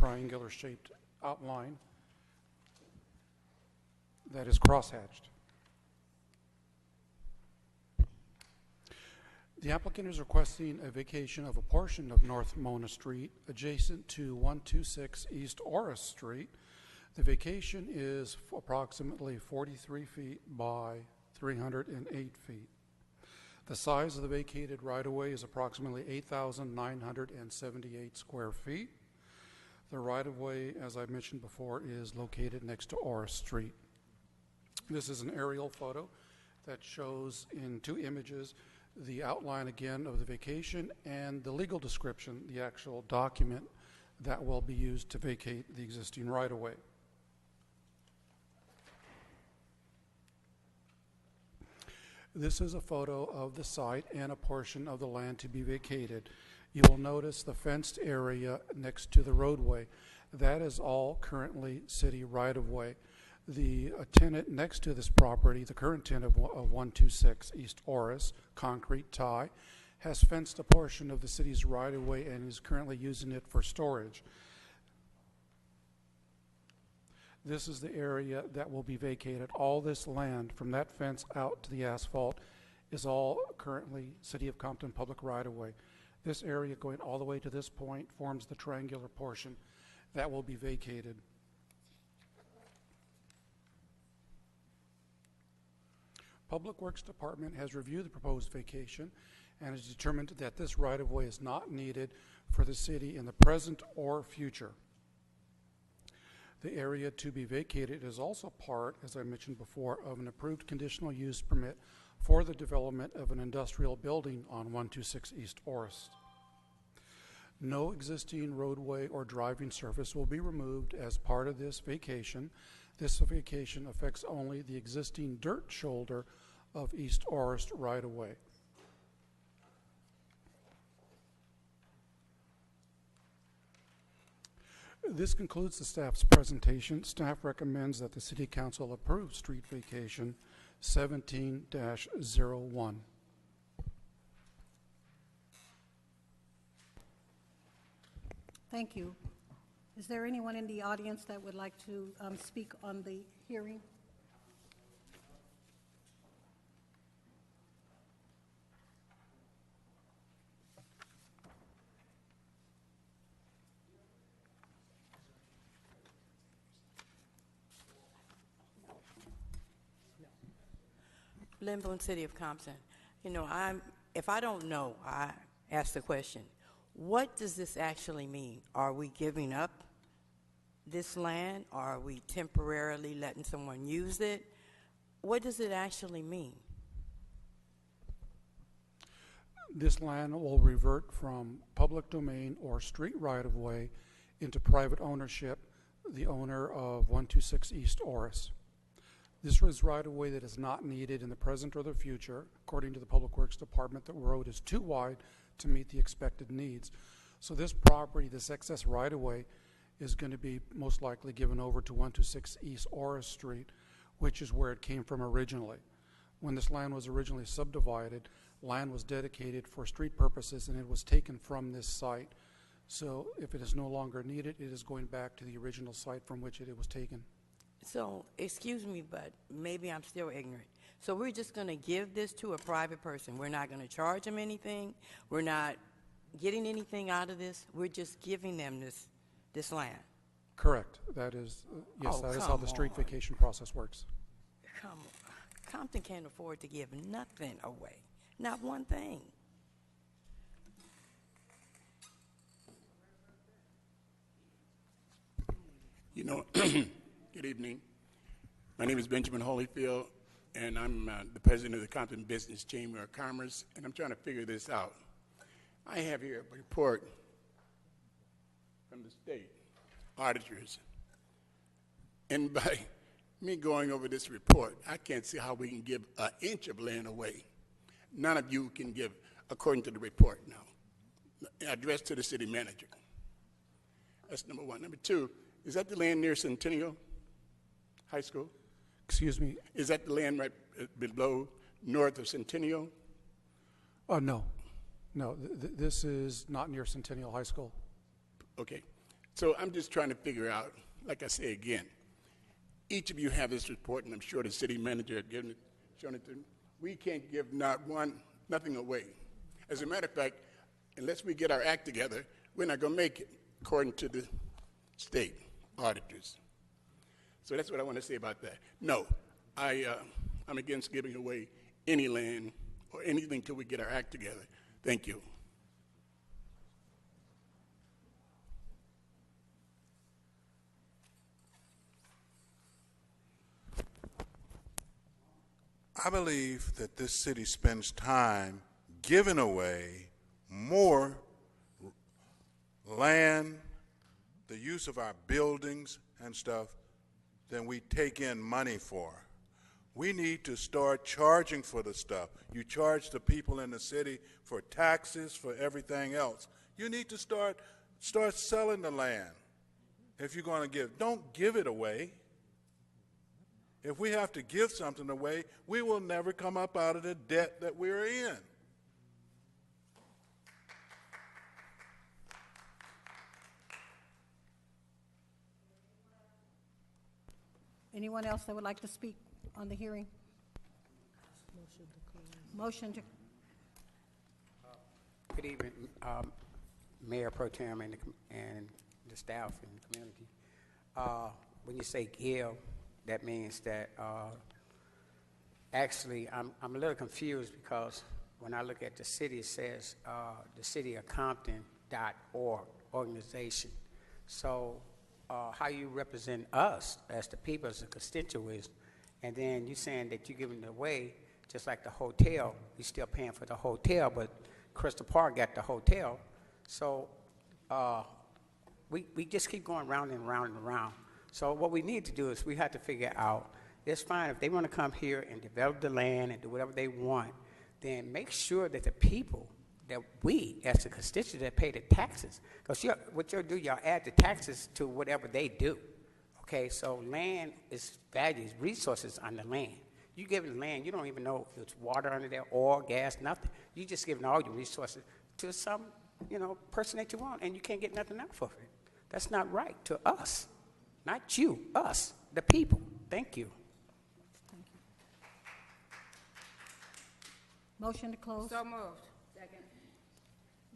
triangular shaped outline that is crosshatched. The applicant is requesting a vacation of a portion of North Mona Street adjacent to 126 East Oris Street. The vacation is approximately 43 feet by 308 feet. The size of the vacated right-of-way is approximately 8,978 square feet. The right-of-way, as I mentioned before, is located next to Oris Street. This is an aerial photo that shows in two images the outline again of the vacation and the legal description, the actual document that will be used to vacate the existing right-of-way. This is a photo of the site and a portion of the land to be vacated. You will notice the fenced area next to the roadway. That is all currently city right-of-way. The tenant next to this property, the current tenant of 126 East Oris, Concrete Tie, has fenced a portion of the city's right-of-way and is currently using it for storage. This is the area that will be vacated. All this land from that fence out to the asphalt is all currently City of Compton public right-of-way. This area going all the way to this point forms the triangular portion that will be vacated. Public Works Department has reviewed the proposed vacation and has determined that this right-of-way is not needed for the city in the present or future. The area to be vacated is also part, as I mentioned before, of an approved conditional use permit for the development of an industrial building on 126 East Oris. No existing roadway or driving surface will be removed as part of this vacation. This vacation affects only the existing dirt shoulder of East Oris right-of-way. This concludes the staff's presentation. Staff recommends that the City Council approve street vacation 17-01. Thank you. Is there anyone in the audience that would like to speak on the hearing? Lynn Boone, City of Compton. You know, if I don't know, I ask the question, what does this actually mean? Are we giving up this land? Are we temporarily letting someone use it? What does it actually mean? This land will revert from public domain or street right-of-way into private ownership, the owner of 126 East Oris. This is right-of-way that is not needed in the present or the future. According to the Public Works Department, the road is too wide to meet the expected needs. So this property, this excess right-of-way, is going to be most likely given over to 126 East Oris Street, which is where it came from originally. When this land was originally subdivided, land was dedicated for street purposes and it was taken from this site. So if it is no longer needed, it is going back to the original site from which it was taken. So, excuse me, but maybe I'm still ignorant. So we're just going to give this to a private person. We're not going to charge them anything. We're not getting anything out of this. We're just giving them this land. Correct. That is, yes, that is how the street vacation process works. Come on. Compton can't afford to give nothing away. Not one thing. You know, good evening. My name is Benjamin Holyfield, and I'm the president of the Compton Business Chamber of Commerce, and I'm trying to figure this out. I have here a report from the state auditors, and by me going over this report, I can't see how we can give an inch of land away. None of you can give, according to the report now. Address to the city manager. That's number one. Number two, is that the land near Centennial High School? Excuse me? Is that the land right below, north of Centennial? No. No, this is not near Centennial High School. Okay. So I'm just trying to figure out, like I say again, each of you have this report, and I'm sure the city manager had shown it to me. We can't give nothing away. As a matter of fact, unless we get our act together, we're not going to make it, according to the state auditors. So that's what I want to say about that. No, I'm against giving away any land or anything till we get our act together. Thank you. I believe that this city spends time giving away more land, the use of our buildings and stuff, than we take in money for. We need to start charging for the stuff. You charge the people in the city for taxes, for everything else. You need to start selling the land if you're going to give. Don't give it away. If we have to give something away, we will never come up out of the debt that we're in. Anyone else that would like to speak on the hearing? Motion to, Good evening, Mayor Pro Tem and the staff and the community. When you say give, that means that actually I'm a little confused because when I look at the city, it says the city of Compton.org organization. So how you represent us as the people, as the constituents, and then you saying that you're giving it away, just like the hotel, you're still paying for the hotel, but Crystal Park got the hotel. So we just keep going round and round and round. So what we need to do is we have to figure out, it's fine if they want to come here and develop the land and do whatever they want, then make sure that the people, that we as the constituents that pay the taxes, because what you'll do, y'all add the taxes to whatever they do. Okay, so land is values, resources on the land. You give the land, you don't even know if it's water under there, oil, gas, nothing. You just giving all your resources to some, person that you want, and you can't get nothing out of it. That's not right to us. Not you, us, the people. Thank you. motion to close? So moved. Second.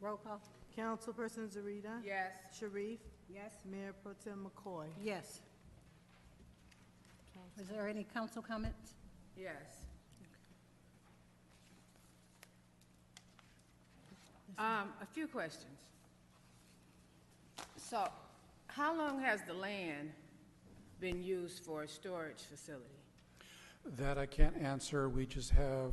Roll call? Councilperson Zarita. Yes. Sharif. Yes. Mayor Pro Tem McCoy. Yes. Is there any council comments? Yes. A few questions. So, how long has the land been used for a storage facility? That I can't answer. We just have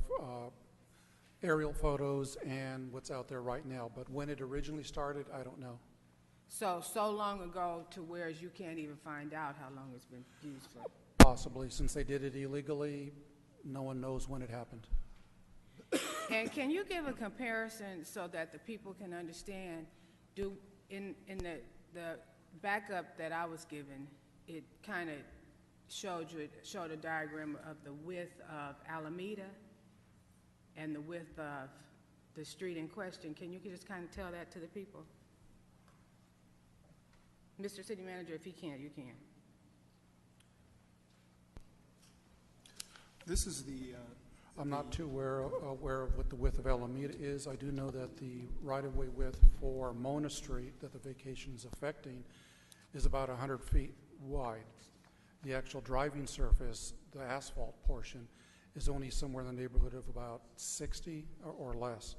aerial photos and what's out there right now. But when it originally started, I don't know. So long ago to where you can't even find out how long it's been used for? Possibly. Since they did it illegally, no one knows when it happened. And can you give a comparison so that the people can understand? In the backup that I was given, it kind of showed a diagram of the width of Alameda and the width of the street in question. Can you just kind of tell that to the people? Mr. City Manager, if he can't, you can. This is the I'm not too aware of what the width of Alameda is. I do know that the right-of-way width for Mona Street that the vacation is affecting is about 100 feet wide. The actual driving surface, the asphalt portion, is only somewhere in the neighborhood of about 60 or less.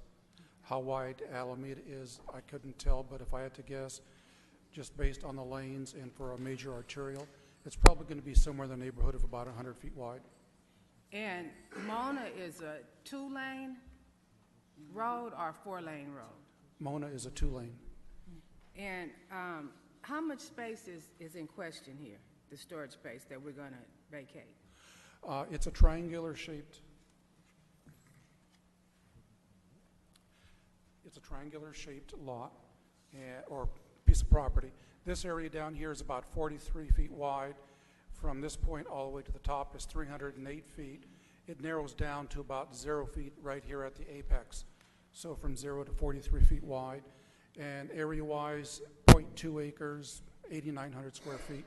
How wide Alameda is, I couldn't tell, but if I had to guess, just based on the lanes and for a major arterial, it's probably going to be somewhere in the neighborhood of about 100 feet wide. And Mona is a 2-lane road or a 4-lane road? Mona is a 2-lane. And how much space is in question here, the storage space that we're going to vacate? It's a triangular shaped lot or piece of property. This area down here is about 43 feet wide. From this point all the way to the top is 308 feet. It narrows down to about 0 feet right here at the apex. So from 0 to 43 feet wide. And area-wise, 0.2 acres, 8,900 square feet.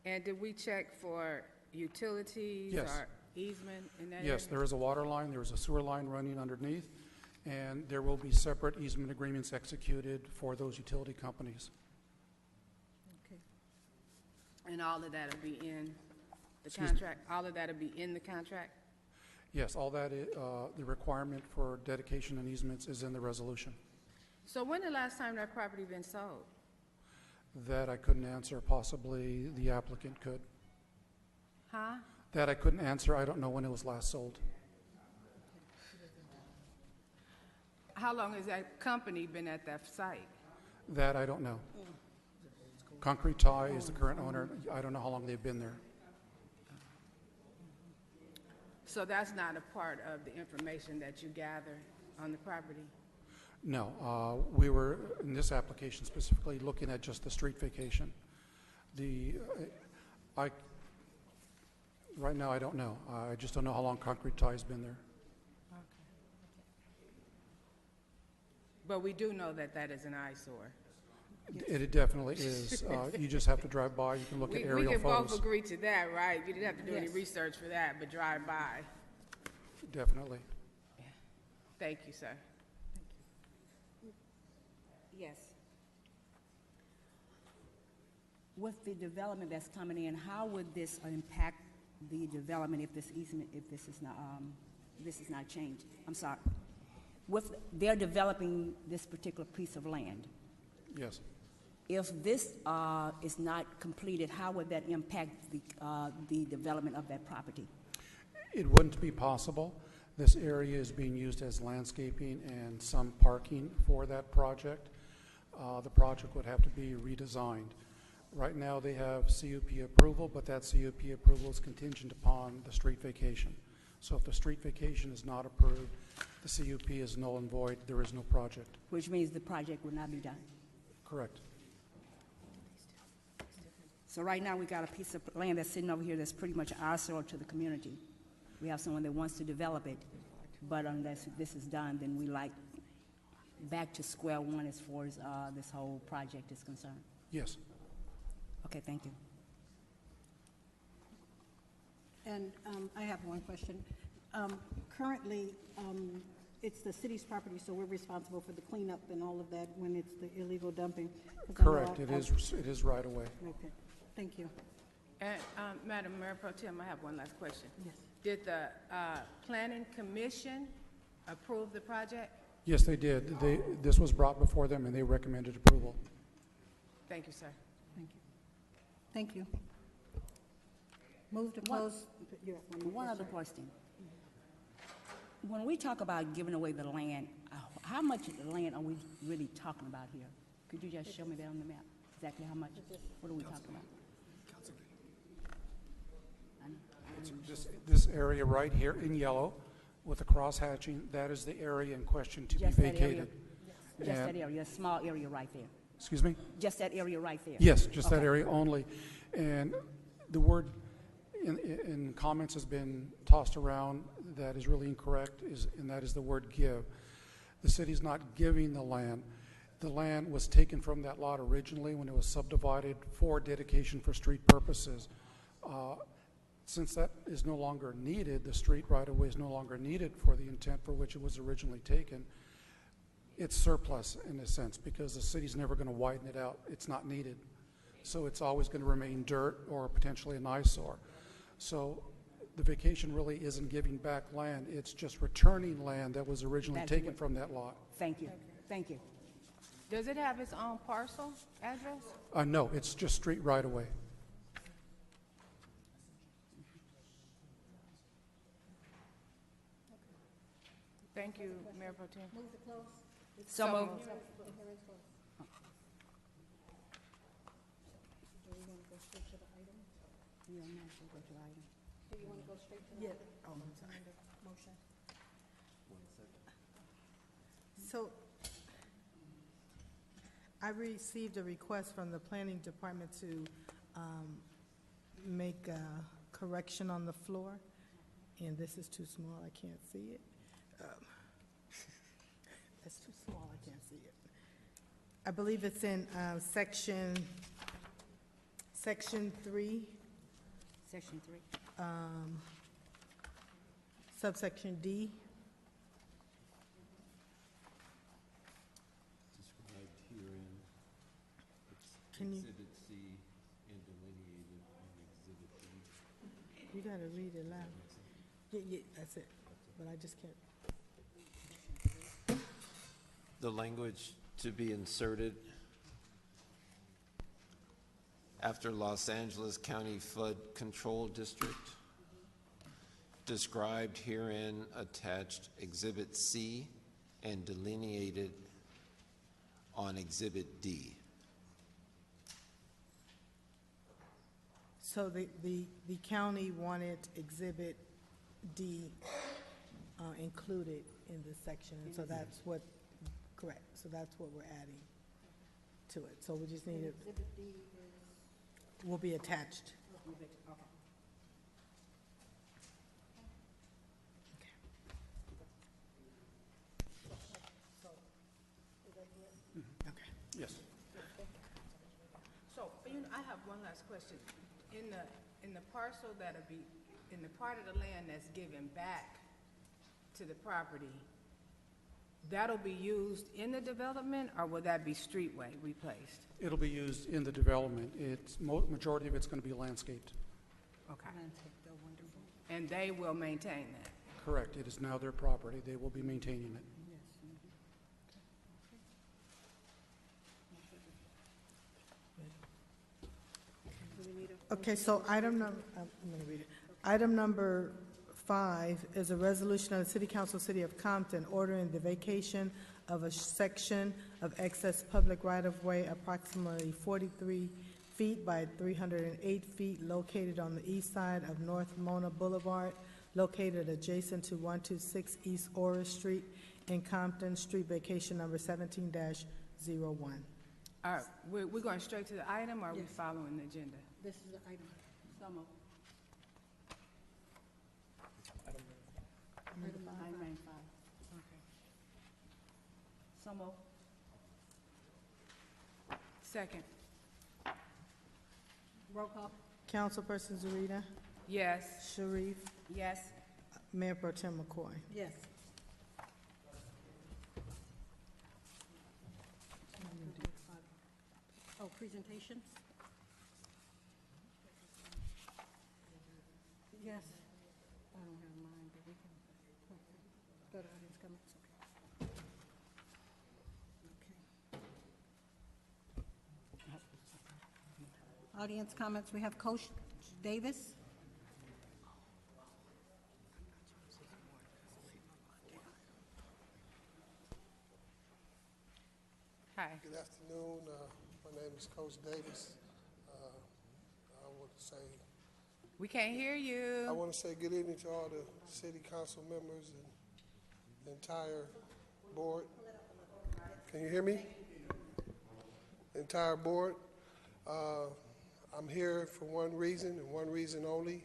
And did we check for utilities Yes. or easement in that area? Yes, there is a water line, there is a sewer line running underneath, and there will be separate easement agreements executed for those utility companies. Okay. And all of that'll be in the Excuse me? contract? All of that'll be in the contract? Yes, all that, the requirement for dedication and easements is in the resolution. So when the last time that property been sold? That I couldn't answer, possibly the applicant could. Huh? That I couldn't answer, I don't know when it was last sold. How long has that company been at that site? That I don't know. Concrete Tie is the current owner, I don't know how long they've been there. So that's not a part of the information that you gather on the property? No, we were, in this application specifically, looking at just the street vacation. Right now, I don't know. I just don't know how long Concrete Tie has been there. But we do know that that is an eyesore. It definitely is. You just have to drive by, you can look at We aerial can both photos. agree to that, right? You didn't have to do any Yes. research for that, but drive by. Definitely. Thank you, sir. Yes. With the development that's coming in, how would this impact the development if this easement, if this is not changed? I'm sorry. They're developing this particular piece of land. Yes. If this is not completed, how would that impact the development of that property? It wouldn't be possible. This area is being used as landscaping and some parking for that project. The project would have to be redesigned. Right now, they have CUP approval, but that CUP approval is contingent upon the street vacation. So if the street vacation is not approved, the CUP is null and void, there is no project. Which means the project would not be done. Correct. So right now, we got a piece of land that's sitting over here that's pretty much eyesore to the community. We have someone that wants to develop it, but unless this is done, then we like back to square one as far as this whole project is concerned. Yes. Okay, thank you. And I have one question. Currently, it's the city's property, so we're responsible for the cleanup and all of that when it's the illegal dumping. 'Cause I know Correct. It is right away. Okay, thank you. And, Madam Mayor Pro Tem, I have one last question. Yes. Did the Planning Commission approve the project? Yes, they did. This was brought before them, and they recommended approval. Thank you, sir. Thank you. Thank you. Move to close. Yeah, One other question. When we talk about giving away the land, how much of the land are we really talking about here? Could you just show me that on the map? Exactly how much? What are we talking about? This area right here in yellow with the cross hatching, that is the area in question to be Just that area? vacated. Just that And- area, a small area right there. Excuse me? Just that area right there? Yes, just that Okay. area only. And the word in comments has been tossed around that is really incorrect, and that is the word give. The city's not giving the land. The land was taken from that lot originally when it was subdivided for dedication for street purposes. Since that is no longer needed, the street right-of-way is no longer needed for the intent for which it was originally taken, it's surplus in a sense because the city's never going to widen it out. It's not needed. So it's always going to remain dirt or potentially an eyesore. So the vacation really isn't giving back land. It's just returning land that was originally Back to taken what- from that lot. Thank you, thank you. Does it have its own parcel address? No, it's just street right-of-way. Thank you, Mayor Pro Tem. So moved. So I received a request from the planning department to make a correction on the floor, and this is too small, I can't see it. I believe it's in section 3, Section 3. subsection D. Described herein, Can you, Exhibit C and delineated on Exhibit D. you gotta read it loud. Yeah, that's it, but I just can't. The language to be inserted after Los Angeles County Flood Control District, described herein attached Exhibit C and delineated on Exhibit D. So the county wanted Exhibit D included in this section, and so that's what, correct, so that's what we're adding to it. So we just need it, Exhibit D is, will be attached. Okay. Yes. So, I have one last question. In the parcel that'll be, in the part of the land that's given back to the property, that'll be used in the development, or will that be streetway replaced? It'll be used in the development. It's, majority of it's going to be landscaped. Okay. And they will maintain that? Correct. It is now their property. They will be maintaining it. Okay, so item number, I'm going to read it. Item number 5 is a resolution of the City Council, City of Compton, ordering the vacation of a section of excess public right-of-way approximately 43 feet by 308 feet located on the east side of North Mona Boulevard, located adjacent to 126 East Oris Street in Compton, street vacation number 17-01. All right, we're going straight to the item, or are we following the agenda? this is the item. Some of. Item Item 5. Okay. Some of. Second. Roll call? Councilperson Zarita, Yes. Sharif, Yes. Mayor Pro Tem McCoy. Yes. Oh, presentations? Yes. I don't have mine, but we can, go to audience comments, okay. Okay. Audience comments, we have Coach Davis. Hi. Good afternoon. My name is Coach Davis. I want to say We can't hear you. good evening to all the city council members and the entire board. Can you hear me? The entire board. I'm here for one reason and one reason only.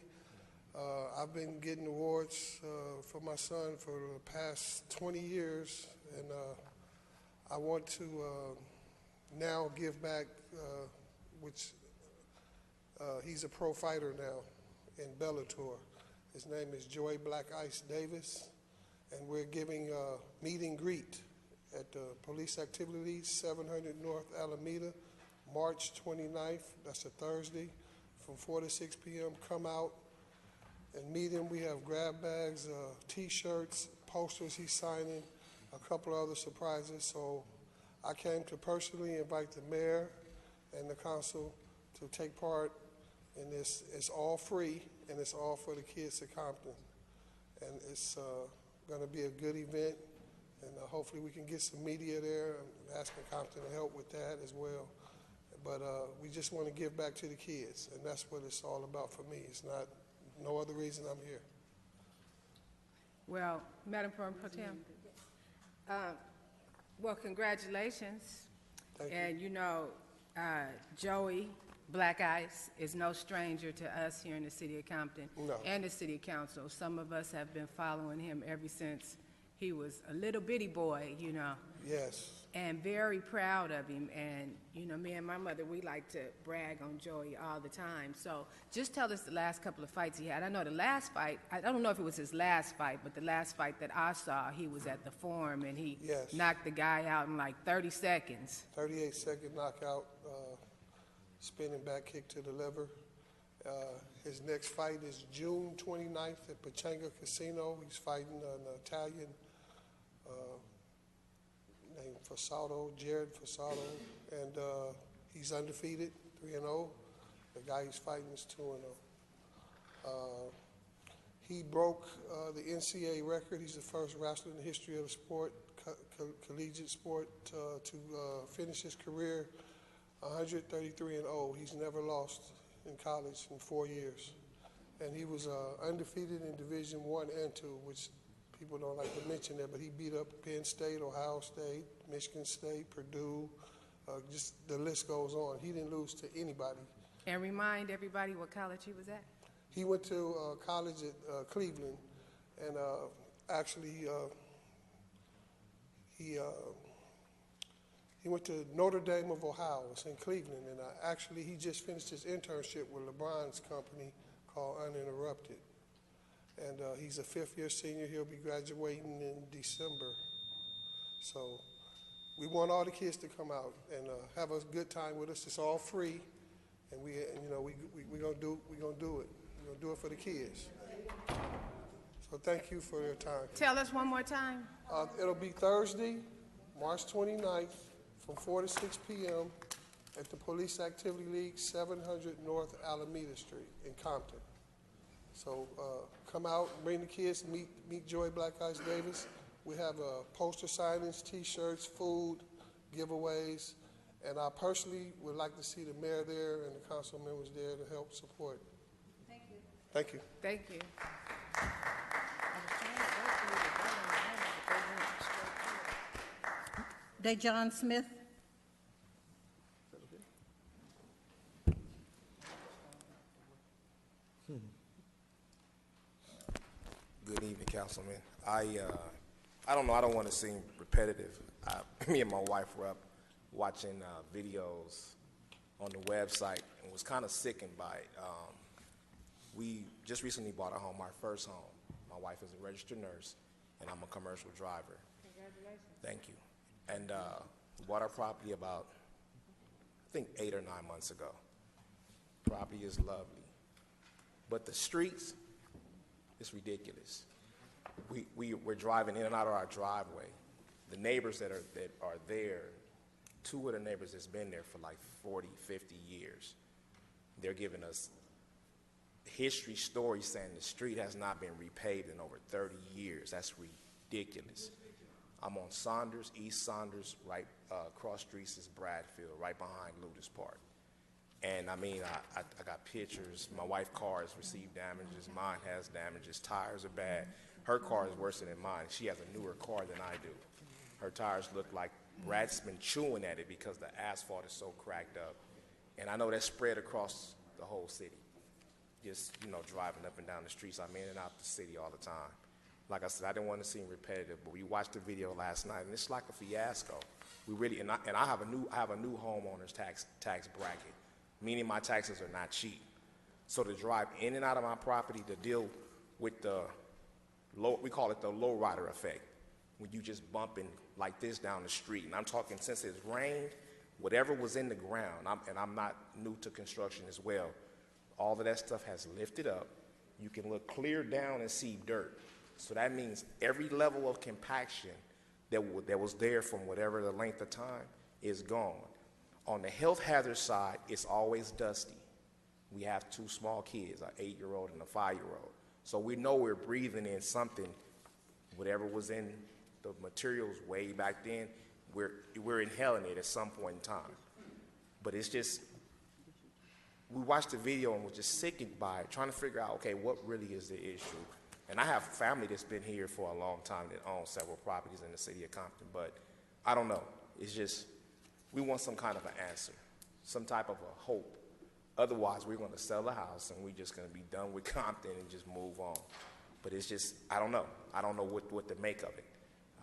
I've been getting awards for my son for the past 20 years, and I want to now give back, which he's a pro fighter now in Bellator. His name is Joy Black Ice Davis, and we're giving a meet and greet at the Police Activities, 700 North Alameda, March 29th. That's a Thursday, from 4 to 6 p.m. Come out and meet him. We have grab bags, T-shirts, posters he's signing, a couple of other surprises. So I came to personally invite the mayor and the council to take part in this. It's all free, and it's all for the kids at Compton. And it's going to be a good event, and hopefully we can get some media there. I'm asking Compton to help with that as well. But we just want to give back to the kids, and that's what it's all about for me. It's not no other reason I'm here. Well, Madam Pro Tem, well, congratulations. Thank you. And you know, Joey Black Ice is no stranger to us here in the city of Compton No. and the city council. Some of us have been following him ever since he was a little bitty boy, you know. Yes. And very proud of him. And, you know, me and my mother, we like to brag on Joey all the time. So just tell us the last couple of fights he had. I know the last fight, I don't know if it was his last fight, but the last fight that I saw, he was at the Forum, and he Yes. knocked the guy out in like 30 seconds. 38-second knockout, spinning back kick to the liver. His next fight is June 29th at Pachanga Casino. He's fighting an Italian named Fasato, Jared Fasato, and he's undefeated, 3-0. The guy he's fighting is 2-0. He broke the NCAA record. He's the first wrestler in the history of the sport, collegiate sport, to finish his career 133-0. He's never lost in college in 4 years. And he was undefeated in Division I and II, which people don't like to mention that, but he beat up Penn State, Ohio State, Michigan State, Purdue, just the list goes on. He didn't lose to anybody. And remind everybody what college he was at. He went to college at Cleveland, and actually he went to Notre Dame of Ohio. It's in Cleveland, and actually he just finished his internship with LeBron's company called Uninterrupted. And he's a fifth-year senior. He'll be graduating in December. So we want all the kids to come out and have a good time with us. It's all free, and we're gonna do it. We're gonna do it for the kids. So thank you for your time. Tell us one more time. It'll be Thursday, March 29th, from 4 to 6 p.m. at the Police Activity League, 700 North Alameda Street in Compton. So come out, bring the kids, meet Joey Black Ice Davis. We have poster signings, T-shirts, food, giveaways, and I personally would like to see the mayor there and the council members there to help support. Thank you. Thank you. Thank you. Dejon Smith. Good evening, Councilman. I don't know. I don't want to seem repetitive. Me and my wife were up watching videos on the website and was kind of sickened by it. We just recently bought a home, our first home. My wife is a registered nurse, and I'm a commercial driver. Congratulations. Thank you. And we bought our property about, I think, 8 or 9 months ago. Property is lovely. But the streets, it's ridiculous. We're driving in and out of our driveway. The neighbors that are there, 2 of the neighbors that's been there for like 40, 50 years, they're giving us history stories saying the street has not been repaved in over 30 years. That's ridiculous. I'm on Saunders, East Saunders, right cross streets is Bradfield, right behind Ludus Park. And I mean, I got pictures. My wife's car has received damages. Mine has damages. Tires are bad. Her car is worse than mine. She has a newer car than I do. Her tires look like rats been chewing at it because the asphalt is so cracked up. And I know that's spread across the whole city. Just, driving up and down the streets. I'm in and out the city all the time. Like I said, I didn't want to seem repetitive, but we watched the video last night, and it's like a fiasco. We really, and I have a new homeowner's tax bracket, meaning my taxes are not cheap. So to drive in and out of my property to deal with the we call it the low rider effect, when you just bumping like this down the street. And I'm talking since it's rained, whatever was in the ground, and I'm not new to construction as well, all of that stuff has lifted up. You can look clear down and see dirt. So that means every level of compaction that was there from whatever the length of time is gone. On the health hazard side, it's always dusty. We have 2 small kids, an 8-year-old and a 5-year-old. So we know we're breathing in something, whatever was in the materials way back then, we're inhaling it at some point in time. But it's just, we watched the video and was just sickened by it, trying to figure out, okay, what really is the issue? And I have family that's been here for a long time that owns several properties in the city of Compton, but I don't know. It's just, we want some kind of an answer, some type of a hope. Otherwise, we're going to sell the house and we're just going to be done with Compton and just move on. But it's just, I don't know. I don't know what to make of it.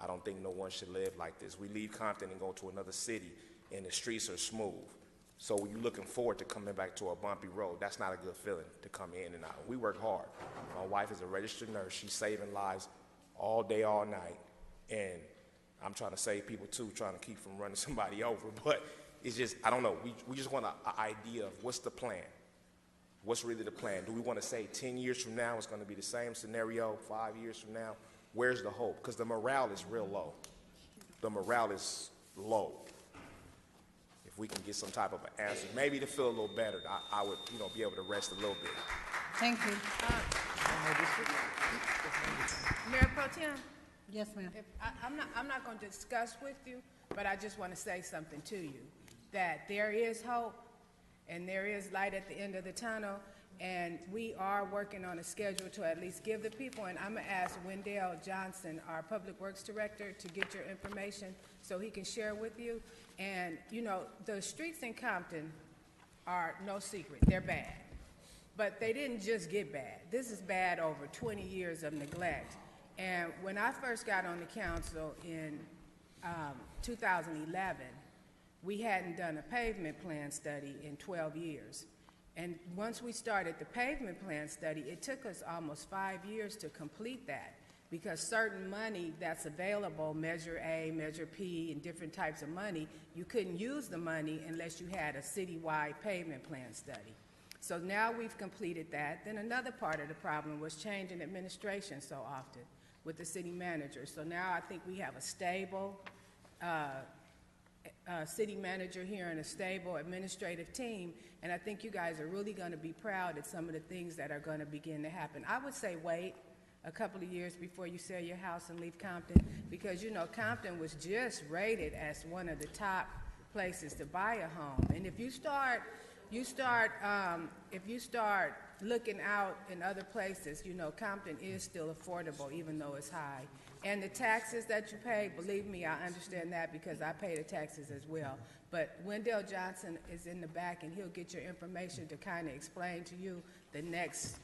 I don't think no one should live like this. We leave Compton and go to another city, and the streets are smooth. So when you're looking forward to coming back to a bumpy road, that's not a good feeling to come in and out. We work hard. My wife is a registered nurse. She's saving lives all day, all night. And I'm trying to save people too, trying to keep from running somebody over. But it's just, I don't know. We just want an idea of what's the plan. What's really the plan? Do we want to say 10 years from now it's going to be the same scenario, 5 years from now? Where's the hope? Because the morale is real low. The morale is low. If we can get some type of an answer, maybe to feel a little better, I would, be able to rest a little bit. Thank you. Mayor Pro Tem? Yes, ma'am. I'm not going to discuss with you, but I just want to say something to you, that there is hope and there is light at the end of the tunnel, and we are working on a schedule to at least give the people, and I'm going to ask Wendell Johnson, our Public Works Director, to get your information so he can share with you. And, the streets in Compton are no secret. They're bad. But they didn't just get bad. This is bad over 20 years of neglect. And when I first got on the council in 2011, we hadn't done a pavement plan study in 12 years. And once we started the pavement plan study, it took us almost 5 years to complete that, because certain money that's available, Measure A, Measure P, and different types of money, you couldn't use the money unless you had a citywide pavement plan study. So now we've completed that. Then another part of the problem was changing administration so often with the city manager. So now I think we have a stable city manager here and a stable administrative team, and I think you guys are really going to be proud at some of the things that are going to begin to happen. I would say wait a couple of years before you sell your house and leave Compton, because Compton was just rated as one of the top places to buy a home. And if you start looking out in other places, Compton is still affordable even though it's high. And the taxes that you pay, believe me, I understand that because I pay the taxes as well. But Wendell Johnson is in the back, and he'll get your information to kind of explain to you the next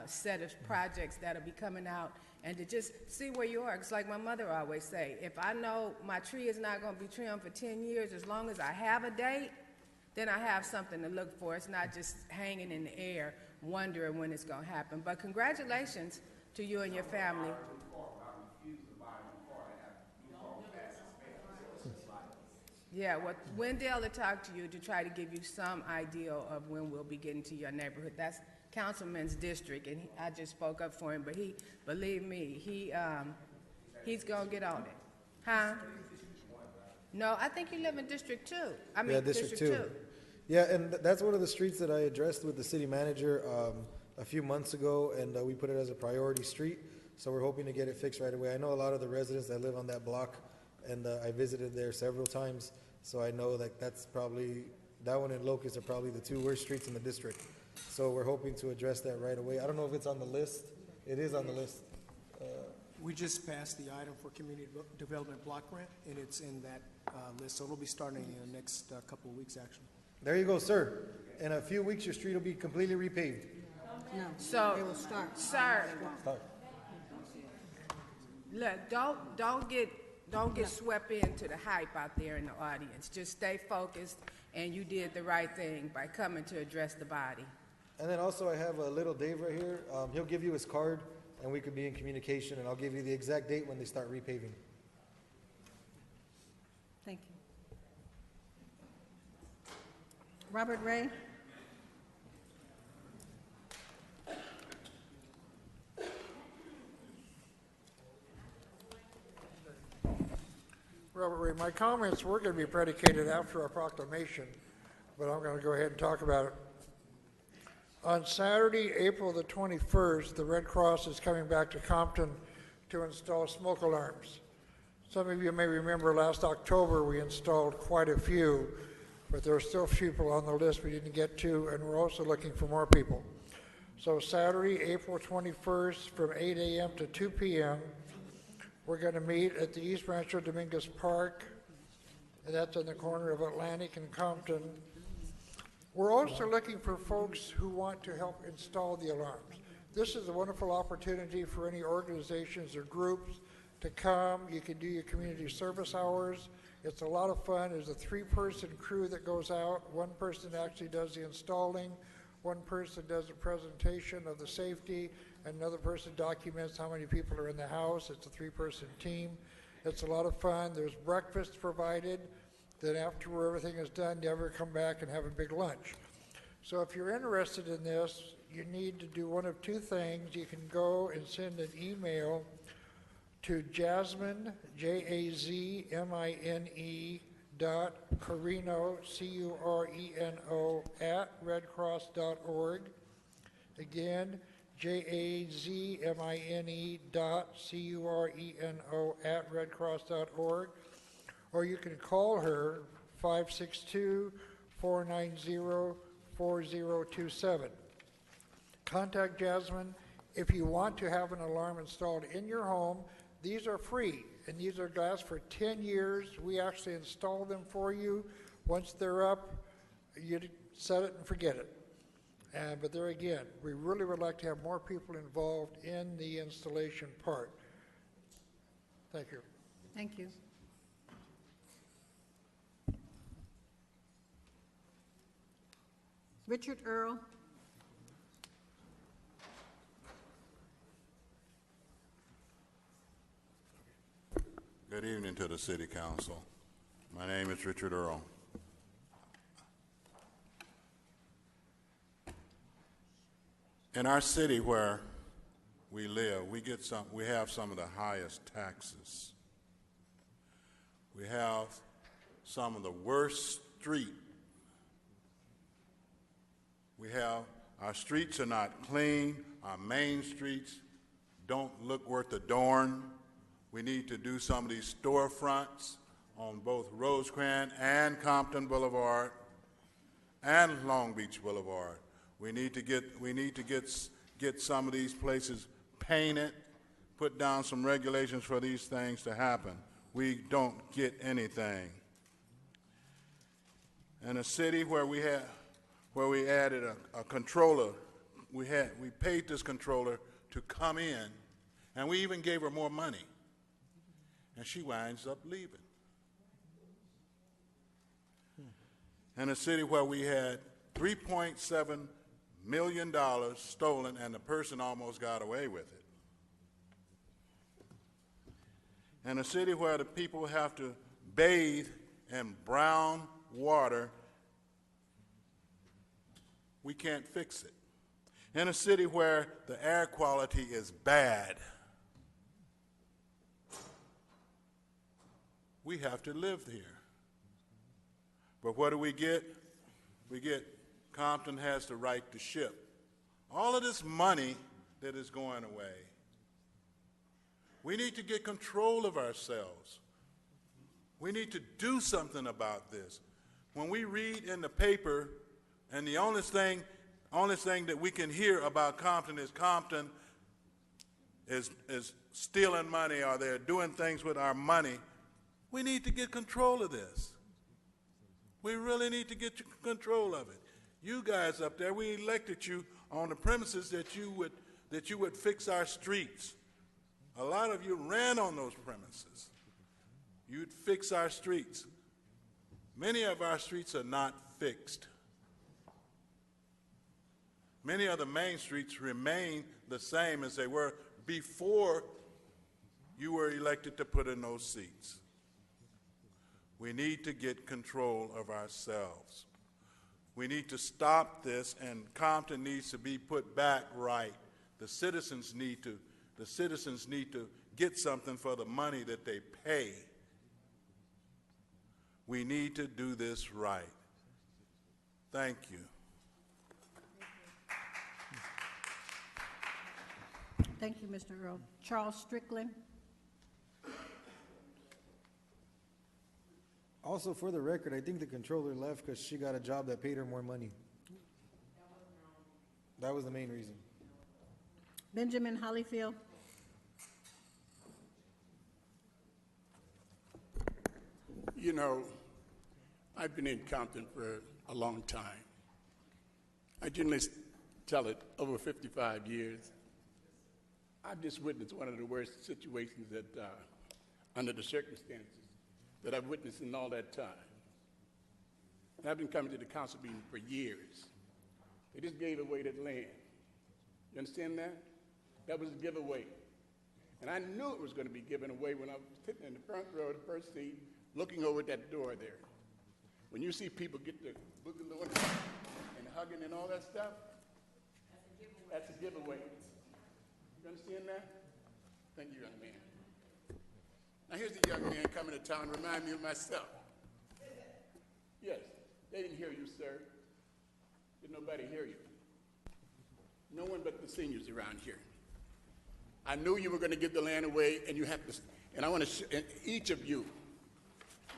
set of projects that'll be coming out, and to just see where you are. It's like my mother always say, if I know my tree is not going to be trimmed for 10 years, as long as I have a date, then I have something to look for. It's not just hanging in the air, wondering when it's going to happen. But congratulations to you and your family. Yeah, well, Wendell will talk to you to try to give you some idea of when we'll be getting to your neighborhood. That's Councilman's district, and I just spoke up for him, but believe me, he's going to get on it. Huh? No, I think you live in District 2. I mean, District 2. Yeah, and that's one of the streets that I addressed with the city manager a few months ago, and we put it as a priority street, so we're hoping to get it fixed right away. I know a lot of the residents that live on that block, and I visited there several times, so I know that that one and Locust are probably the two worst streets in the district. So we're hoping to address that right away. I don't know if it's on the list. It is on the list. We just passed the item for community development block grant, and it's in that list, so it'll be starting in the next couple of weeks, actually. There you go, sir. In a few weeks, your street will be completely repaved. No, So, it will start. sir, Start. look, don't get swept into the hype out there in the audience. Just stay focused, and you did the right thing by coming to address the body. And then also I have little Dave right here. He'll give you his card, and we could be in communication, and I'll give you the exact date when they start repaving. Thank you. Robert Ray? Robert Ray, my comments were going to be predicated after our proclamation, but I'm going to go ahead and talk about it. On Saturday, April the 21st, the Red Cross is coming back to Compton to install smoke alarms. Some of you may remember last October we installed quite a few, but there are still people on the list we didn't get to, and we're also looking for more people. So Saturday, April 21st, from 8 a.m. to 2 p.m., we're going to meet at the East Rancho Dominguez Park, and that's on the corner of Atlantic and Compton. We're also looking for folks who want to help install the alarms. This is a wonderful opportunity for any organizations or groups to come. You can do your community service hours. It's a lot of fun. There's a 3-person crew that goes out. One person actually does the installing. One person does the presentation of the safety. Another person documents how many people are in the house. It's a 3-person team. It's a lot of fun. There's breakfast provided. Then after everything is done, you ever come back and have a big lunch. So if you're interested in this, you need to do one of 2 things. You can go and send an email to Jasmine, Jazmine, Carino, Cureno, @redcross.org. Again, Jazmine Cureno @redcross.org. Or you can call her 562-490-4027. Contact Jasmine if you want to have an alarm installed in your home. These are free, and these are last for 10 years. We actually install them for you. Once they're up, you set it and forget it. But there again, we really would like to have more people involved in the installation part. Thank you. Thank you. Richard Earl. Good evening to the City Council. My name is Richard Earl. In our city where we live, we have some of the highest taxes. We have some of the worst streets. Our streets are not clean. Our main streets don't look worth a darn. We need to do some of these storefronts on both Rosecrans and Compton Boulevard and Long Beach Boulevard. We need to get some of these places painted, put down some regulations for these things to happen. We don't get anything. In a city where we added a controller, we paid this controller to come in, and we even gave her more money, and she winds up leaving. In a city where we had $3.7 million stolen, and the person almost got away with it. In a city where the people have to bathe in brown water, we can't fix it. In a city where the air quality is bad, we have to live here. But what do we get? We get Compton has the right to ship. All of this money that is going away. We need to get control of ourselves. We need to do something about this. When we read in the paper, and the only thing that we can hear about Compton is stealing money, or they're doing things with our money, we need to get control of this. We really need to get control of it. You guys up there, we elected you on the premises that you would fix our streets. A lot of you ran on those premises. You'd fix our streets. Many of our streets are not fixed. Many of the main streets remain the same as they were before you were elected to put in those seats. We need to get control of ourselves. We need to stop this, and Compton needs to be put back right. The citizens need to get something for the money that they pay. We need to do this right. Thank you. Thank you, Mr. Earl. Charles Strickland. Also, for the record, I think the controller left because she got a job that paid her more money. That was the main reason. Benjamin Hollyfield. You know, I've been in Compton for a long time. I generally tell it over 55 years. I've just witnessed one of the worst situations that, under the circumstances, that I've witnessed in all that time. And I've been coming to the council meeting for years. They just gave away that land. You understand that? That was a giveaway. And I knew it was going to be given away when I was sitting in the front row, the first seat, looking over at that door there. When you see people get the boogaloo and hugging and all that stuff, that's a giveaway. You understand that? Thank you, young man. Now here's the young man coming to town, remind me of myself. Yes, they didn't hear you, sir. Did nobody hear you? No one but the seniors around here. I knew you were going to give the land away, and you have to, and I want to, and each of you,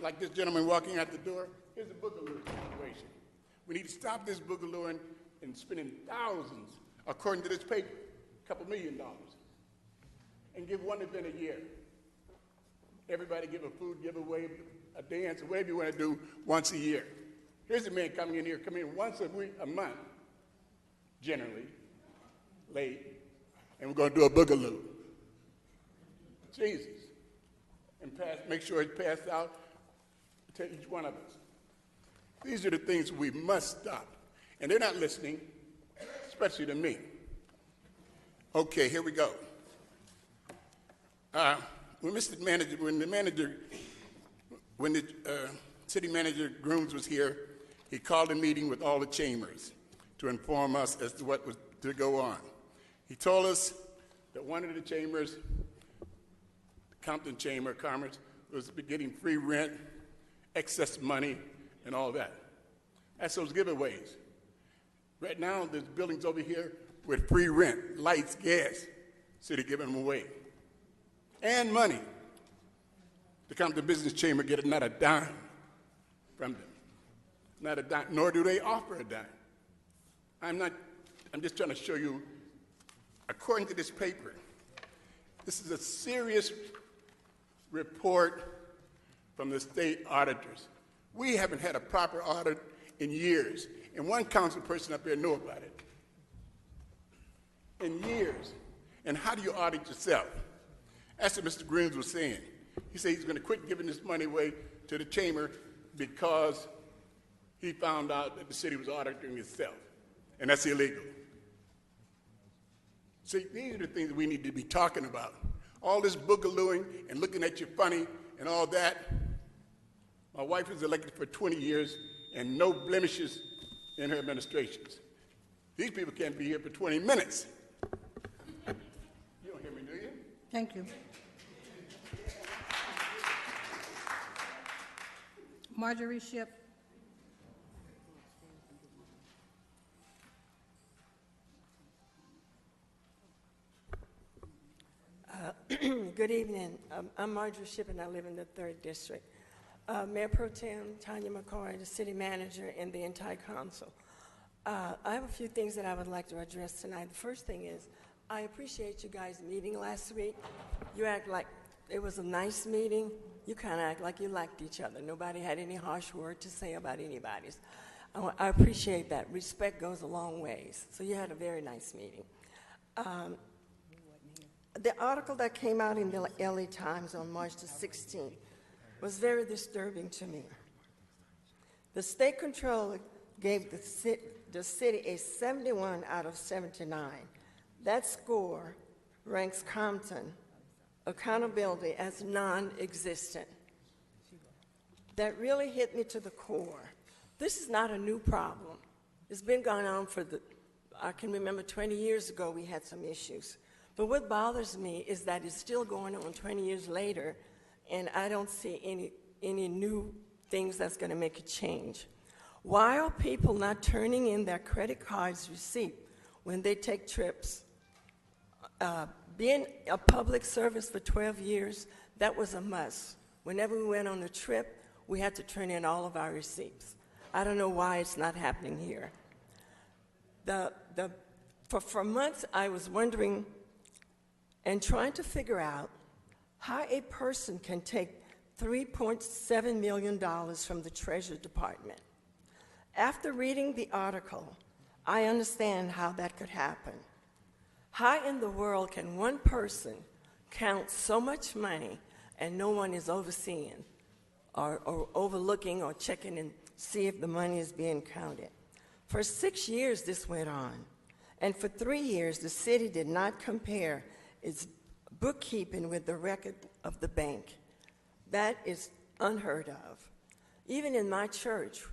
like this gentleman walking out the door, here's a boogaloo situation. We need to stop this boogalooing and spending thousands, according to this paper, a couple $1 million, and give one event a year. Everybody give a food giveaway, a dance, or whatever you want to do once a year. Here's a man coming in here, coming in once a month, generally, late, and we're going to do a boogaloo. Jesus. And make sure it's passed out to each one of us. These are the things we must stop. And they're not listening, especially to me. Okay, here we go. When the city manager Grooms was here, he called a meeting with all the chambers to inform us as to what was to go on. He told us that one of the chambers, the Compton Chamber of Commerce, was getting free rent, excess money, and all that. That's those giveaways. Right now, there's buildings over here with free rent, lights, gas, city giving them away. And money. The Compton Business Chamber get not a dime from them. Not a dime, nor do they offer a dime. I'm just trying to show you, according to this paper, this is a serious report from the state auditors. We haven't had a proper audit in years, and one council person up there know about it. In years. And how do you audit yourself? That's what Mr. Grooms was saying. He said he's going to quit giving this money away to the chamber because he found out that the city was auditing itself, and that's illegal. See, these are the things we need to be talking about. All this boogalooing and looking at you funny and all that. My wife was elected for 20 years and no blemishes in her administrations. These people can't be here for 20 minutes. You don't hear me, do you? Thank you. Marjorie Ship. Good evening. I'm Marjorie Ship, and I live in the 3rd District. Mayor Pro Tem Tanya McCoy, the city manager, and the entire council. I have a few things that I would like to address tonight. The first thing is, I appreciate you guys meeting last week. You act like it was a nice meeting. You kind of act like you liked each other. Nobody had any harsh word to say about anybody's. I appreciate that. Respect goes a long ways. So you had a very nice meeting. The article that came out in the LA Times on March the 16th was very disturbing to me. The state controller gave the city a 71 out of 79. That score ranks Compton accountability as non-existent. That really hit me to the core. This is not a new problem. It's been going on I can remember 20 years ago we had some issues. But what bothers me is that it's still going on 20 years later, and I don't see any new things that's going to make a change. Why are people not turning in their credit cards receipt when they take trips? Being a public service for 12 years, that was a must. Whenever we went on a trip, we had to turn in all of our receipts. I don't know why it's not happening here. For months, I was wondering and trying to figure out how a person can take $3.7 million from the Treasury Department. After reading the article, I understand how that could happen. How in the world can one person count so much money and no one is overseeing or overlooking or checking and see if the money is being counted? For 6 years this went on, and for 3 years the city did not compare its bookkeeping with the record of the bank. That is unheard of. Even in my church,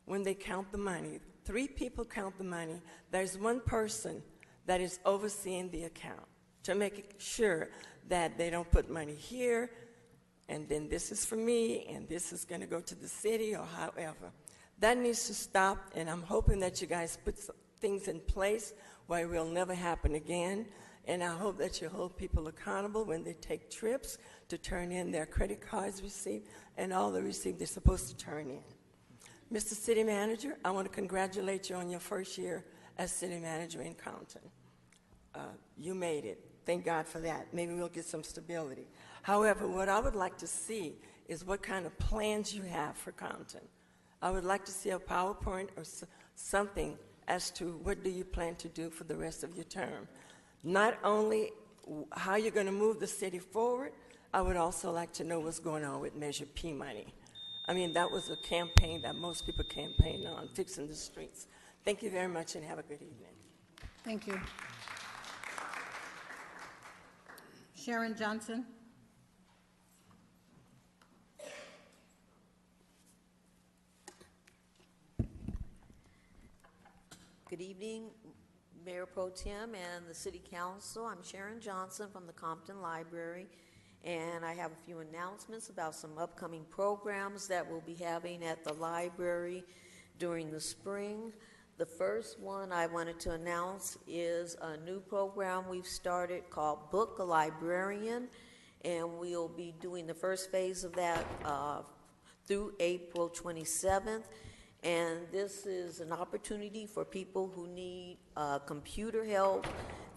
when they count the money, 3 people count the money, there's one person that is overseeing the account to make sure that they don't put money here, and then this is for me, and this is going to go to the city, or however. That needs to stop, and I'm hoping that you guys put some things in place where it will never happen again. And I hope that you hold people accountable when they take trips to turn in their credit cards received and all the receipts they're supposed to turn in. Mr. City Manager, I want to congratulate you on your first year as City Manager in Compton. You made it. Thank God for that. Maybe we'll get some stability. However, what I would like to see is what kind of plans you have for Compton. I would like to see a PowerPoint or something as to what do you plan to do for the rest of your term. Not only how you're going to move the city forward, I would also like to know what's going on with Measure P money. I mean, that was a campaign that most people campaigned on, fixing the streets. Thank you very much and have a good evening. Thank you. Sharon Johnson. Good evening, Mayor Pro Tem and the City Council. I'm Sharon Johnson from the Compton Library, and I have a few announcements about some upcoming programs that we'll be having at the library during the spring. The first one I wanted to announce is a new program we've started called Book a Librarian, and we'll be doing the first phase of that through April 27th. And this is an opportunity for people who need computer help.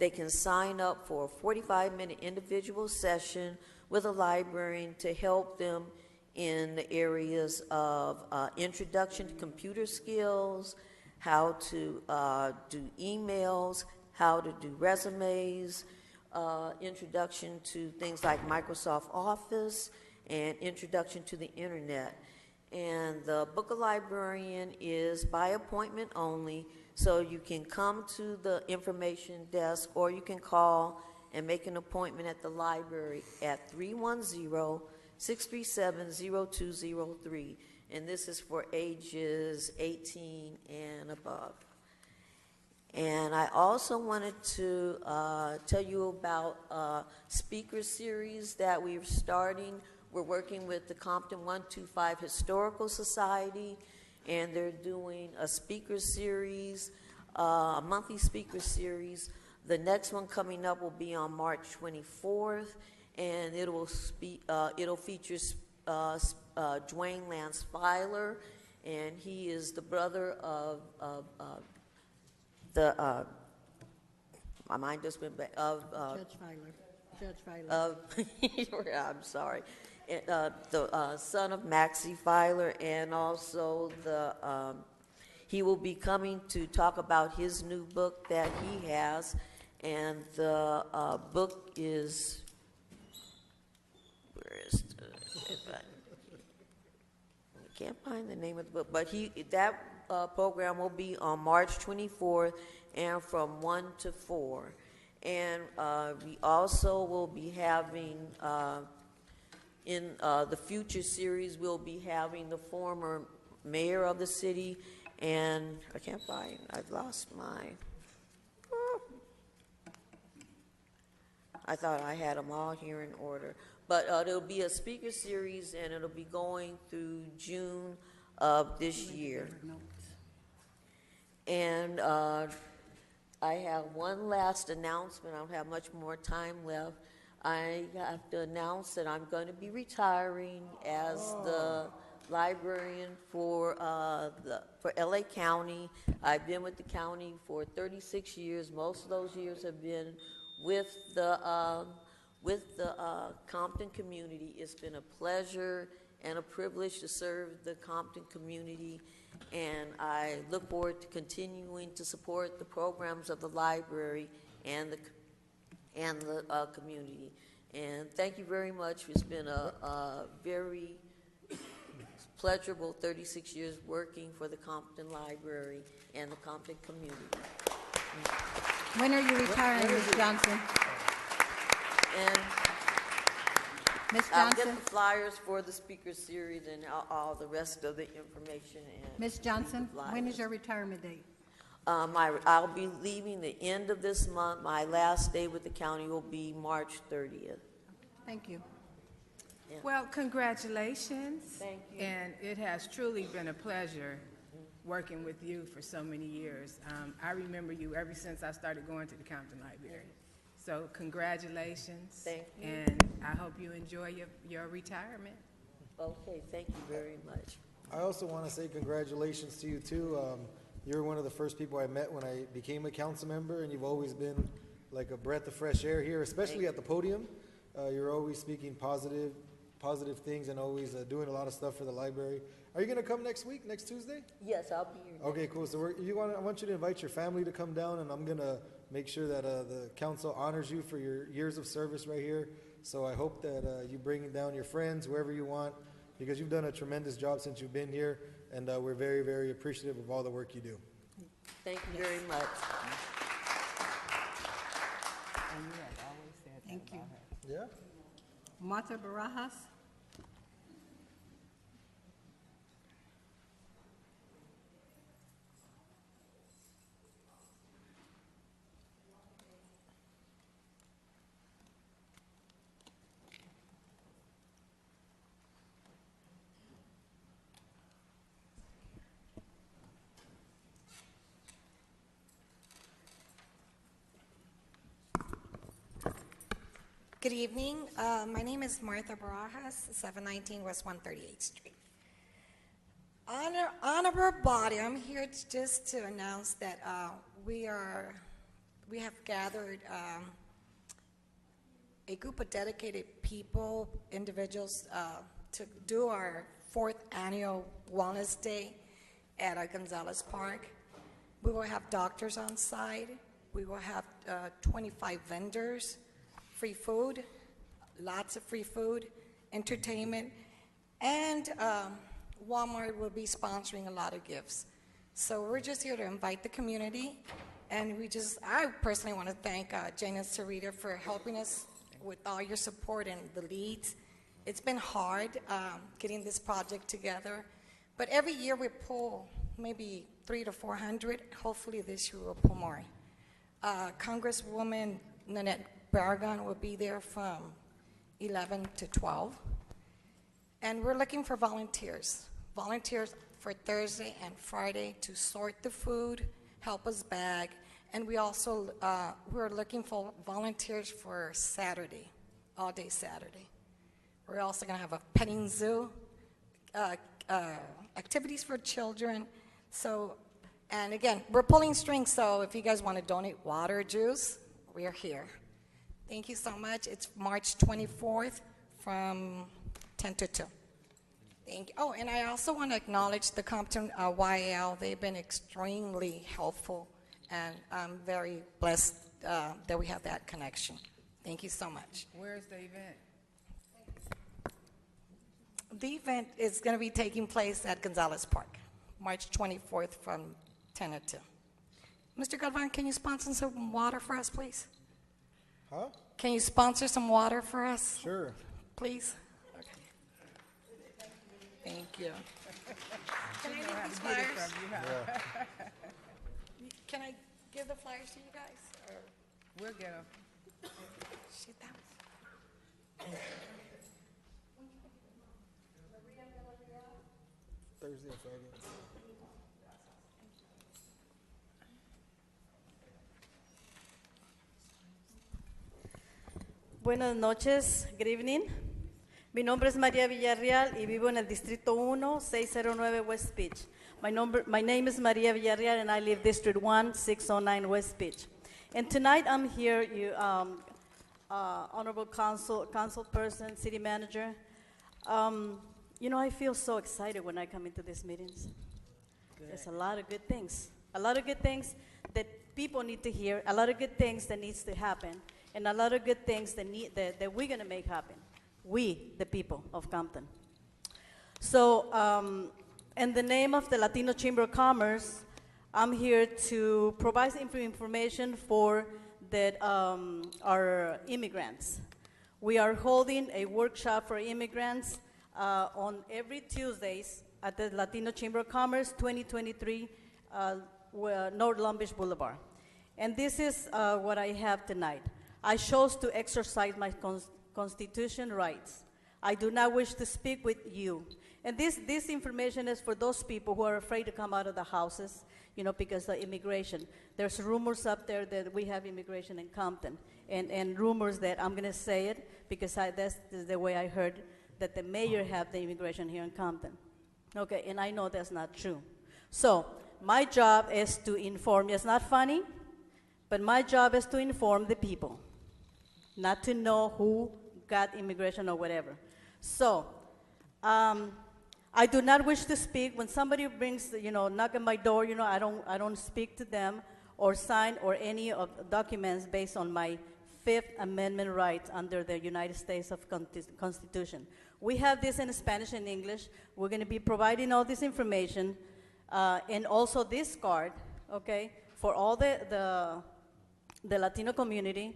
They can sign up for a 45-minute individual session with a librarian to help them in the areas of introduction to computer skills, how to do emails, how to do resumes, introduction to things like Microsoft Office, and introduction to the internet. And the Book a Librarian is by appointment only, so you can come to the information desk or you can call and make an appointment at the library at 310-637-0203. And this is for ages 18 and above. And I also wanted to tell you about a speaker series that we're starting. We're working with the Compton 125 Historical Society, and they're doing a speaker series, a monthly speaker series. The next one coming up will be on March 24th, and it'll feature Dwayne Lance Filer, and he is the brother of my mind just went back, Judge Filer. I'm sorry. The son of Maxie Filer, and also he will be coming to talk about his new book that he has, and the book is, where is I can't find the name of the book, but that program will be on March 24th and from 1 to 4. And we also will be having in the future series, we'll be having the former mayor of the city, and I can't find, I've lost my, I thought I had them all here in order. But it'll be a speaker series, and it'll be going through June of this year. And I have one last announcement. I don't have much more time left. I have to announce that I'm going to be retiring as the librarian for LA County. I've been with the county for 36 years. Most of those years have been with the Compton community. It's been a pleasure and a privilege to serve the Compton community, and I look forward to continuing to support the programs of the library and and the community. And thank you very much. It's been a very pleasurable 36 years working for the Compton Library and the Compton community. When are you retiring, Ms. Johnson? And Ms. I'll get Johnson? the flyers for the speaker series and all the rest of the information. And Ms. Johnson, the when is flyers. your retirement date? I'll be leaving the end of this month. My last day with the county will be March 30th. Thank you. Well, congratulations. Thank you. And it has truly been a pleasure working with you for so many years. I remember you ever since I started going to the Compton Library. So congratulations. Thank you. And I hope you enjoy your retirement. Okay, thank you very much. I also want to say congratulations to you too. You're one of the first people I met when I became a council member, and you've always been like a breath of fresh air here, especially at the podium. You're always speaking positive things and always doing a lot of stuff for the library. Are you going to come next week, next Tuesday? Yes, I'll be here. Okay, cool. So I want you to invite your family to come down, and I'm going to make sure that the council honors you for your years of service right here. So I hope that you bring down your friends, whoever you want, because you've done a tremendous job since you've been here, and we're very, very appreciative of all the work you do. Thank you very much. Thank you. Yeah? Martha Barajas? Good evening. My name is Martha Barajas, 719 West 138th Street. Honorable body, I'm here just to announce that we have gathered a group of dedicated people, individuals, to do our 4th annual Wellness Day at Gonzalez Park. We will have doctors on site. We will have 25 vendors, free food, lots of free food, entertainment, and Walmart will be sponsoring a lot of gifts. So we're just here to invite the community, and I personally want to thank Jane and Sarita for helping us with all your support and the leads. It's been hard getting this project together, but every year we pull maybe 300 to 400. Hopefully this year we'll pull more. Congresswoman Nanette Barragan will be there from 11 to 12. And we're looking for volunteers. Volunteers for Thursday and Friday to sort the food, help us bag. And we also, we're looking for volunteers for Saturday, all day Saturday. We're also gonna have a petting zoo, activities for children. So, and again, we're pulling strings, so if you guys wanna donate water or juice, we're here. Thank you so much. It's March 24th from 10 to 2. Thank you. Oh, and I also want to acknowledge the Compton YL. They've been extremely helpful, and I'm very blessed that we have that connection. Thank you so much. Where's the event? The event is going to be taking place at Gonzalez Park, March 24th from 10 to 2. Mr. Galvan, can you sponsor some water for us, please? Huh? Can you sponsor some water for us? Sure. Please? Okay. Thank you. Can I She know give how these to get it flyers? from you, huh? Can I give the flyers to you guys? Or We'll get them. shoot that Thursday or Friday. Buenas noches, good evening. Mi nombre es María Villarreal y vivo en el Distrito 1, 609 West Beach. My name is Maria Villarreal and I live District 1, 609 West Beach. And tonight I'm here, Honorable Council Person, City Manager. You know, I feel so excited when I come into these meetings. There's a lot of good things. A lot of good things that people need to hear, a lot of good things that needs to happen. and a lot of good things that we're going to make happen. We, the people of Compton. So, in the name of the Latino Chamber of Commerce, I'm here to provide information for our immigrants. We are holding a workshop for immigrants on every Tuesdays at the Latino Chamber of Commerce, 2023 North Long Beach Boulevard. And this is what I have tonight. I chose to exercise my constitution rights. I do not wish to speak with you. And this information is for those people who are afraid to come out of the houses, because of immigration. There's rumors up there that we have immigration in Compton, and rumors that, I'm going to say it because that's the way I heard, that the mayor have the immigration here in Compton. Okay, and I know that's not true. So my job is to inform. It's not funny, but my job is to inform the people, not to know who got immigration or whatever. So I do not wish to speak. When somebody brings, knock on my door, I don't speak to them or sign or any of the documents based on my Fifth Amendment rights under the United States of Constitution. We have this in Spanish and English. We're going to be providing all this information and also this card, okay, for all the Latino community.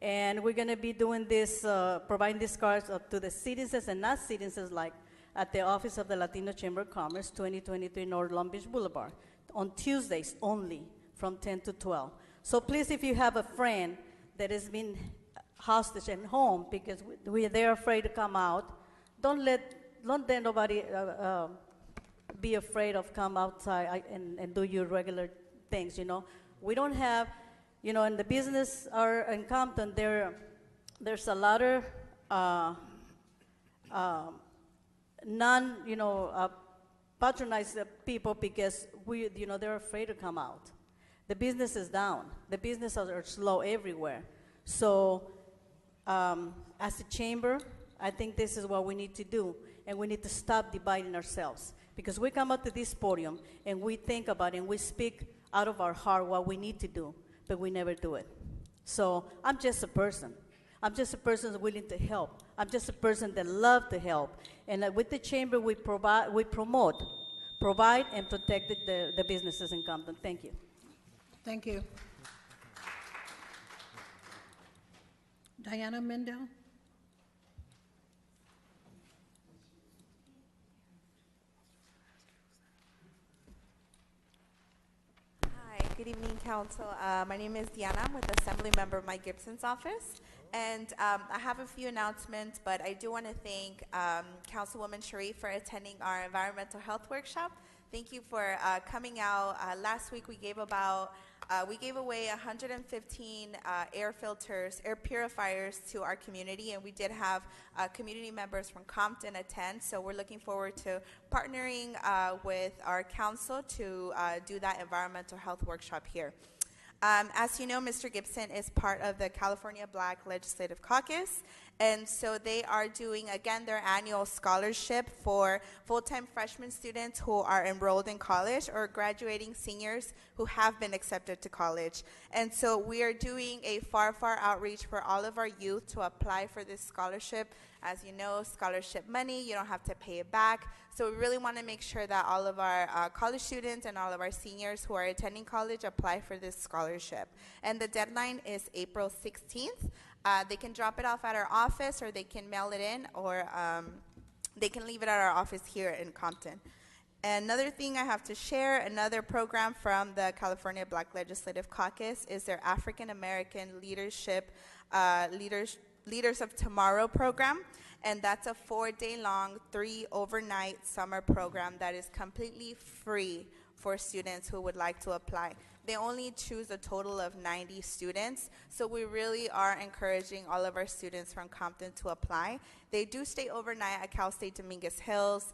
And we're going to be doing this, providing these cards to the citizens and not citizens, like at the office of the Latino Chamber of Commerce, 2023 North Long Beach Boulevard, on Tuesdays only, from 10 to 12. So please, if you have a friend that has been hostage at home because they're afraid to come out, don't let nobody be afraid of come outside and do your regular things, We don't have, in the business or in Compton, there's a lot of patronize people because they're afraid to come out. The business is down. The businesses are slow everywhere. So, as a chamber, I think this is what we need to do, and we need to stop dividing ourselves, because we come up to this podium and we think about it and we speak out of our heart what we need to do, but we never do it. So I'm just a person. I'm just a person that's willing to help. I'm just a person that loves to help. And with the chamber, we promote, provide, and protect the businesses in Compton. Thank you. Thank you. Diana Mendel? Hi, good evening, Council. My name is Diana. I'm with Assembly Member Mike Gibson's office. And I have a few announcements, but I do want to thank Councilwoman Sharif for attending our environmental health workshop. Thank you for coming out. Last week we gave away 115 air filters, air purifiers to our community, and we did have community members from Compton attend. So we're looking forward to partnering with our council to do that environmental health workshop here. As you know, Mr. Gibson is part of the California Black Legislative Caucus, and so they are doing, again, their annual scholarship for full-time freshman students who are enrolled in college or graduating seniors who have been accepted to college. And so we are doing a far outreach for all of our youth to apply for this scholarship. As you know, scholarship money, you don't have to pay it back. So we really want to make sure that all of our college students and all of our seniors who are attending college apply for this scholarship. And the deadline is April 16th. They can drop it off at our office, or they can mail it in, or they can leave it at our office here in Compton. Another thing I have to share, another program from the California Black Legislative Caucus is their African American Leadership Leaders of Tomorrow program, and that's a 4-day-long, 3 overnight summer program that is completely free for students who would like to apply. They only choose a total of 90 students, so we really are encouraging all of our students from Compton to apply. They do stay overnight at Cal State Dominguez Hills.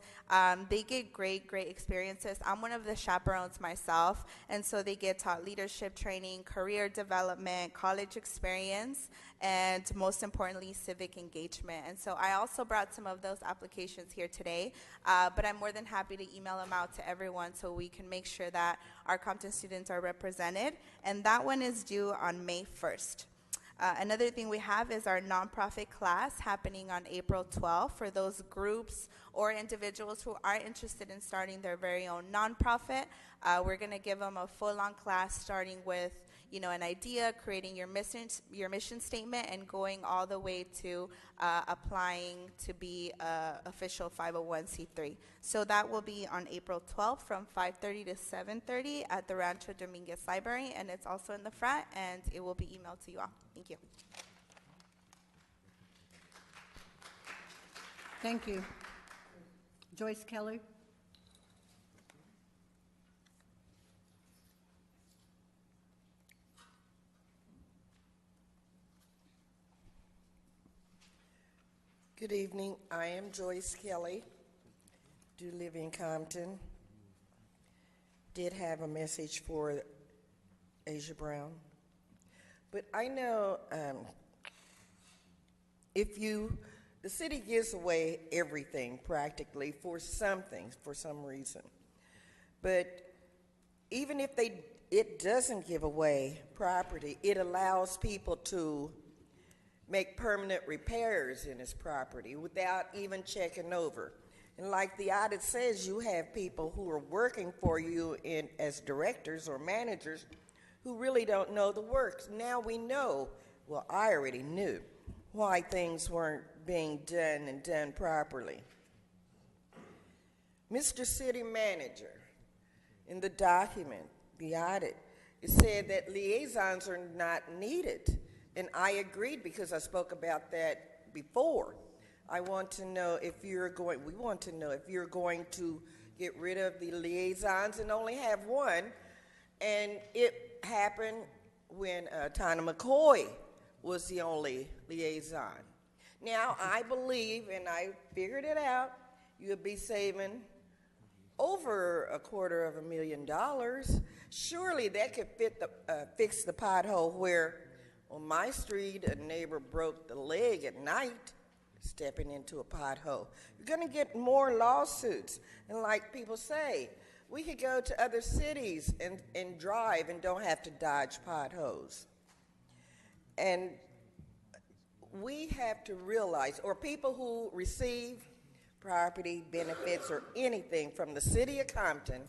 They get great experiences. I'm one of the chaperones myself, and so they get taught leadership training, career development, college experience, and most importantly, civic engagement. And so I also brought some of those applications here today, but I'm more than happy to email them out to everyone so we can make sure that our Compton students are represented. And that one is due on May 1st. Another thing we have is our nonprofit class happening on April 12th for those groups or individuals who are interested in starting their very own nonprofit. We're going to give them a full-on class starting with, you know, an idea, creating your mission statement, and going all the way to applying to be an official 501c3. So that will be on April 12th from 5:30 to 7:30 at the Rancho Dominguez Library, and it's also in the front, and it will be emailed to you all. Thank you. Thank you. Joyce Kelly. Good evening. I am Joyce Kelly. Do live in Compton. Did have a message for Asia Brown. But I know the city gives away everything practically for something, for some reason. But even if it doesn't give away property, it allows people to make permanent repairs in his property without even checking over. And like the audit says, you have people who are working for you as directors or managers who really don't know the works. Now we know, well, I already knew why things weren't being done and done properly. Mr. City Manager, in the document, the audit, it said that liaisons are not needed. And I agreed because I spoke about that before. We want to know if you're going to get rid of the liaisons and only have one. And it happened when Tana McCoy was the only liaison. Now, I believe, and I figured it out, you'll be saving over $250,000. Surely that could fix the pothole where on my street, a neighbor broke the leg at night stepping into a pothole. You're going to get more lawsuits. And like people say, we could go to other cities and drive and don't have to dodge potholes. And we have to realize, or people who receive property benefits or anything from the city of Compton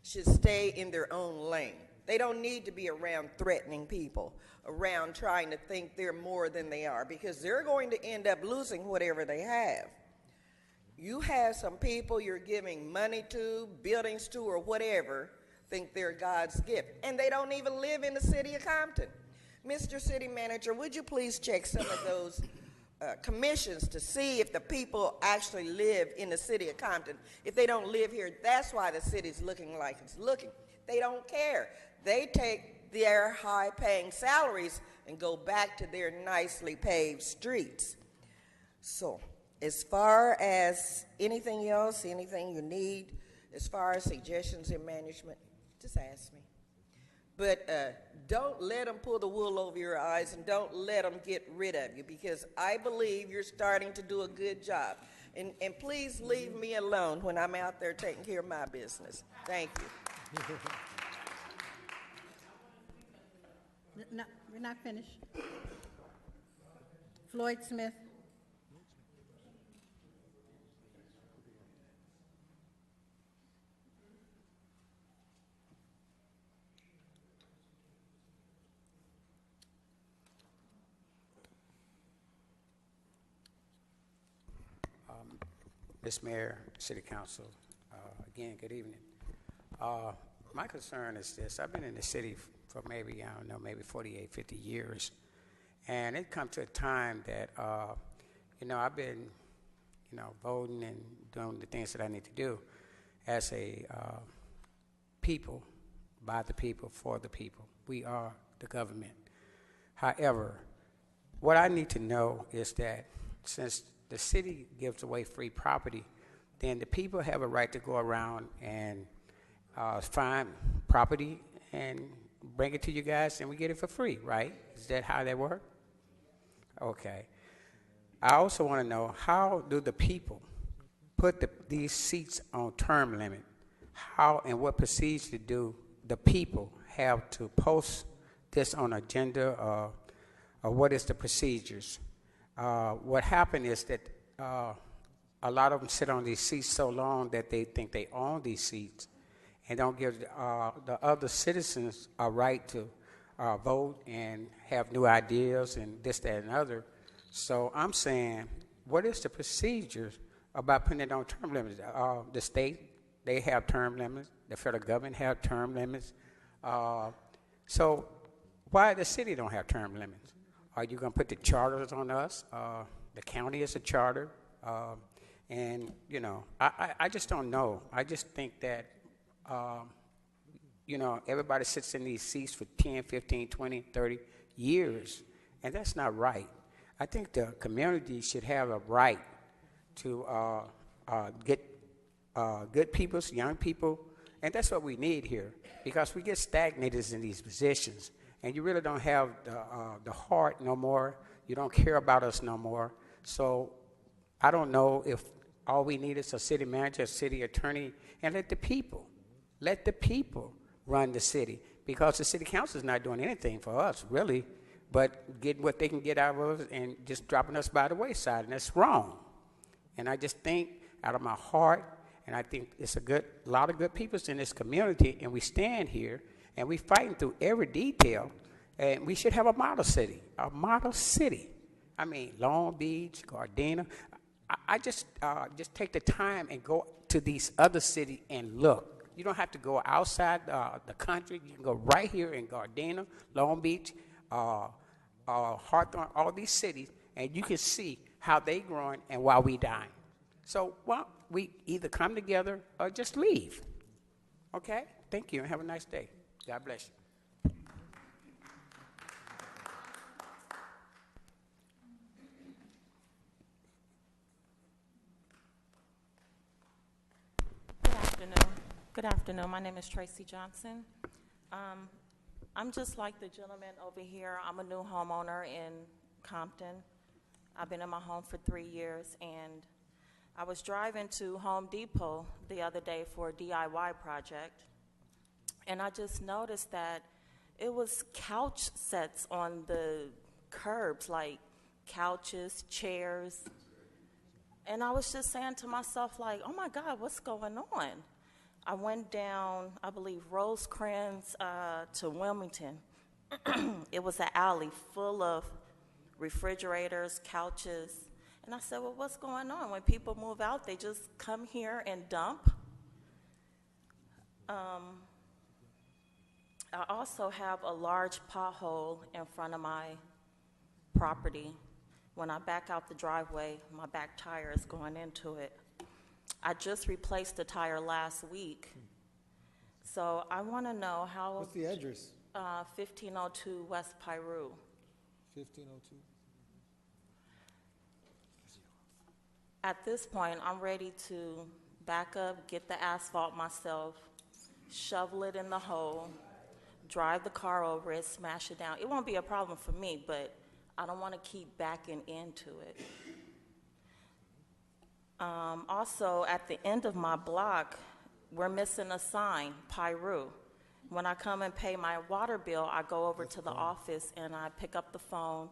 should stay in their own lane. They don't need to be around threatening people, around trying to think they're more than they are, because they're going to end up losing whatever they have. You have some people you're giving money to, buildings to, or whatever, think they're God's gift, and they don't even live in the city of Compton. Mr. City Manager, would you please check some of those commissions to see if the people actually live in the city of Compton? If they don't live here, that's why the city's looking like it's looking. They don't care. They take their high-paying salaries and go back to their nicely paved streets. So, as far as anything else, anything you need, as far as suggestions in management, just ask me. But don't let them pull the wool over your eyes, and don't let them get rid of you, because I believe you're starting to do a good job. And please leave me alone when I'm out there taking care of my business. Thank you. No, we're not finished. Floyd Smith. Ms. Mayor, City Council, again, good evening. My concern is this. I've been in the city for maybe, I don't know, maybe 48, 50 years. And it come to a time that, I've been, voting and doing the things that I need to do as a people, by the people, for the people. We are the government. However, what I need to know is that since the city gives away free property, then the people have a right to go around and find property and bring it to you guys, and we get it for free, right? Is that how that works? Okay. I also want to know, how do the people put these seats on term limit? How and what procedure do the people have to post this on agenda what is the procedures. What happened is that a lot of them sit on these seats so long that they think they own these seats and don't give the other citizens a right to vote and have new ideas and this, that, and other. So I'm saying, what is the procedures about putting it on term limits? The state, they have term limits. The federal government have term limits. So why the city don't have term limits? Are you going to put the charters on us? The county is a charter. And, you know, I just don't know. I just think that, you know, everybody sits in these seats for 10, 15, 20, 30 years, and that's not right. I think the community should have a right to get good people, young people, and that's what we need here, because we get stagnated in these positions, and you really don't have the heart no more. You don't care about us no more. So I don't know if all we need is a city manager, a city attorney, and let the people run the city, because the city council is not doing anything for us, really, but getting what they can get out of us and just dropping us by the wayside, and that's wrong. And I just think out of my heart, and I think it's a lot of good people in this community, and we stand here, and we fighting through every detail, and we should have a model city, I mean, Long Beach, Gardena. I just take the time and go to these other cities and look. You don't have to go outside the country. You can go right here in Gardena, Long Beach, Hawthorne, all these cities, and you can see how they growing and why we dying. So, well, we either come together or just leave. Okay? Thank you, and have a nice day. God bless you. Good afternoon. My name is Tracy Johnson. I'm just like the gentleman over here. I'm a new homeowner in Compton. I've been in my home for 3 years, and I was driving to Home Depot the other day for a DIY project, and I just noticed that it was couch sets on the curbs, like couches, chairs, and I was just saying to myself, like, oh my God, what's going on? I went down, I believe, Rosecrans to Wilmington. It was an alley full of refrigerators, couches. And I said, well, what's going on? When people move out, they just come here and dump. I also have a large pothole in front of my property. When I back out the driveway, my back tire is going into it. I just replaced the tire last week, so I want to know how. What's the address? 1502 West Piru. 1502. At this point, I'm ready to back up, get the asphalt myself, shovel it in the hole, drive the car over it, smash it down. It won't be a problem for me, but I don't want to keep backing into it. Also, at the end of my block, we're missing a sign, Piru. When I come and pay my water bill, I go over to the office and I pick up the phone.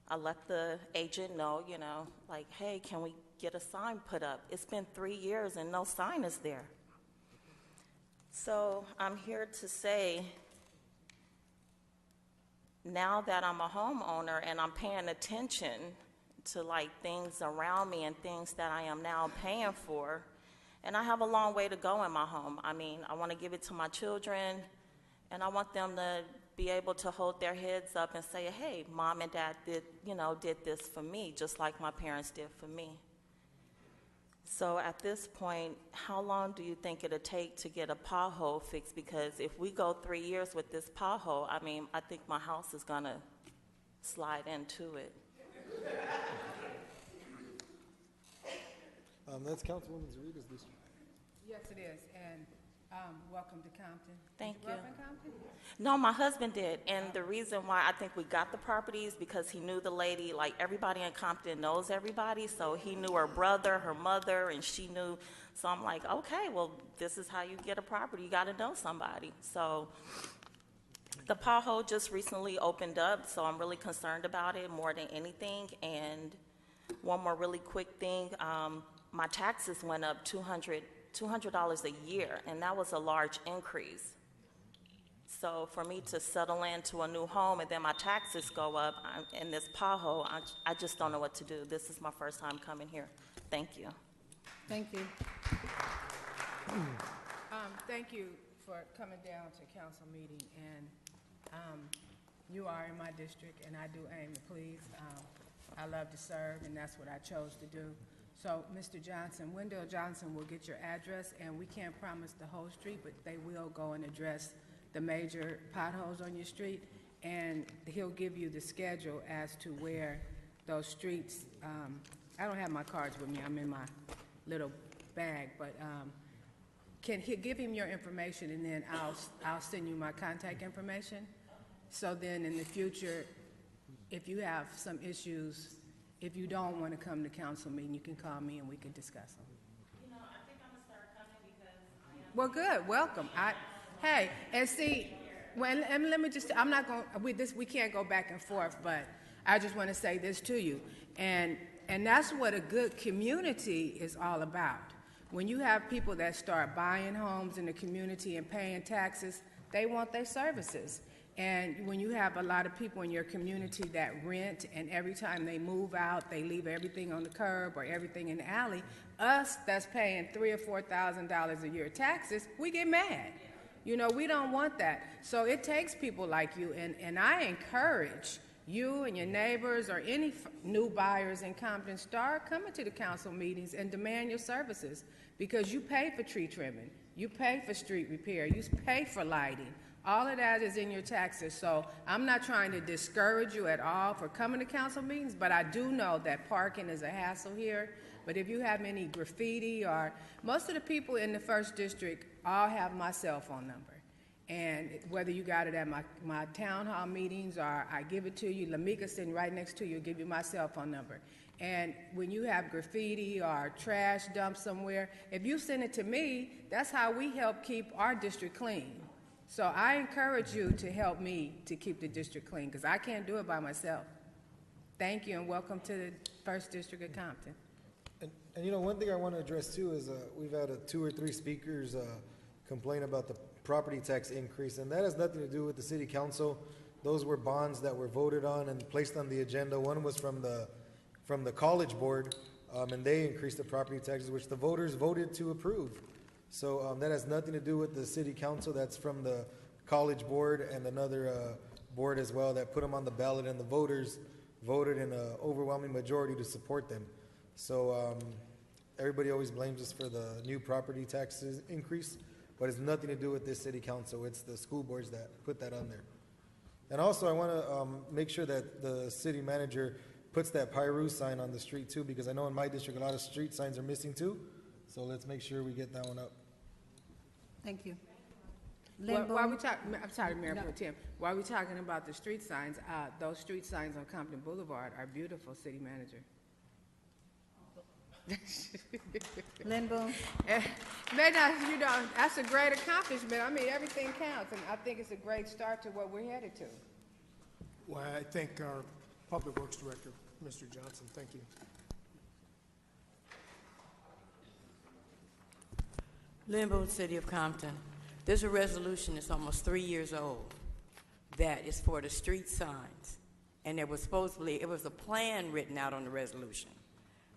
I let the agent know, you know, like, hey, can we get a sign put up? It's been 3 years and no sign is there. So I'm here to say, now that I'm a homeowner and I'm paying attention to like things around me and things that I am now paying for, and I have a long way to go in my home. I mean, I want to give it to my children, and I want them to be able to hold their heads up and say, hey, mom and dad did this for me, just like my parents did for me. So at this point, how long do you think it'll take to get a pothole fixed? Because if we go 3 years with this pothole, I mean, I think my house is gonna slide into it. That's Councilwoman Zarita's district. Yes, it is, and welcome to Compton. Thank you. Did you grow up in Compton? No, my husband did, and the reason why I think we got the property is because he knew the lady. Like, everybody in Compton knows everybody, so he knew her brother, her mother, and she knew. So I'm like, okay, well, this is how you get a property. You got to know somebody. So The pothole just recently opened up, so I'm really concerned about it more than anything. And one more really quick thing, my taxes went up $200 a year, and that was a large increase. So for me to settle into a new home and then my taxes go up in this pothole, I just don't know what to do. This is my first time coming here. Thank you. Thank you. Thank you for coming down to council meeting, and you are in my district, and I do aim to please. I love to serve, and that's what I chose to do. So, Mr. Johnson, Wendell Johnson will get your address, and we can't promise the whole street, but they will go and address the major potholes on your street, and he'll give you the schedule as to where those streets, I don't have my cards with me, I'm in my little bag, but give him your information, and then I'll send you my contact information. So then in the future, if you have some issues, if you don't want to come to council meeting, you can call me and we can discuss them. You know, I think I'm going to start coming because I am... Well, good, welcome. Hey, and see, and let me just, I'm not going, we can't go back and forth, but I just want to say this to you. And that's what a good community is all about. When you have people that start buying homes in the community and paying taxes, they want their services. And when you have a lot of people in your community that rent, and every time they move out, they leave everything on the curb or everything in the alley, us that's paying $3,000 or $4,000 a year taxes, we get mad. You know, we don't want that. So it takes people like you, and I encourage you and your neighbors or any new buyers in Compton, start coming to the council meetings and demand your services, because you pay for tree trimming, you pay for street repair, you pay for lighting. All of that is in your taxes. So I'm not trying to discourage you at all for coming to council meetings, but I do know that parking is a hassle here. But if you have any graffiti, or most of the people in the 1st District all have my cell phone number. And whether you got it at my town hall meetings or I give it to you, Lamika's sitting right next to you, give you my cell phone number. And when you have graffiti or trash dumped somewhere, if you send it to me, that's how we help keep our district clean. So I encourage you to help me to keep the district clean, because I can't do it by myself. Thank you, and welcome to the 1st District of Compton. And you know, one thing I want to address too is we've had 2 or 3 speakers complain about the property tax increase, and that has nothing to do with the city council. Those were bonds that were voted on and placed on the agenda. One was from the college board, and they increased the property taxes, which the voters voted to approve. So that has nothing to do with the city council. That's from the college board and another board as well that put them on the ballot, and the voters voted in an overwhelming majority to support them. So everybody always blames us for the new property taxes increase, but it's nothing to do with this city council. It's the school boards that put that on there. And also I want to make sure that the city manager puts that Pyru sign on the street too, because I know in my district a lot of street signs are missing too. So let's make sure we get that one up. Thank you. While we talk, I'm sorry, Mayor Pro Tem. While we're talking about the street signs, those street signs on Compton Boulevard are beautiful, City Manager. Lynn Boone. You know, that's a great accomplishment. I mean, everything counts, and I think it's a great start to what we're headed to. Well, I thank our Public Works Director, Mr. Johnson. Thank you. Lynn Boone, City of Compton. There's a resolution that's almost 3 years old that is for the street signs. And it was a plan written out on the resolution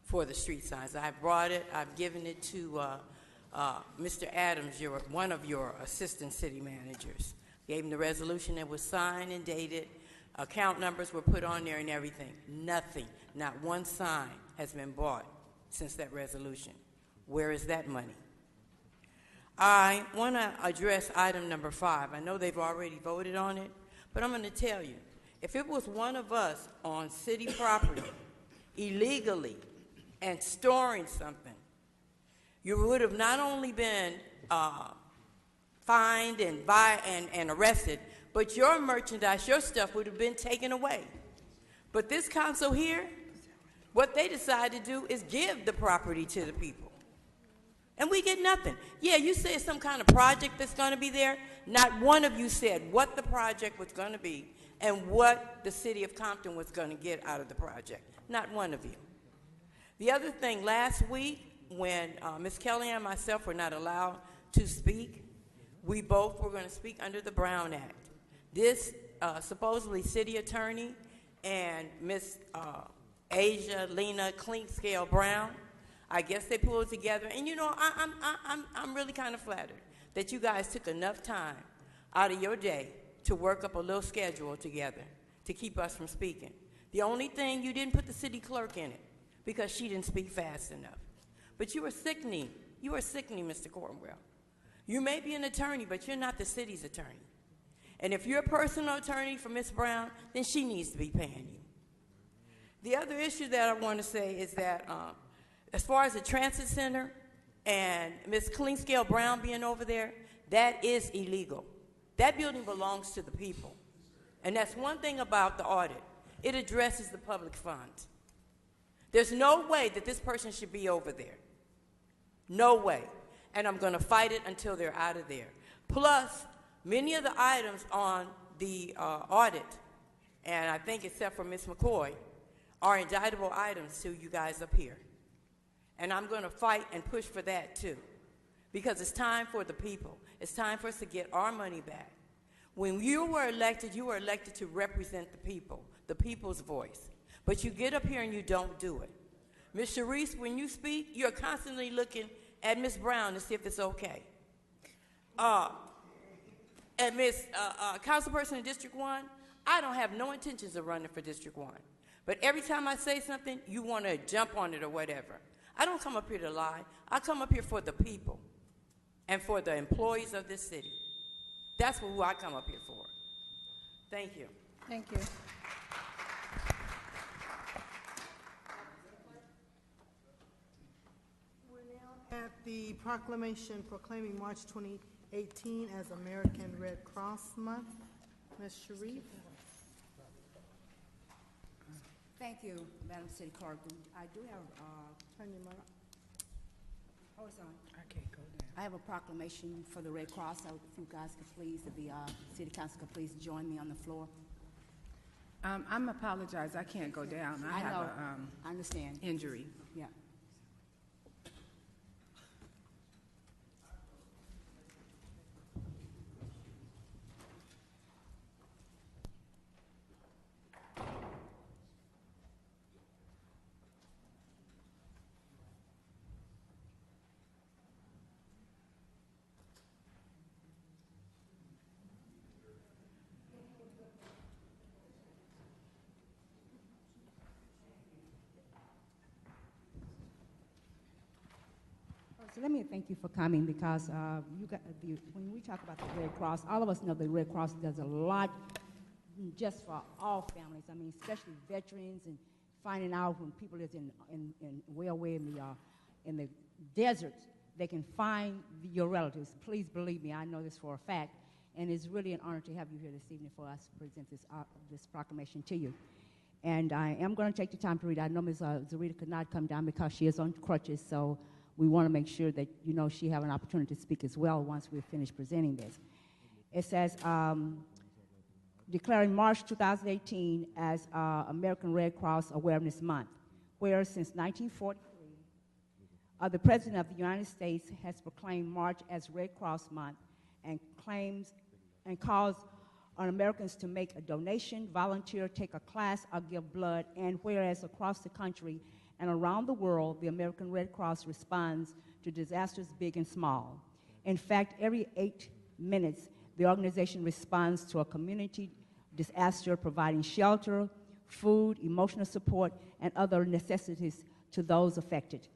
for the street signs. I brought it, I've given it to Mr. Adams, one of your assistant city managers. Gave him the resolution that was signed and dated. Account numbers were put on there and everything. Nothing, not one sign has been bought since that resolution. Where is that money? I want to address item number 5. I know they've already voted on it, but I'm going to tell you, if it was one of us on city property illegally and storing something, you would have not only been fined and arrested, but your merchandise, your stuff would have been taken away. But this council here, what they decide to do is give the property to the people. And we get nothing. Yeah, you said some kind of project that's going to be there. Not one of you said what the project was going to be and what the city of Compton was going to get out of the project. Not one of you. The other thing, last week, when Ms. Kelly and myself were not allowed to speak, we both were going to speak under the Brown Act. This supposedly city attorney and Miss Asia Lena Clinkscale Brown, I guess they pulled together. And you know, I'm really kind of flattered that you guys took enough time out of your day to work up a little schedule together to keep us from speaking. The only thing, you didn't put the city clerk in it because she didn't speak fast enough. But you were sickening. You were sickening, Mr. Cornwell. You may be an attorney, but you're not the city's attorney. And if you're a personal attorney for Ms. Brown, then she needs to be paying you. The other issue that I want to say is that as far as the transit center and Ms. Clinkscale Brown being over there, that is illegal. That building belongs to the people. And that's one thing about the audit. It addresses the public funds. There's no way that this person should be over there. No way. And I'm going to fight it until they're out of there. Plus, many of the items on the audit, and I think except for Ms. McCoy, are indictable items to you guys up here. And I'm going to fight and push for that too. Because it's time for the people. It's time for us to get our money back. When you were elected to represent the people, the people's voice. But you get up here and you don't do it. Ms. Sharice, when you speak, you're constantly looking at Ms. Brown to see if it's okay. And Ms. Councilperson in District 1, I don't have no intentions of running for District 1. But every time I say something, you want to jump on it or whatever. I don't come up here to lie. I come up here for the people and for the employees of this city. That's who I come up here for. Thank you. Thank you. We're now at the proclamation proclaiming March 2018 as American Red Cross Month. Ms. Sharif. Thank you, Madam City Clerk. I do have, turn your mic. Oh, it's on. I can't go there. I have a proclamation for the Red Cross. If you guys could please, if the City Council could please join me on the floor. I'm apologize. I can't go down. I have I understand. Injury. Yeah. So let me thank you for coming because when we talk about the Red Cross, all of us know the Red Cross does a lot just for all families. I mean, especially veterans and finding out when people is way away in the desert, they can find your relatives. Please believe me, I know this for a fact, and it's really an honor to have you here this evening for us to present this proclamation to you. And I am going to take the time to read. I know Ms. Zarita could not come down because she is on crutches, so we want to make sure that, you know, she have an opportunity to speak as well once we're finished presenting this. It says, declaring March 2018 as American Red Cross Awareness Month, where since 1943, the President of the United States has proclaimed March as Red Cross Month and calls on Americans to make a donation, volunteer, take a class, or give blood, and whereas across the country and around the world, the American Red Cross responds to disasters big and small. In fact, every 8 minutes, the organization responds to a community disaster, providing shelter, food, emotional support, and other necessities to those affected.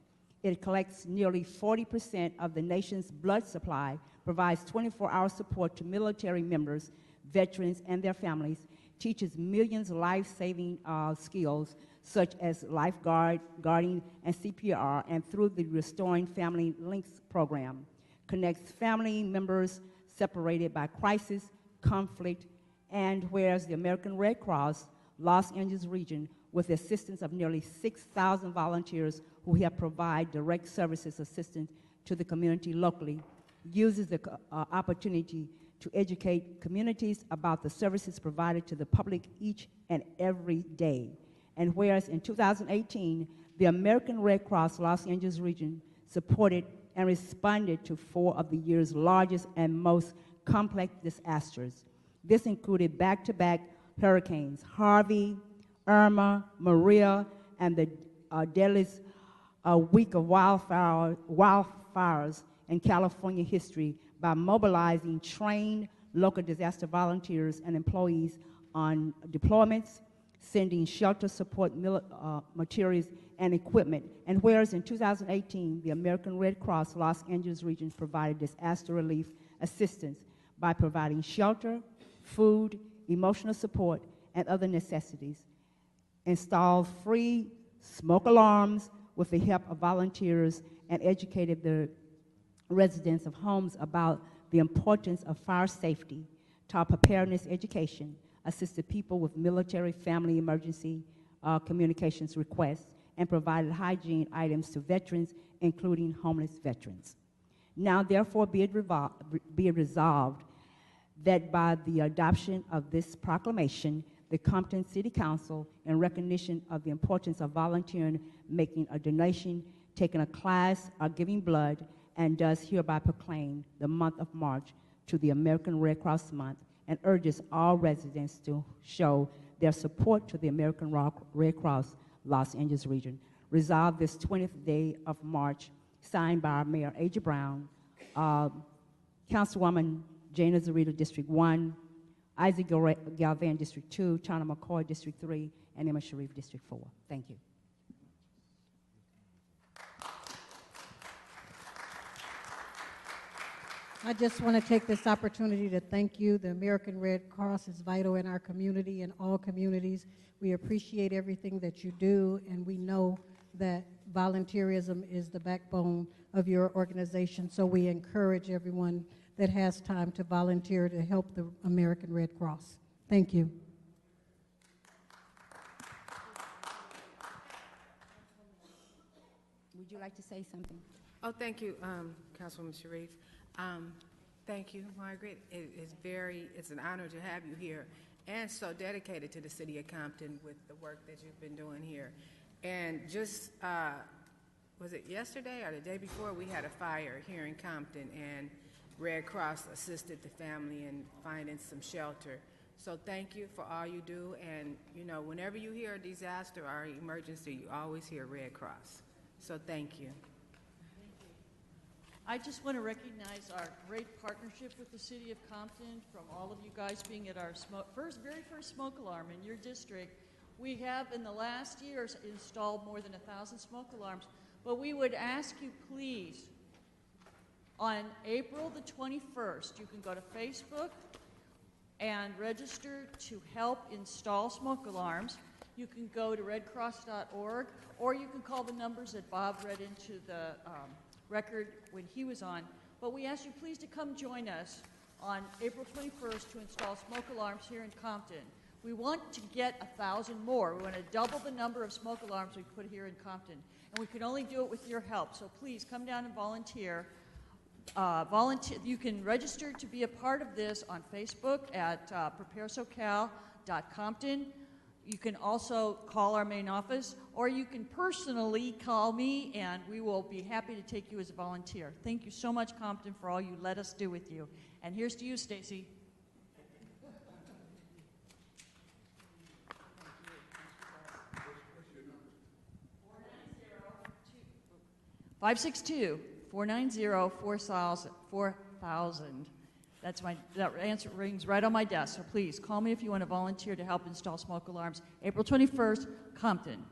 It collects nearly 40% of the nation's blood supply, provides 24-hour support to military members, veterans, and their families, teaches millions life-saving skills, such as lifeguarding and CPR, and through the Restoring Family Links program, connects family members separated by crisis, conflict, and whereas the American Red Cross Los Angeles region, with the assistance of nearly 6,000 volunteers who have provided direct services assistance to the community locally, uses the opportunity to educate communities about the services provided to the public each and every day. And whereas in 2018, the American Red Cross Los Angeles region supported and responded to 4 of the year's largest and most complex disasters. This included back-to-back hurricanes, Harvey, Irma, Maria, and the deadliest week of wildfires in California history by mobilizing trained local disaster volunteers and employees on deployments, sending shelter support materials and equipment. And whereas in 2018, the American Red Cross Los Angeles region provided disaster relief assistance by providing shelter, food, emotional support, and other necessities, installed free smoke alarms with the help of volunteers, and educated the residents of homes about the importance of fire safety, taught preparedness education, assisted people with military family emergency communications requests, and provided hygiene items to veterans, including homeless veterans. Now, therefore, be it resolved that by the adoption of this proclamation, the Compton City Council, in recognition of the importance of volunteering, making a donation, taking a class, or giving blood, and does hereby proclaim the month of March to the American Red Cross Month, and urges all residents to show their support to the American Red Cross Los Angeles region. Resolved this 20th day of March, signed by our Mayor Aja Brown, Councilwoman Jana Zarita, District 1, Isaac Galvan, District 2, Chana McCoy, District 3, and Emma Sharif, District 4. Thank you. I just want to take this opportunity to thank you. The American Red Cross is vital in our community and all communities. We appreciate everything that you do, and we know that volunteerism is the backbone of your organization, so we encourage everyone that has time to volunteer to help the American Red Cross. Thank you. Would you like to say something? Oh, thank you, Councilwoman Sharif. Thank you, Margaret. It's an honor to have you here, and so dedicated to the city of Compton with the work that you've been doing here. And just, was it yesterday or the day before, we had a fire here in Compton, and Red Cross assisted the family in finding some shelter. So thank you for all you do, and you know, whenever you hear a disaster or emergency, you always hear Red Cross. So thank you. I just want to recognize our great partnership with the City of Compton, from all of you guys being at our very first smoke alarm in your district. We have, in the last years, installed more than 1,000 smoke alarms, but we would ask you, please, on April the 21st, you can go to Facebook and register to help install smoke alarms. You can go to redcross.org, or you can call the numbers that Bob read into the record when he was on. But we ask you please to come join us on April 21st to install smoke alarms here in Compton. We want to get 1,000 more. We want to double the number of smoke alarms we put here in Compton. And we can only do it with your help. So please come down and volunteer. You can register to be a part of this on Facebook at preparesocal.compton. You can also call our main office, or you can personally call me, and we will be happy to take you as a volunteer. Thank you so much, Compton, for all you let us do with you. And here's to you, Stacy. 562-490-4000. That answer rings right on my desk. So please call me if you want to volunteer to help install smoke alarms. April 21st, Compton.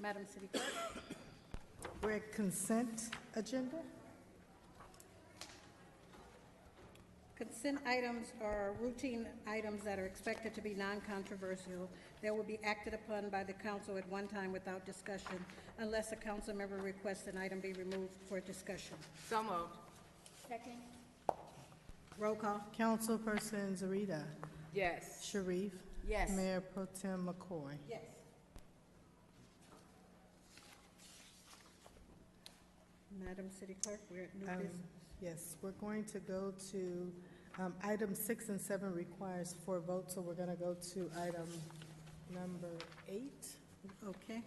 Madam City Clerk. We're at consent agenda. Consent items are routine items that are expected to be non-controversial that will be acted upon by the council at one time without discussion unless a council member requests an item be removed for discussion. So moved. Second. Roll call. Councilperson Zarita. Yes. Sharif. Yes. Mayor Pro Tem McCoy. Yes. Madam City Clerk, we're at new business. Yes, we're going to go to, item 6 and 7 requires 4 votes, so we're going to go to item number 8. Okay.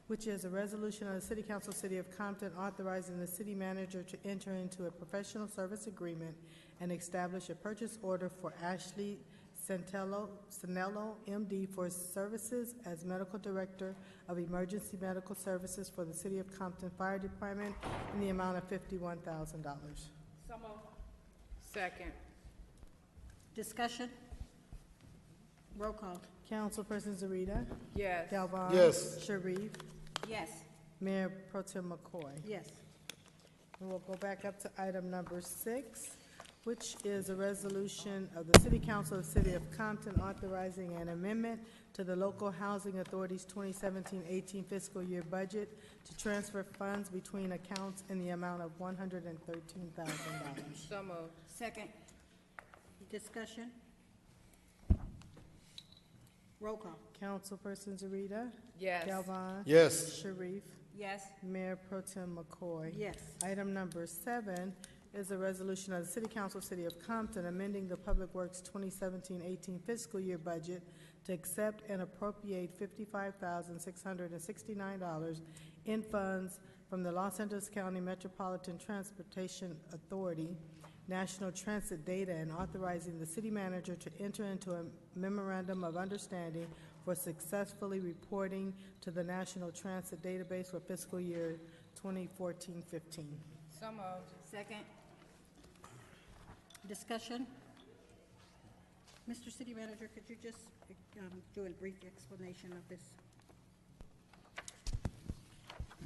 Which is a resolution of the City Council, City of Compton, authorizing the city manager to enter into a professional service agreement and establish a purchase order for Ashley Santello, MD, for services as Medical Director of Emergency Medical Services for the City of Compton Fire Department in the amount of $51,000. So moved. Second. Discussion? Roll call. Councilperson Zarita. Yes. Galvin. Yes. Sharif. Yes. Mayor Pro Tem McCoy. Yes. And we'll go back up to item number 6, which is a resolution of the City Council of the City of Compton authorizing an amendment to the Local Housing Authority's 2017-18 fiscal year budget to transfer funds between accounts in the amount of $113,000. So moved. Second. Discussion? Roll call. Councilperson Zarita. Yes. Galvin. Yes. Sharif. Yes. Mayor Pro Tem McCoy. Yes. Item number 7 is a resolution of the City Council, City of Compton, amending the Public Works 2017-18 fiscal year budget to accept and appropriate $55,669 in funds from the Los Angeles County Metropolitan Transportation Authority, National Transit Data, and authorizing the city manager to enter into a memorandum of understanding for successfully reporting to the National Transit Database for fiscal year 2014-15. So moved. Second. Discussion? Mr. City Manager, could you just do a brief explanation of this?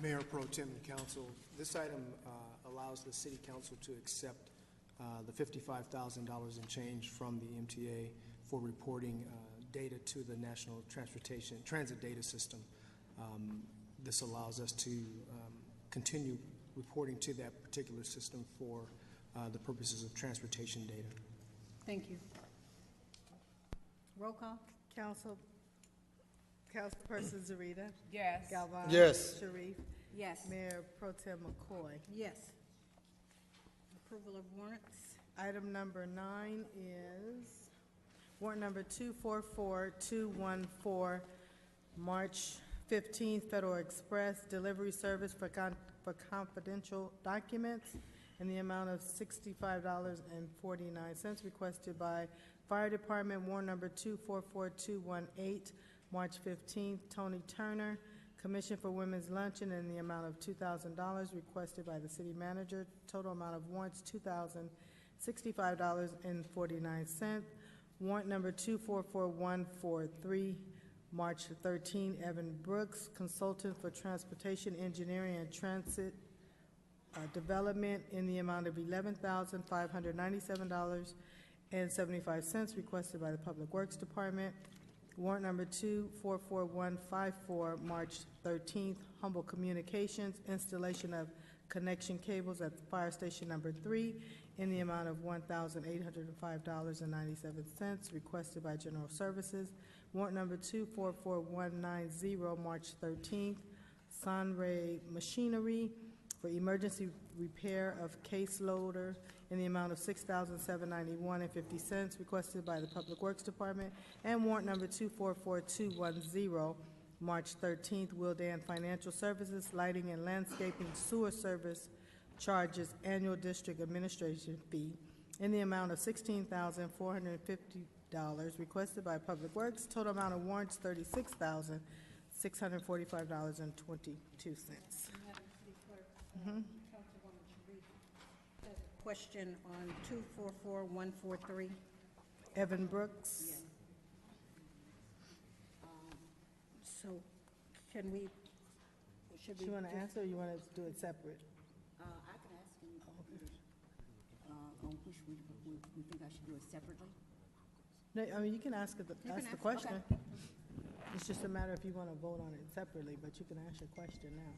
Mayor Pro Tem and Council, this item allows the City Council to accept the $55,000 in change from the MTA for reporting data to the National Transit Data System. This allows us to continue reporting to that particular system for the purposes of transportation data. Thank you. Roll call. Councilperson Zarita. Yes. Galvin. Yes. Sharif. Yes. Mayor Pro Tem McCoy. Yes. Approval of warrants. Item number 9 is warrant number 244214, March 15th, Federal Express delivery service for confidential documents in the amount of $65.49, requested by Fire Department. Warrant number 244218, March 15th, Tony Turner, Commission for Women's Luncheon in the amount of $2,000, requested by the city manager. Total amount of warrants, $2,065.49. Warrant number 244143, March 13, Evan Brooks, Consultant for Transportation Engineering and Transit Development in the amount of $11,597.75, requested by the Public Works Department. Warrant number 244154, March 13th, Humble Communications, installation of connection cables at Fire Station number 3 in the amount of $1,805.97, requested by General Services. Warrant number 244190, March 13th, Sunray Machinery for emergency repair of case loader in the amount of $6,791.50, requested by the Public Works Department. And warrant number 244210, March 13th, Wildan Financial Services, lighting and landscaping sewer service charges annual district administration fee in the amount of $16,450, requested by Public Works. Total amount of warrants, $36,645.22. Madam City Clerk, Councilwoman Sharif has a question on 244143. Evan Brooks. So can we, should Do we? you want to just- answer, or you want to do it separate? I can ask him on which we think I should do it separately. No, I mean, you can ask the can ask- question. okay. It's just a matter if you want to vote on it separately, but you can ask your question now.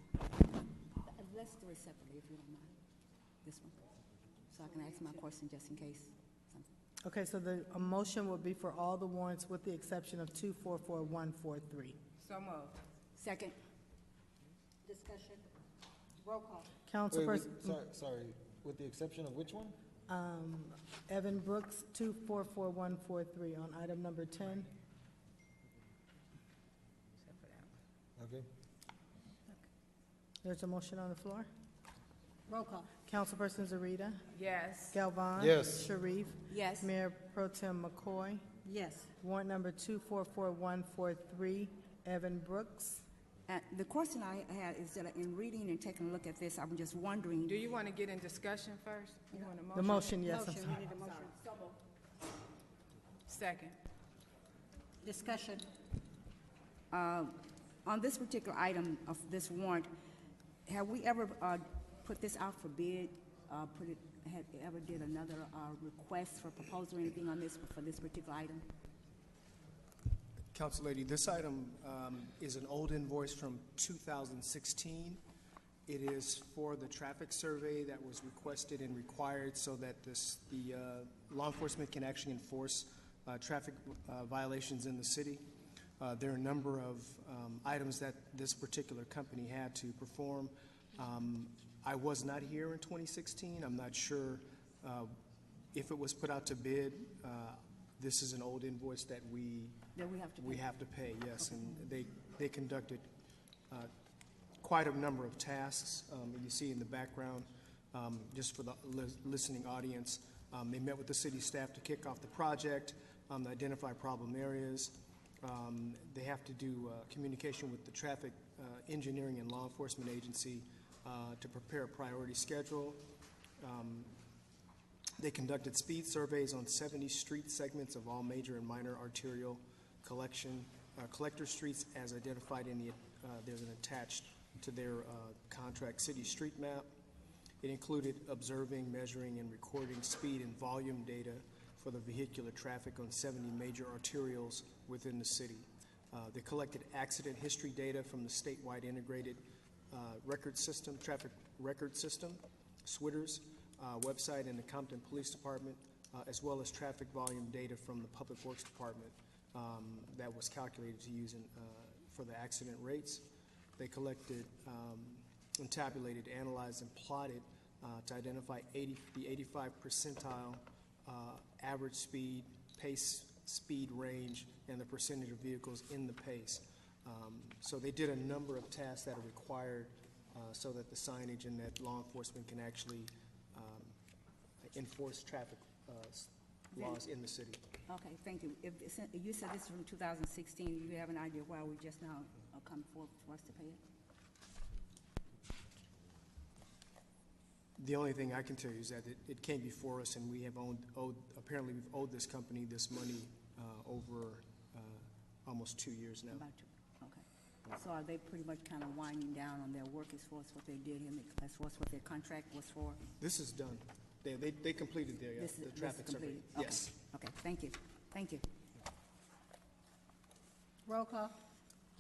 Let's do it separately, if you don't mind, this one. So I can ask my question just in case something. Okay, so a motion will be for all the warrants with the exception of 244143. So moved. Second. Discussion. Roll call. Councilperson, Sorry, with the exception of which one? Evan Brooks, 244143 on item number 10. Okay. There's a motion on the floor. Roll call. Councilperson Zarita. Yes. Galvane. Yes. Sharif. Yes. Mayor Pro Tem McCoy. Yes. Warrant number 244143, Evan Brooks. The question I had is that in reading and taking a look at this, I'm just wondering. Do you want to get in discussion first? You want a motion? The motion, yes, I'm Motion, sorry. we need a motion. Second. Discussion. On this particular item of this warrant, have we ever put this out for bid? Ever did another request for proposal or anything on this for this particular item? Council Lady, this item is an old invoice from 2016. It is for the traffic survey that was requested and required so that the law enforcement can actually enforce traffic violations in the city. There are a number of items that this particular company had to perform. I was not here in 2016. I'm not sure if it was put out to bid. This is an old invoice that we have to pay, yes, and they conducted quite a number of tasks. You see in the background, just for the listening audience, they met with the city staff to kick off the project, identify problem areas. They have to do communication with the traffic engineering and law enforcement agency to prepare a priority schedule. They conducted speed surveys on 70 street segments of all major and minor arterial collector streets as identified in the, there's an attached to their contract city street map. It included observing, measuring, and recording speed and volume data for the vehicular traffic on 70 major arterials within the city. They collected accident history data from the statewide integrated record system, traffic record system, SWITRS, website in the Compton Police Department, as well as traffic volume data from the Public Works Department that was calculated to use for the accident rates. They collected and tabulated, analyzed, and plotted to identify the 85 percentile average speed, pace, speed range, and the percentage of vehicles in the pace. So they did a number of tasks that are required so that the signage and that law enforcement can actually enforce traffic laws in the city. Okay, thank you. If you said this is from 2016, do you have an idea why we just now come forward for us to pay it? The only thing I can tell you is that it came before us, and we have apparently we've owed this company this money over almost 2 years now. About 2, okay. So are they pretty much kind of winding down on their work as far as what they did and as far as what their contract was for? This is done. They completed their the traffic survey. Completed? Okay. Yes. Okay, thank you. Thank you. Roll call.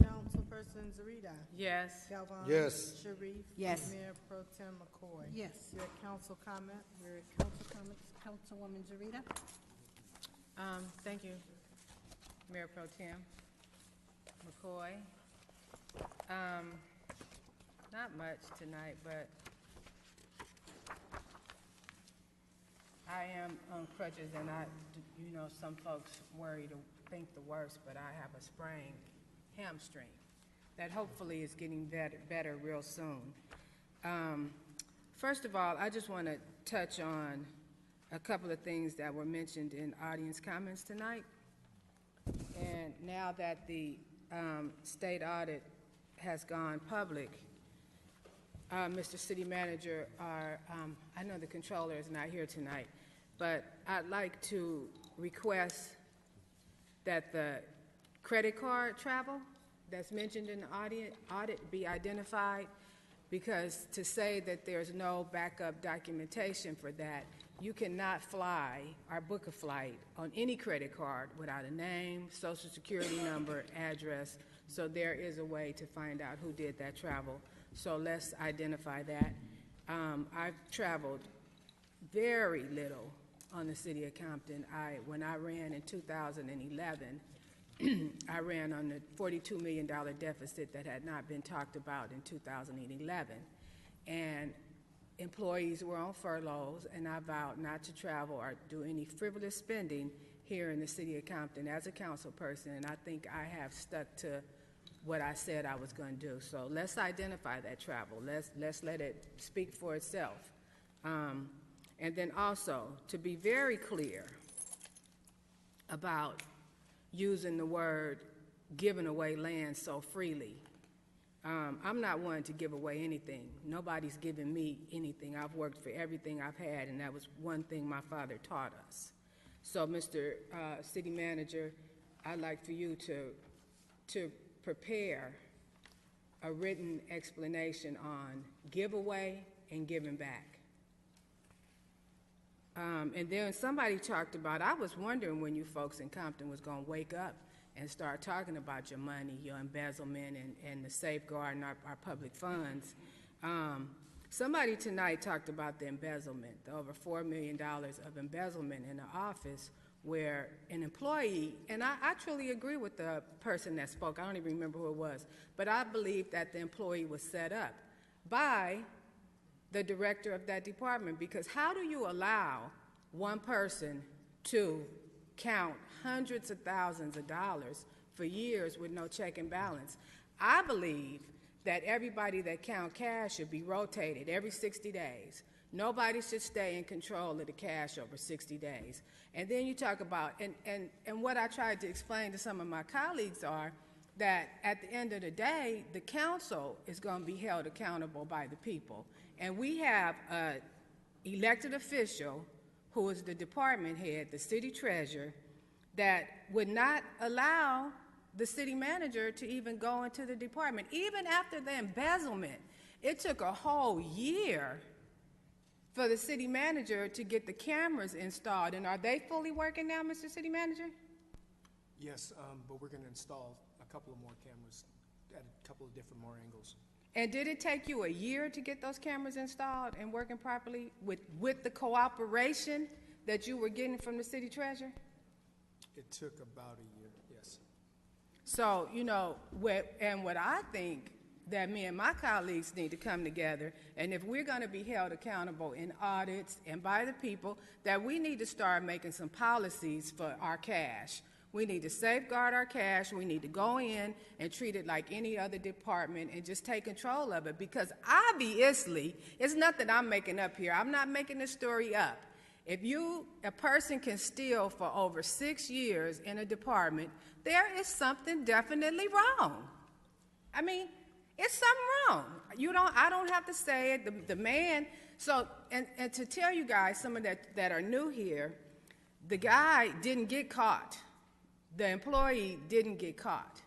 Councilperson Zarita. Yes. Galvane. Yes. Sharif. Yes. Mayor Pro Tem McCoy. Yes. Your council comment. Your council comments, Councilwoman Zarita. Thank you, Mayor Pro Tem McCoy. Not much tonight, but I am on crutches, and some folks worry to think the worst, but I have a sprained hamstring that hopefully is getting better real soon. First of all, I just want to touch on a couple of things that were mentioned in audience comments tonight. And now that the state audit has gone public, Mr. City Manager, I know the controller is not here tonight, but I'd like to request that the credit card travel that's mentioned in the audit be identified, because to say that there's no backup documentation for that, you cannot fly or book a flight on any credit card without a name, social security number, address. So there is a way to find out who did that travel. So let's identify that. I've traveled very little on the city of Compton. When I ran in 2011, I ran on the $42 million deficit that had not been talked about in 2011. And employees were on furloughs, and I vowed not to travel or do any frivolous spending here in the city of Compton as a council person, and I think I have stuck to what I said I was going to do. So let's identify that travel. Let's let it speak for itself. And then also, to be very clear about using the word giving away land so freely. I'm not one to give away anything. Nobody's given me anything. I've worked for everything I've had, and that was one thing my father taught us. So, Mr. City Manager, I'd like for you to prepare a written explanation on giveaway and giving back. And then somebody talked about, I was wondering when you folks in Compton was going to wake up and start talking about your money, your embezzlement, and the safeguarding our public funds. Somebody tonight talked about the embezzlement, the over $4 million of embezzlement in the office where an employee, and I truly agree with the person that spoke, I don't even remember who it was, but I believe that the employee was set up by the director of that department, because how do you allow one person to count hundreds of thousands of dollars for years with no check and balance? I believe that everybody that count cash should be rotated every 60 days. Nobody should stay in control of the cash over 60 days. And then you talk about, and what I tried to explain to some of my colleagues are that at the end of the day, the council is going to be held accountable by the people. And we have an elected official who is the department head, the city treasurer, that would not allow the city manager to even go into the department. Even after the embezzlement, it took a whole year for the city manager to get the cameras installed. And are they fully working now, Mr. City Manager? Yes, but we're going to install a couple of more cameras at a couple of different more angles. And did it take you a year to get those cameras installed and working properly with the cooperation that you were getting from the city treasurer? It took about a year, yes. So, you know, what I think that me and my colleagues need to come together, and if we're going to be held accountable in audits and by the people, that we need to start making some policies for our cash. We need to safeguard our cash. We need to go in and treat it like any other department and just take control of it, because obviously, it's nothing I'm making up here. I'm not making this story up. If a person can steal for over 6 years in a department, there is something definitely wrong. I mean, it's something wrong. I don't have to say it. The man, so, and to tell you guys, some of that are new here, the guy didn't get caught. The employee didn't get caught.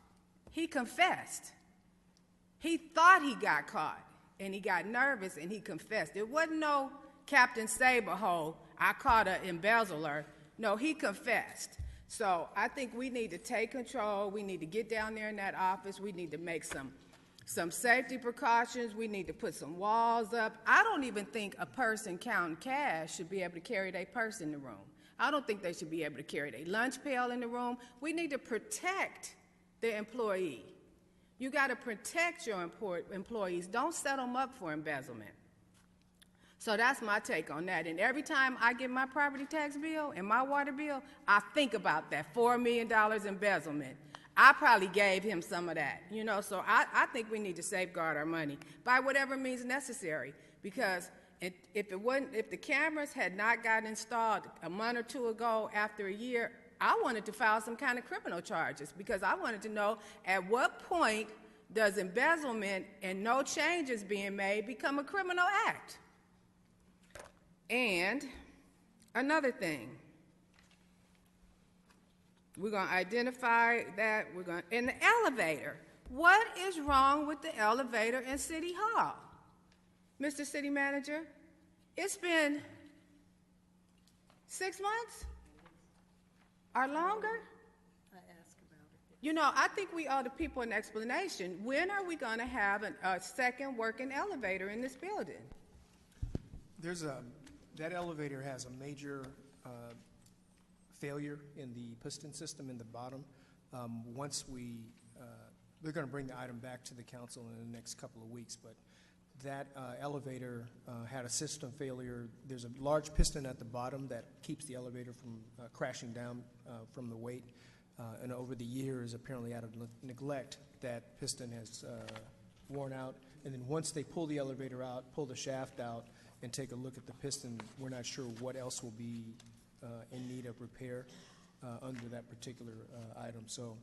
He confessed. He thought he got caught, and he got nervous, and he confessed. It wasn't no Captain Saberhole, I caught an embezzler. No, he confessed. So I think we need to take control. We need to get down there in that office. We need to make some safety precautions. We need to put some walls up. I don't even think a person counting cash should be able to carry their purse in the room. I don't think they should be able to carry their lunch pail in the room. We need to protect the employee. You got to protect your employees. Don't set them up for embezzlement. So that's my take on that. And every time I get my property tax bill and my water bill, I think about that $4 million embezzlement. I probably gave him some of that, you know. So I think we need to safeguard our money by whatever means necessary, because if the cameras had not gotten installed a month or two ago after a year, I wanted to file some kind of criminal charges, because I wanted to know at what point does embezzlement and no changes being made become a criminal act. And another thing, we're going to identify that in the elevator. What is wrong with the elevator in City Hall? Mr. City Manager, it's been 6 months or longer. You know, I think we owe the people an explanation. When are we going to have a second working elevator in this building? That elevator has a major failure in the piston system in the bottom. They're going to bring the item back to the council in the next couple of weeks, but that elevator had a system failure. There's a large piston at the bottom that keeps the elevator from crashing down from the weight. And over the years, apparently out of neglect, that piston has worn out. And then once they pull the elevator out, pull the shaft out, and take a look at the piston, we're not sure what else will be in need of repair under that particular item. So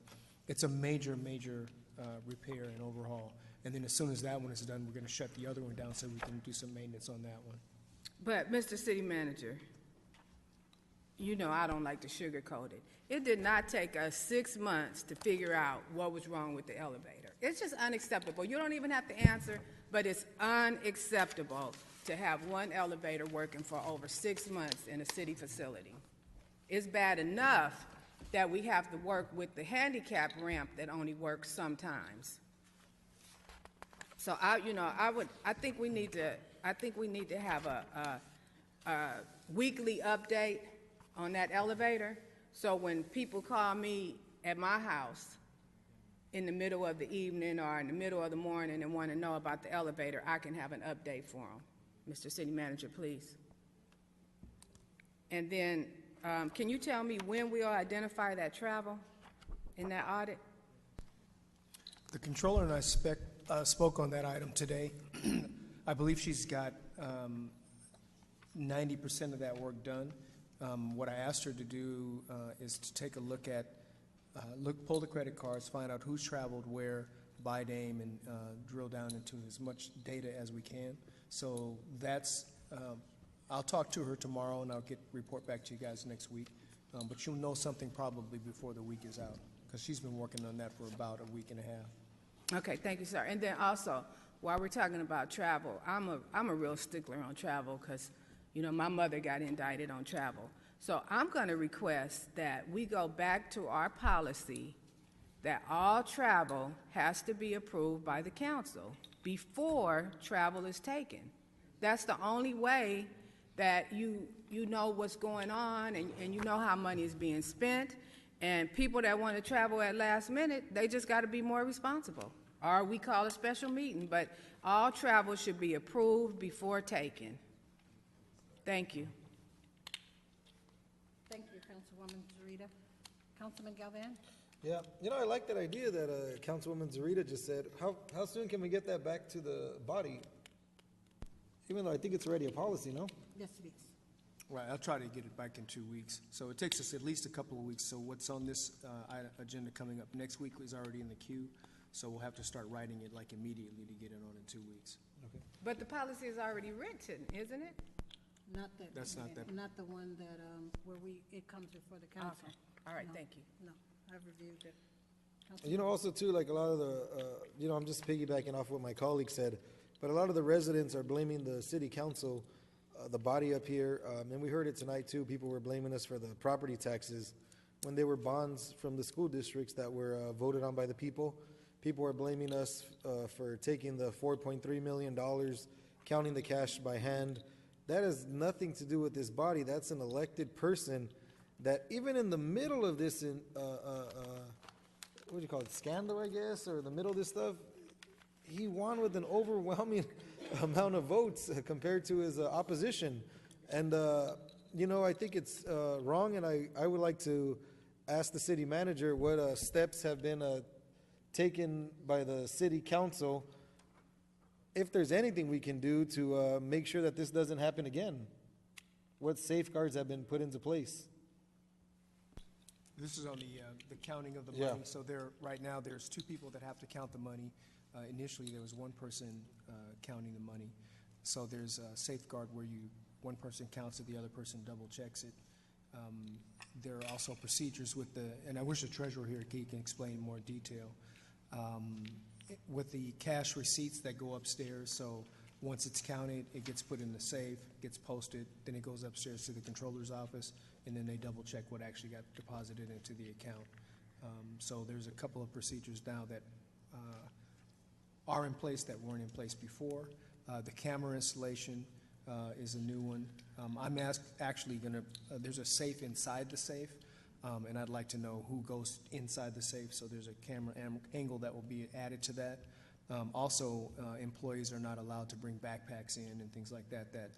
it's a major, major repair and overhaul. And then as soon as that one is done, we're going to shut the other one down so we can do some maintenance on that one. But, Mr. City Manager, you know I don't like to sugarcoat it. It did not take us 6 months to figure out what was wrong with the elevator. It's just unacceptable. You don't even have to answer, but it's unacceptable to have one elevator working for over 6 months in a city facility. It's bad enough that we have to work with the handicap ramp that only works sometimes. So I think we need to have a weekly update on that elevator. So when people call me at my house in the middle of the evening or in the middle of the morning and want to know about the elevator, I can have an update for them. Mr. City Manager, please. And then, can you tell me when we'll identify that travel in that audit? The controller and I spoke on that item today. I believe she's got 90% of that work done. What I asked her to do is to take a look at, pull the credit cards, find out who's traveled where by name, and drill down into as much data as we can. So that's, I'll talk to her tomorrow and I'll report back to you guys next week. But you'll know something probably before the week is out, because she's been working on that for about a week and a half. Okay, thank you, sir. And then also, while we're talking about travel, I'm a real stickler on travel because, you know, my mother got indicted on travel. So I'm going to request that we go back to our policy that all travel has to be approved by the council before travel is taken. That's the only way that you know what's going on and you know how money is being spent. And people that want to travel at last minute, they just got to be more responsible. Or we call a special meeting, but all travel should be approved before taken. Thank you. Thank you, Councilwoman Zarita. Councilman Galvan? Yeah, you know, I like that idea that Councilwoman Zarita just said. How soon can we get that back to the body? Even though I think it's already a policy, no? Yes, it is. Right, I'll try to get it back in 2 weeks. So it takes us at least a couple of weeks. So what's on this agenda coming up next week is already in the queue. So we'll have to start writing it like immediately to get it on in 2 weeks. Okay. But the policy is already written, isn't it? Not that. That's not that. Not the one that, where it comes before the council. Okay. All right, No, thank you. No, I've reviewed it. You know, also too, like a lot of the, you know, I'm just piggybacking off what my colleague said, but a lot of the residents are blaming the city council, the body up here, and we heard it tonight too. People were blaming us for the property taxes when they were bonds from the school districts that were voted on by the people. People are blaming us for taking the $4.3 million, counting the cash by hand. That has nothing to do with this body. That's an elected person that even in the middle of this, what do you call it, scandal, I guess, or in the middle of this stuff, he won with an overwhelming amount of votes compared to his opposition. And, you know, I think it's wrong, and I would like to ask the city manager what steps have been taken by the city council, if there's anything we can do to make sure that this doesn't happen again. What safeguards have been put into place? This is on the counting of the Yeah. money. So right now, there's 2 people that have to count the money. Initially, there was 1 person counting the money. So there's a safeguard where one person counts it, the other person double checks it. There are also procedures with and I wish the treasurer here he can explain in more detail. with the cash receipts that go upstairs. So once it's counted, it gets put in the safe, gets posted, then it goes upstairs to the controller's office, and then they double check what actually got deposited into the account. So there's a couple of procedures now that are in place that weren't in place before. The camera installation is a new one. I'm actually going to, there's a safe inside the safe, and I'd like to know who goes inside the safe, so there's a camera angle that will be added to that. Also, employees are not allowed to bring backpacks in and things like that that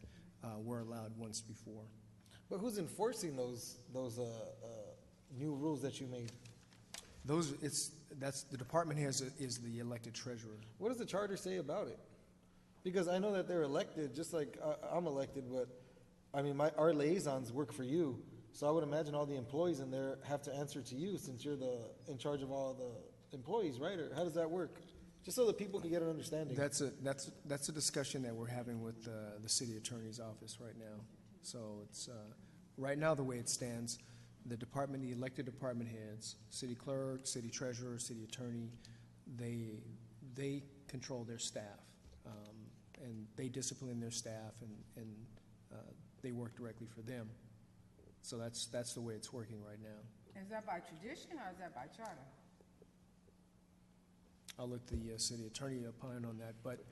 were allowed once before. But who's enforcing those new rules that you made? That's the department head is the elected treasurer. What does the charter say about it? Because I know that they're elected, just like I'm elected, but I mean, our liaisons work for you. So I would imagine all the employees in there have to answer to you since you're in charge of all the employees, right? Or how does that work? Just so that people can get an understanding. That's a discussion that we're having with the city attorney's office right now. So it's right now the way it stands, the elected department heads, city clerk, city treasurer, city attorney, they control their staff, and they discipline their staff, and they work directly for them. So that's the way it's working right now. Is that by tradition or is that by charter? I'll let the city attorney opine on that, but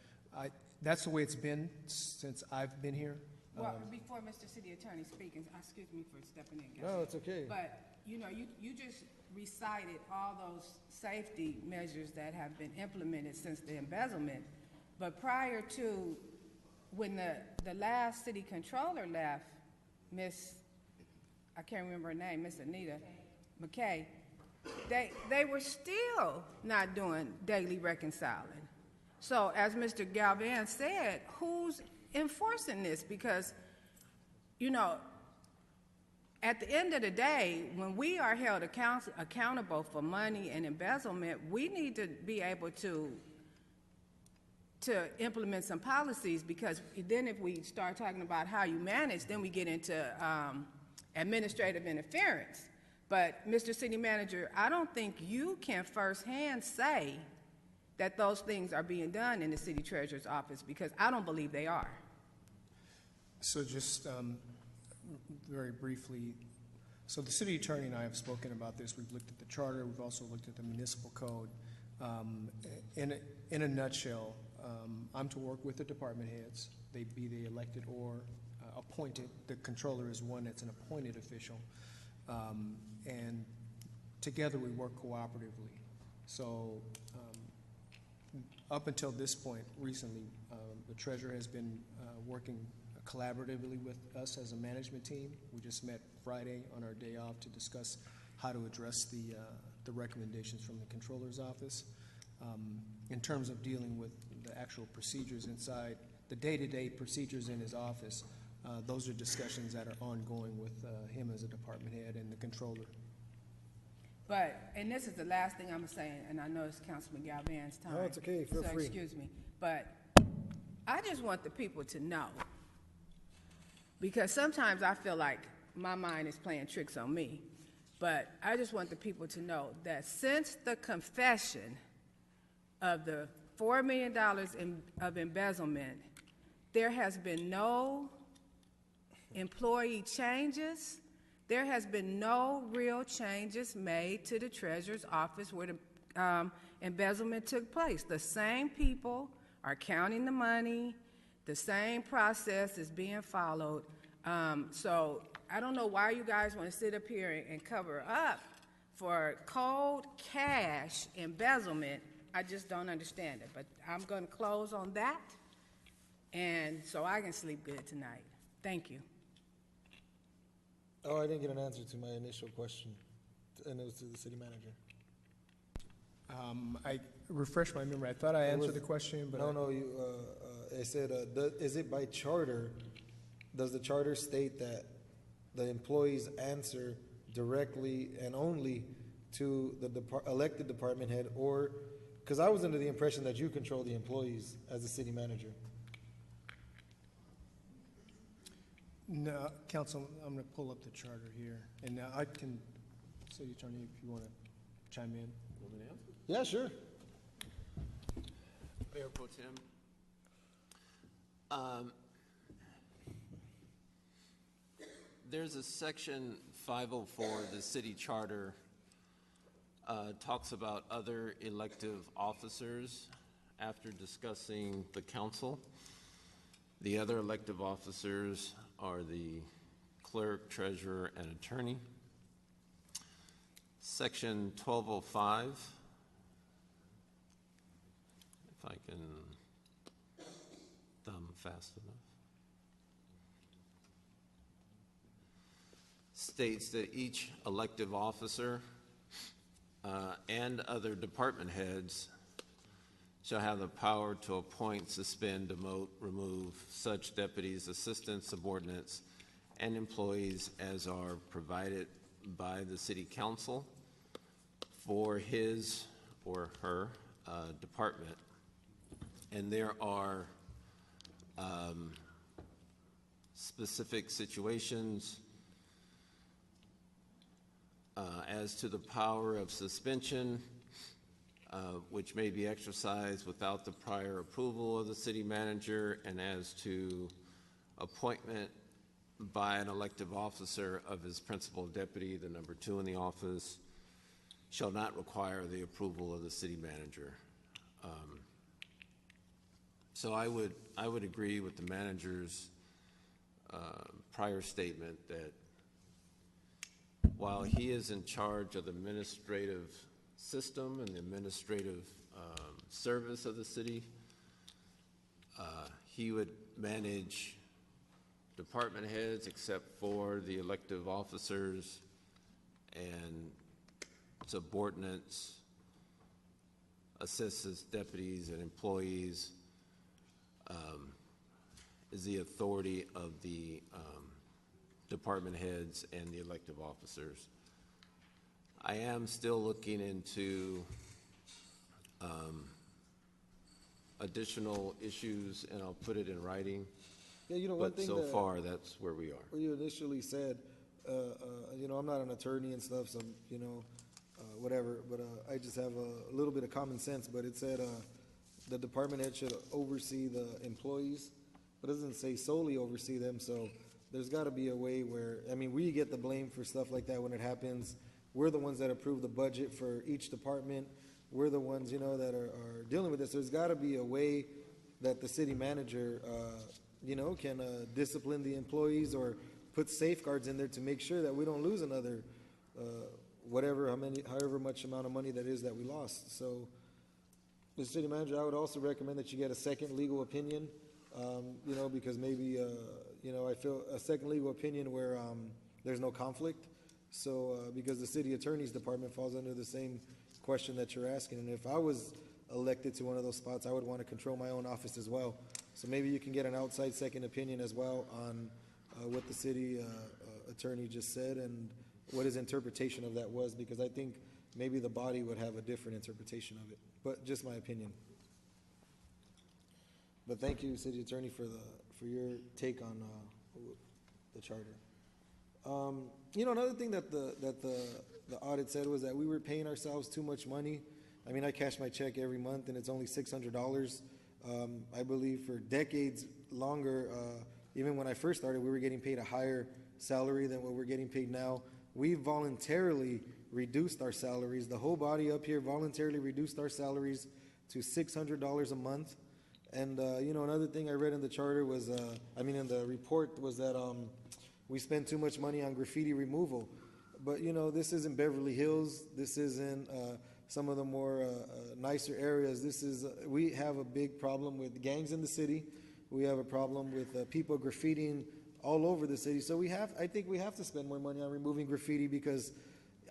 that's the way it's been since I've been here. Well, before Mr. City Attorney speaks, excuse me for stepping in, guys. No, it's okay. But, you know, you just recited all those safety measures that have been implemented since the embezzlement. But prior to when the last city controller left, I can't remember her name, Miss Anita McKay, they were still not doing daily reconciling. So as Mr. Galvan said, who's enforcing this? Because, you know, at the end of the day, when we are held accountable for money and embezzlement, we need to be able to implement some policies, because then if we start talking about how you manage, then we get into administrative interference. But, Mr. City Manager, I don't think you can firsthand say that those things are being done in the city treasurer's office, because I don't believe they are. So just very briefly, so the city attorney and I have spoken about this. We've looked at the charter. We've also looked at the municipal code. In a nutshell, I'm to work with the department heads. They be they elected or appointed. The controller is one that's an appointed official. And together we work cooperatively. So up until this point, recently, the treasurer has been working collaboratively with us as a management team. We just met Friday on our day off to discuss how to address the recommendations from the controller's office. In terms of dealing with the actual procedures inside, the day-to-day procedures in his office, those are discussions that are ongoing with him as a department head and the controller. But, and this is the last thing I'm saying, and I know it's Councilman Galvan's time. No, it's okay. Feel free. Excuse me. But I just want the people to know, because sometimes I feel like my mind is playing tricks on me, but I just want the people to know that since the confession of the $4 million of embezzlement, there has been no employee changes. There has been no real changes made to the treasurer's office where the embezzlement took place. The same people are counting the money. The same process is being followed. So I don't know why you guys want to sit up here and cover up for cold cash embezzlement. I just don't understand it. But I'm going to close on that, and so I can sleep good tonight. Thank you. Oh, I didn't get an answer to my initial question, and it was to the city manager. I refreshed my memory. I thought I answered the question, but no. I said, is it by charter? Does the charter state that the employees answer directly and only to the elected department head, or because I was under the impression that you control the employees as the city manager? No, Council, I'm going to pull up the charter here, and I can, City Attorney, if you want to chime in. Yeah, sure. Mayor Pro Tem. There's a section 504 of the city charter talks about other elective officers after discussing the council. The other elective officers are the clerk, treasurer, and attorney. Section 1205, if I can thumb fast enough, states that each elective officer and other department heads shall have the power to appoint, suspend, demote, remove such deputies, assistants, subordinates, and employees as are provided by the city council for his or her department. And there are specific situations as to the power of suspension, which may be exercised without the prior approval of the city manager, and as to appointment by an elective officer of his principal deputy, the number 2 in the office, shall not require the approval of the city manager. So I would agree with the manager's prior statement that while he is in charge of the administrative system and the administrative service of the city, he would manage department heads except for the elective officers and subordinates, assistants, deputies, and employees is the authority of the department heads and the elective officers. I am still looking into additional issues, and I'll put it in writing. Yeah, you know, one but thing so far, that's where we are. What you initially said, you know, I'm not an attorney and stuff, so, you know, whatever, but I just have a little bit of common sense, but it said the department head should oversee the employees, but it doesn't say solely oversee them, so there's got to be a way where, I mean, we get the blame for stuff like that when it happens. We're the ones that approve the budget for each department. We're the ones, you know, that are dealing with this. There's got to be a way that the city manager, you know, can discipline the employees or put safeguards in there to make sure that we don't lose another however much amount of money that is that we lost. So, the city manager, I would also recommend that you get a second legal opinion, you know, because maybe, you know, I feel a second legal opinion where there's no conflict. So, because the city attorney's department falls under the same question that you're asking. And if I was elected to one of those spots, I would want to control my own office as well. So maybe you can get an outside second opinion as well on what the city attorney just said and what his interpretation of that was, because I think maybe the body would have a different interpretation of it. But just my opinion. But thank you, city attorney, for your take on the charter. You know, another thing that the audit said was that we were paying ourselves too much money. I mean, I cash my check every month, and it's only $600. I believe for decades longer, even when I first started, we were getting paid a higher salary than what we're getting paid now. We voluntarily reduced our salaries. The whole body up here voluntarily reduced our salaries to $600 a month. And, you know, another thing I read in the charter was, in the report was that we spend too much money on graffiti removal. But, you know, this isn't Beverly Hills. This isn't some of the more nicer areas. We have a big problem with gangs in the city. We have a problem with people graffitiing all over the city. So I think we have to spend more money on removing graffiti, because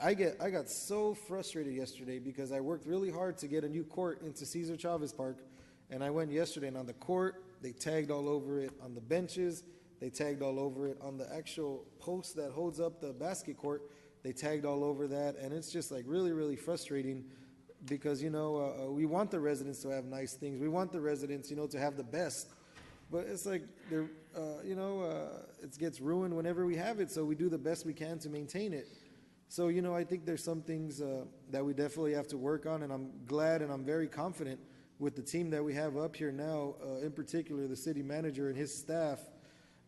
I got so frustrated yesterday because I worked really hard to get a new court into Cesar Chavez Park. And I went yesterday, and on the court, they tagged all over it. On the benches, they tagged all over it. On the actual post that holds up the basket court, they tagged all over that. And it's just like really, really frustrating because, you know, we want the residents to have nice things. We want the residents, you know, to have the best. But it's like, you know, it gets ruined whenever we have it. So we do the best we can to maintain it. So, you know, I think there's some things that we definitely have to work on. And I'm glad and I'm very confident with the team that we have up here now, in particular the city manager and his staff,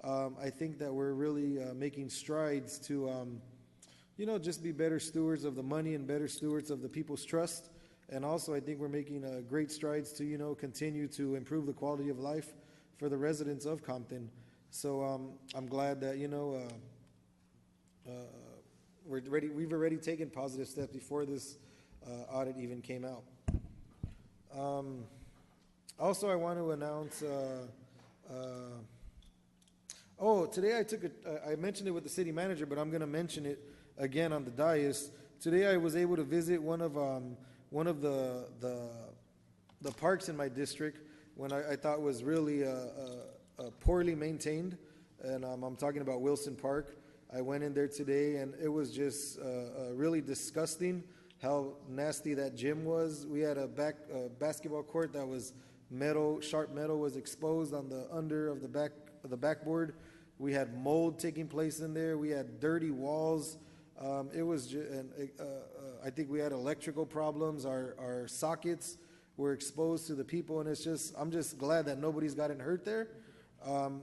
I think that we're really making strides to, just be better stewards of the money and better stewards of the people's trust. And also, I think we're making great strides to, continue to improve the quality of life for the residents of Compton. So I'm glad that, we've already taken positive steps before this audit even came out. Also, I want to announce, today I mentioned it with the city manager, but I'm going to mention it again on the dais. Today I was able to visit one of the parks in my district when I thought was really poorly maintained, and I'm talking about Wilson Park. I went in there today, and it was just really disgusting how nasty that gym was. We had a basketball court that was metal, sharp metal was exposed on the under of the backboard. We had mold taking place in there. We had dirty walls. It was, I think we had electrical problems. Our sockets were exposed to the people, and I'm just glad that nobody's gotten hurt there.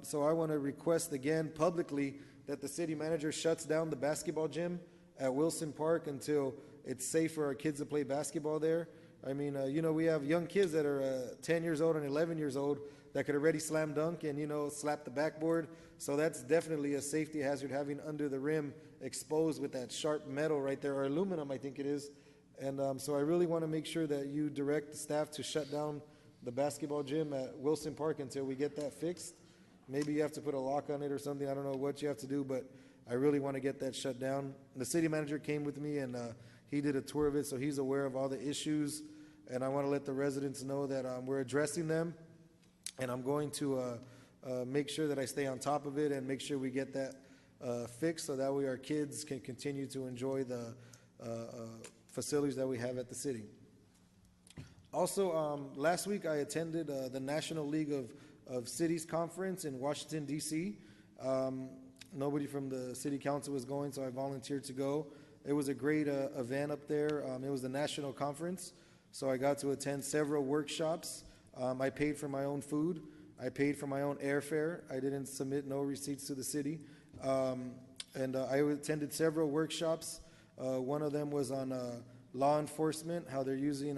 So I want to request again publicly that the city manager shuts down the basketball gym at Wilson Park until it's safe for our kids to play basketball there. I mean, we have young kids that are 10 years old and 11 years old that could already slam dunk and, slap the backboard. So that's definitely a safety hazard, having under the rim exposed with that sharp metal right there, or aluminum, I think it is. And so I really want to make sure that you direct the staff to shut down the basketball gym at Wilson Park until we get that fixed. Maybe you have to put a lock on it or something. I don't know what you have to do, but I really want to get that shut down. The city manager came with me, and he did a tour of it, so he's aware of all the issues. And I want to let the residents know that we're addressing them, and I'm going to make sure that I stay on top of it and make sure we get that fixed, so that way our kids can continue to enjoy the facilities that we have at the city. Also, last week I attended the National League of Cities Conference in Washington, D.C. Nobody from the city council was going, so I volunteered to go. It was a great event up there. It was the national conference, so I got to attend several workshops. I paid for my own food. I paid for my own airfare. I didn't submit no receipts to the city. And I attended several workshops. One of them was on law enforcement, how they're using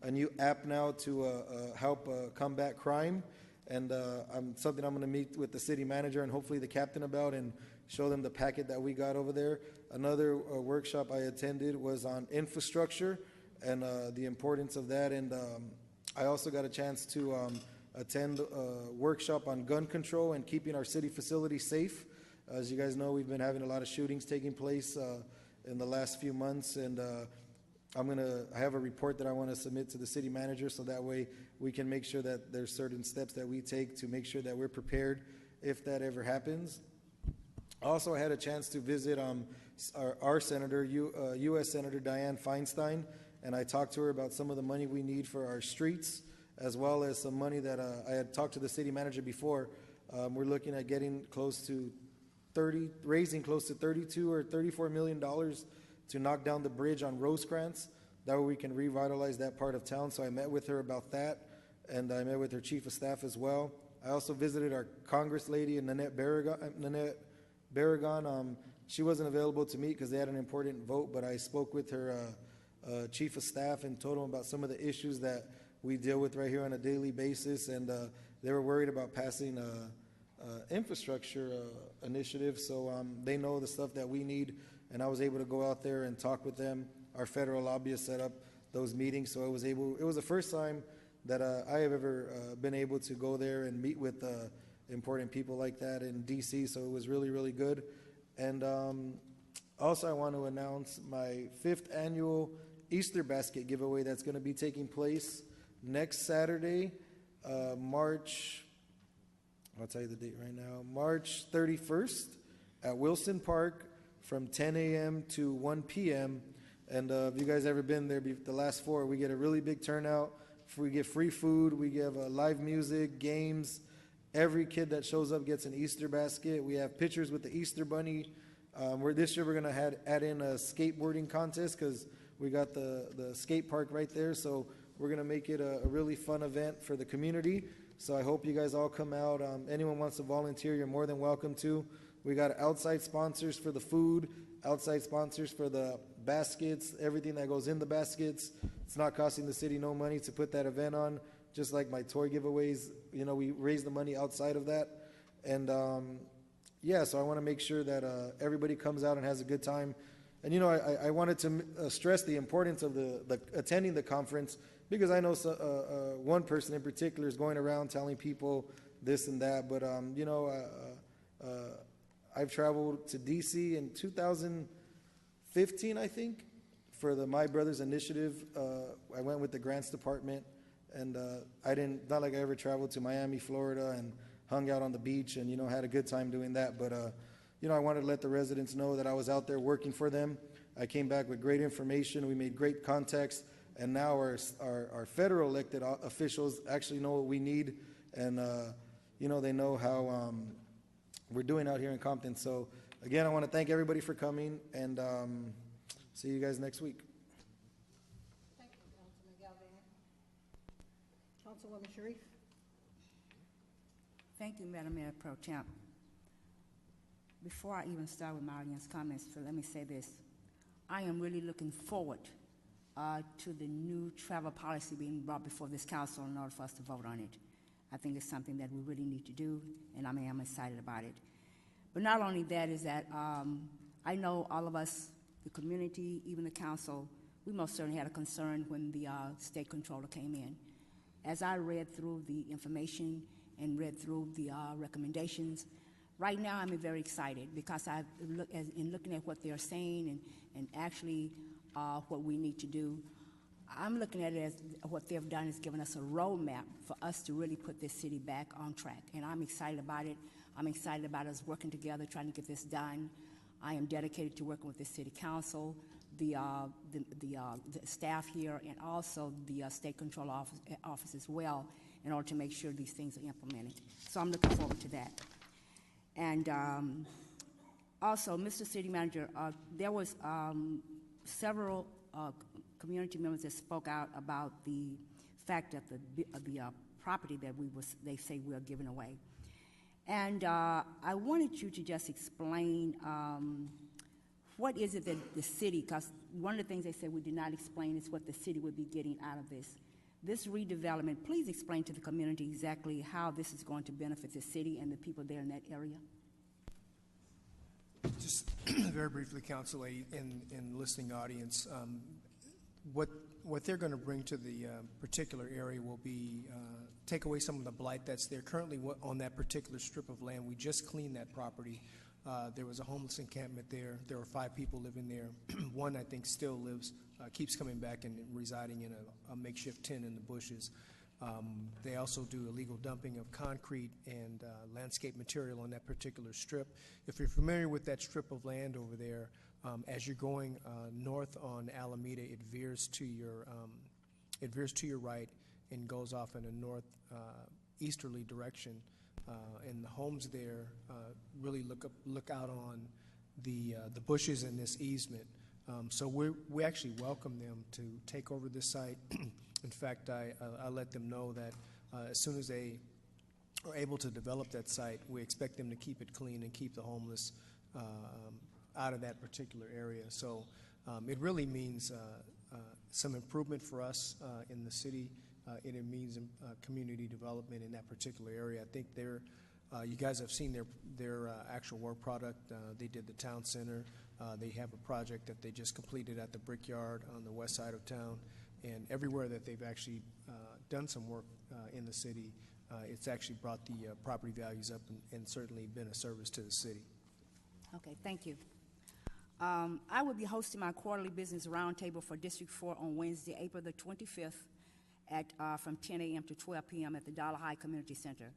a new app now to help combat crime. And something I'm going to meet with the city manager and hopefully the captain about and show them the packet that we got over there. Another workshop I attended was on infrastructure and the importance of that. And I also got a chance to attend a workshop on gun control and keeping our city facilities safe. As you guys know, we've been having a lot of shootings taking place in the last few months, and I have a report that I want to submit to the city manager, so that way we can make sure that there's certain steps that we take to make sure that we're prepared if that ever happens. Also, I had a chance to visit our senator, U.S. Senator Dianne Feinstein, and I talked to her about some of the money we need for our streets, as well as some money that I had talked to the city manager before. We're looking at getting close to raising close to $32 or $34 million to knock down the bridge on Rosecrans. That way we can revitalize that part of town. So I met with her about that, and I met with her chief of staff as well. I also visited our Congress lady, Nanette Barragan. She wasn't available to meet because they had an important vote, but I spoke with her chief of staff and told them about some of the issues that we deal with right here on a daily basis, and they were worried about passing infrastructure initiative, so they know the stuff that we need, and I was able to go out there and talk with them. Our federal lobbyists set up those meetings, so it was the first time that I have ever been able to go there and meet with important people like that in DC, so it was really, really good. And also I want to announce my 5th annual Easter basket giveaway that's going to be taking place next Saturday, I'll tell you the date right now, March 31st at Wilson Park from 10 a.m. to 1 p.m. And if you guys ever been there, the last 4, we get a really big turnout. We get free food. We give live music, games. Every kid that shows up gets an Easter basket. We have pictures with the Easter Bunny. This year we're going to add in a skateboarding contest because we got the skate park right there. So We're going to make it a really fun event for the community. So I hope you guys all come out. Anyone wants to volunteer, you're more than welcome to. We got outside sponsors for the food, outside sponsors for the baskets, everything that goes in the baskets. It's not costing the city no money to put that event on. Just like my toy giveaways, you know, we raise the money outside of that. And yeah, so I want to make sure that everybody comes out and has a good time. And, you know, I wanted to stress the importance of the attending the conference, because I know one person in particular is going around telling people this and that. But, you know, I've traveled to D.C. in 2015, I think, for the My Brothers Initiative. I went with the grants department, and not like I ever traveled to Miami, Florida, and hung out on the beach and, you know, had a good time doing that. But, you know, I wanted to let the residents know that I was out there working for them. I came back with great information. We made great contacts. And now our federal elected officials actually know what we need. And, you know, they know how we're doing out here in Compton. So, again, I want to thank everybody for coming, and see you guys next week. Thank you, Councilman Galvin. Councilwoman Sharif. Thank you, Madam Mayor Pro Temp. Before I even start with my audience comments, let me say this. I am really looking forward to the new travel policy being brought before this council in order for us to vote on it. I think it's something that we really need to do, and I am excited about it. But not only that is that I know all of us, the community, even the council, we most certainly had a concern when the state controller came in. As I read through the information and read through the recommendations, right now I'm very excited because in looking at what they're saying and actually what we need to do, I'm looking at it as what they've done is given us a roadmap for us to really put this city back on track. And I'm excited about it. I'm excited about us working together, trying to get this done. I am dedicated to working with the city council, the staff here, and also the state control office as well, in order to make sure these things are implemented. So I'm looking forward to that. And also, Mr. City Manager, there was several community members that spoke out about the fact that the property that they say we are giving away. And I wanted you to just explain what is it that the city, because one of the things they said we did not explain is what the city would be getting out of this. This redevelopment, please explain to the community exactly how this is going to benefit the city and the people there in that area. Just very briefly, Council, and listening audience, what they're going to bring to the particular area will be take away some of the blight that's there currently on that particular strip of land. We just cleaned that property. There was a homeless encampment there. There were 5 people living there. One, I think, still lives, keeps coming back and residing in a makeshift tent in the bushes. They also do illegal dumping of concrete and landscape material on that particular strip. If you're familiar with that strip of land over there, as you're going north on Alameda, it veers to your right and goes off in a north easterly direction. And the homes there really look out on the bushes in this easement. So we actually welcome them to take over this site. In fact, I let them know that as soon as they are able to develop that site, we expect them to keep it clean and keep the homeless out of that particular area. So it really means some improvement for us in the city, and it means community development in that particular area. I think you guys have seen their actual work product. They did the town center. They have a project that they just completed at the Brickyard on the west side of town. And everywhere that they've actually done some work in the city, it's actually brought the property values up and certainly been a service to the city. Okay, thank you. I will be hosting my quarterly business roundtable for District 4 on Wednesday, April the 25th from 10 a.m. to 12 p.m. at the Dollar High Community Center.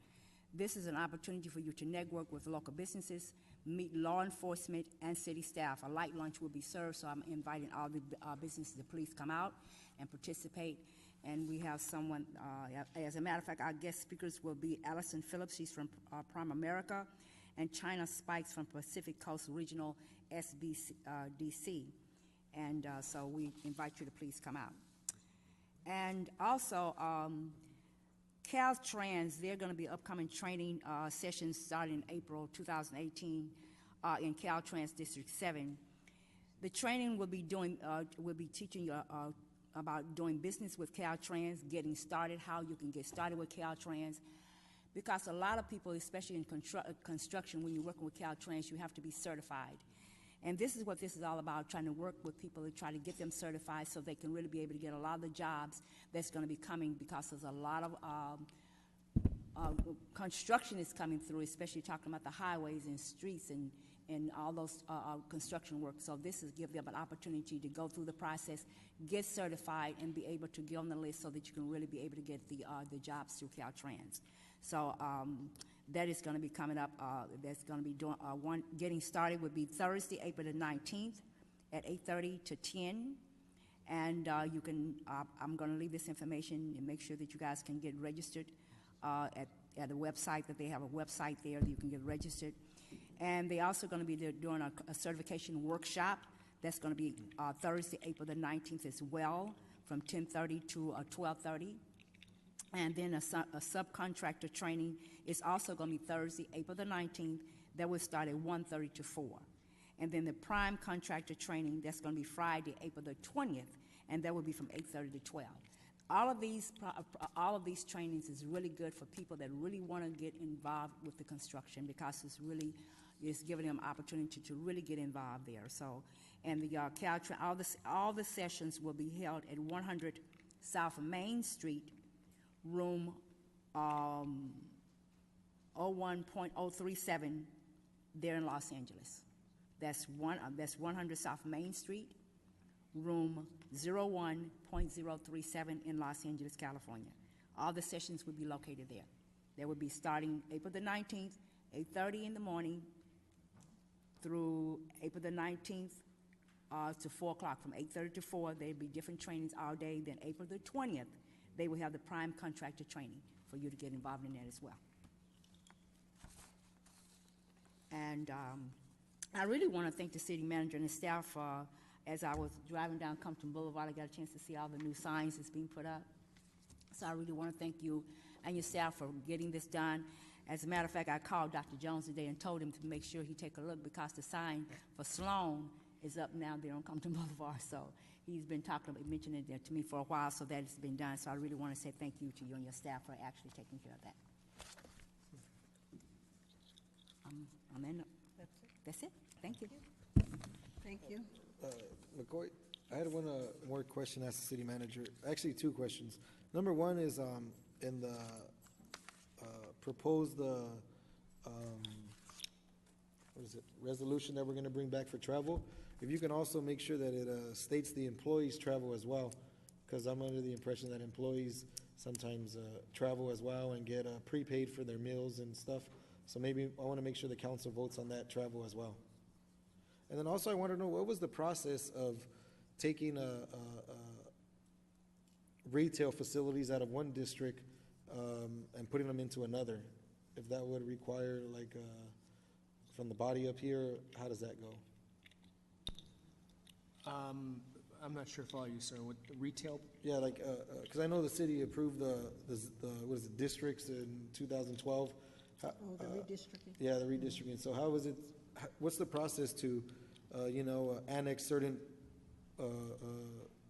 This is an opportunity for you to network with local businesses, meet law enforcement, and city staff. A light lunch will be served, so I'm inviting all the businesses to please come out and participate. And we have someone, as a matter of fact, our guest speakers will be Allison Phillips, she's from Prime America, and China Spikes from Pacific Coast Regional SBDC. And so we invite you to please come out. And also, Caltrans, they're going to be upcoming training sessions starting in April 2018 in Caltrans District 7. The training will be teaching you about doing business with Caltrans, getting started, how you can get started with Caltrans, because a lot of people, especially in construction, when you're working with Caltrans, you have to be certified. And this is what this is all about, trying to work with people to try to get them certified so they can really be able to get a lot of the jobs that's going to be coming, because there's a lot of construction is coming through, especially talking about the highways and streets and all those construction work. So this is give them an opportunity to go through the process, get certified, and be able to get on the list so that you can really be able to get the jobs through Caltrans. So that is going to be coming up. That's going to be doing getting started would be Thursday, April the 19th at 8:30 to 10. And you can. I'm going to leave this information and make sure that you guys can get registered at a website, that they have a website there that you can get registered. And they're also going to be doing a certification workshop. That's going to be Thursday, April the 19th as well, from 10:30 to 12:30. And then a subcontractor training is also going to be Thursday, April the 19th. That will start at 1:30 to 4. And then the prime contractor training, that's going to be Friday, April the 20th, and that will be from 8:30 to 12. All of these trainings is really good for people that really want to get involved with the construction, because it's giving them opportunity to really get involved there. So, and the Caltrans, all the sessions will be held at 100 South Main Street, room 01.037 there in Los Angeles. That's 100 South Main Street, room 01.037 in Los Angeles, California. All the sessions will be located there. They will be starting April the 19th, 8:30 in the morning, through April the 19th to 4 o'clock. From 8:30 to 4, there'll be different trainings all day. Then April the 20th, they will have the prime contractor training for you to get involved in that as well. And I really want to thank the city manager and the staff. As I was driving down Compton Boulevard, I got a chance to see all the new signs that's being put up. So I really want to thank you and your staff for getting this done. As a matter of fact, I called Dr. Jones today and told him to make sure he take a look, because the sign for Sloan is up now there on Compton Boulevard. So he's been mentioning it to me for a while, so that has been done. So I really want to say thank you to you and your staff for actually taking care of that. That's it. Thank you. Thank you. McCoy, I had one more question as the city manager. Actually, two questions. Number one is in the proposed resolution that we're going to bring back for travel. If you can also make sure that it states the employees' travel as well, because I'm under the impression that employees sometimes travel as well and get prepaid for their meals and stuff. So maybe I want to make sure the council votes on that travel as well. And then also I want to know, what was the process of taking retail facilities out of one district and putting them into another? If that would require, like, from the body up here, how does that go? I'm not sure if I follow you, sir. With the retail? Yeah, like, because I know the city approved the what is it, districts in 2012. The redistricting. Yeah, the redistricting. So how was it, what's the process to, annex certain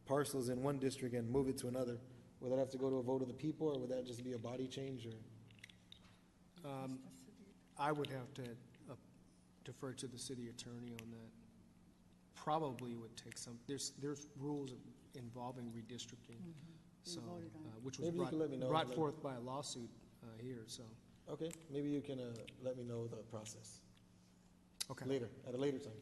parcels in one district and move it to another? Would that have to go to a vote of the people, or would that just be a body change, or? I would have to defer to the city attorney on that. Probably would take some, there's rules involving redistricting, so, which was brought forth by a lawsuit here, so. Okay, maybe you can let me know the process. Okay. Later, at a later time.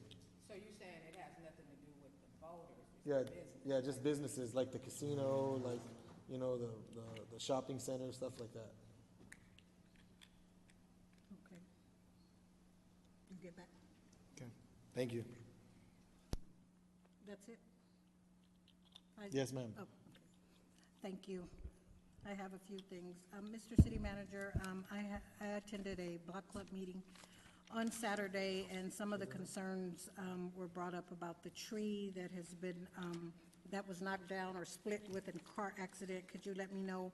So you're saying it has nothing to do with the voters? Yeah, just businesses like the casino, like, the shopping center, stuff like that. Okay. You get back. Okay. Thank you. That's it? Yes, ma'am. Oh, okay. Thank you. I have a few things. Mr. City Manager, I attended a block club meeting on Saturday, and some of the concerns were brought up about the tree that has been that was knocked down or split with a car accident, could you let me know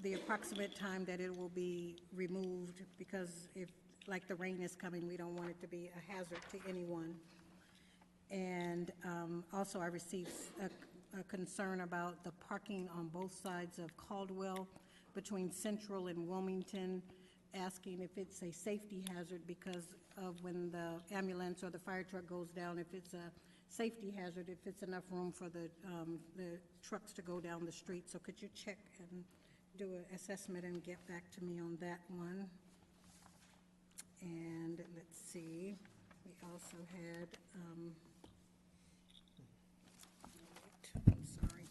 the approximate time that it will be removed? Because if, like the rain is coming, we don't want it to be a hazard to anyone. And also, I received a concern about the parking on both sides of Caldwell between Central and Wilmington, asking if it's a safety hazard because of when the ambulance or the fire truck goes down, if it's a safety hazard, if it's enough room for the trucks to go down the street. So could you check and do an assessment and get back to me on that one? And let's see, we also had, I'm sorry.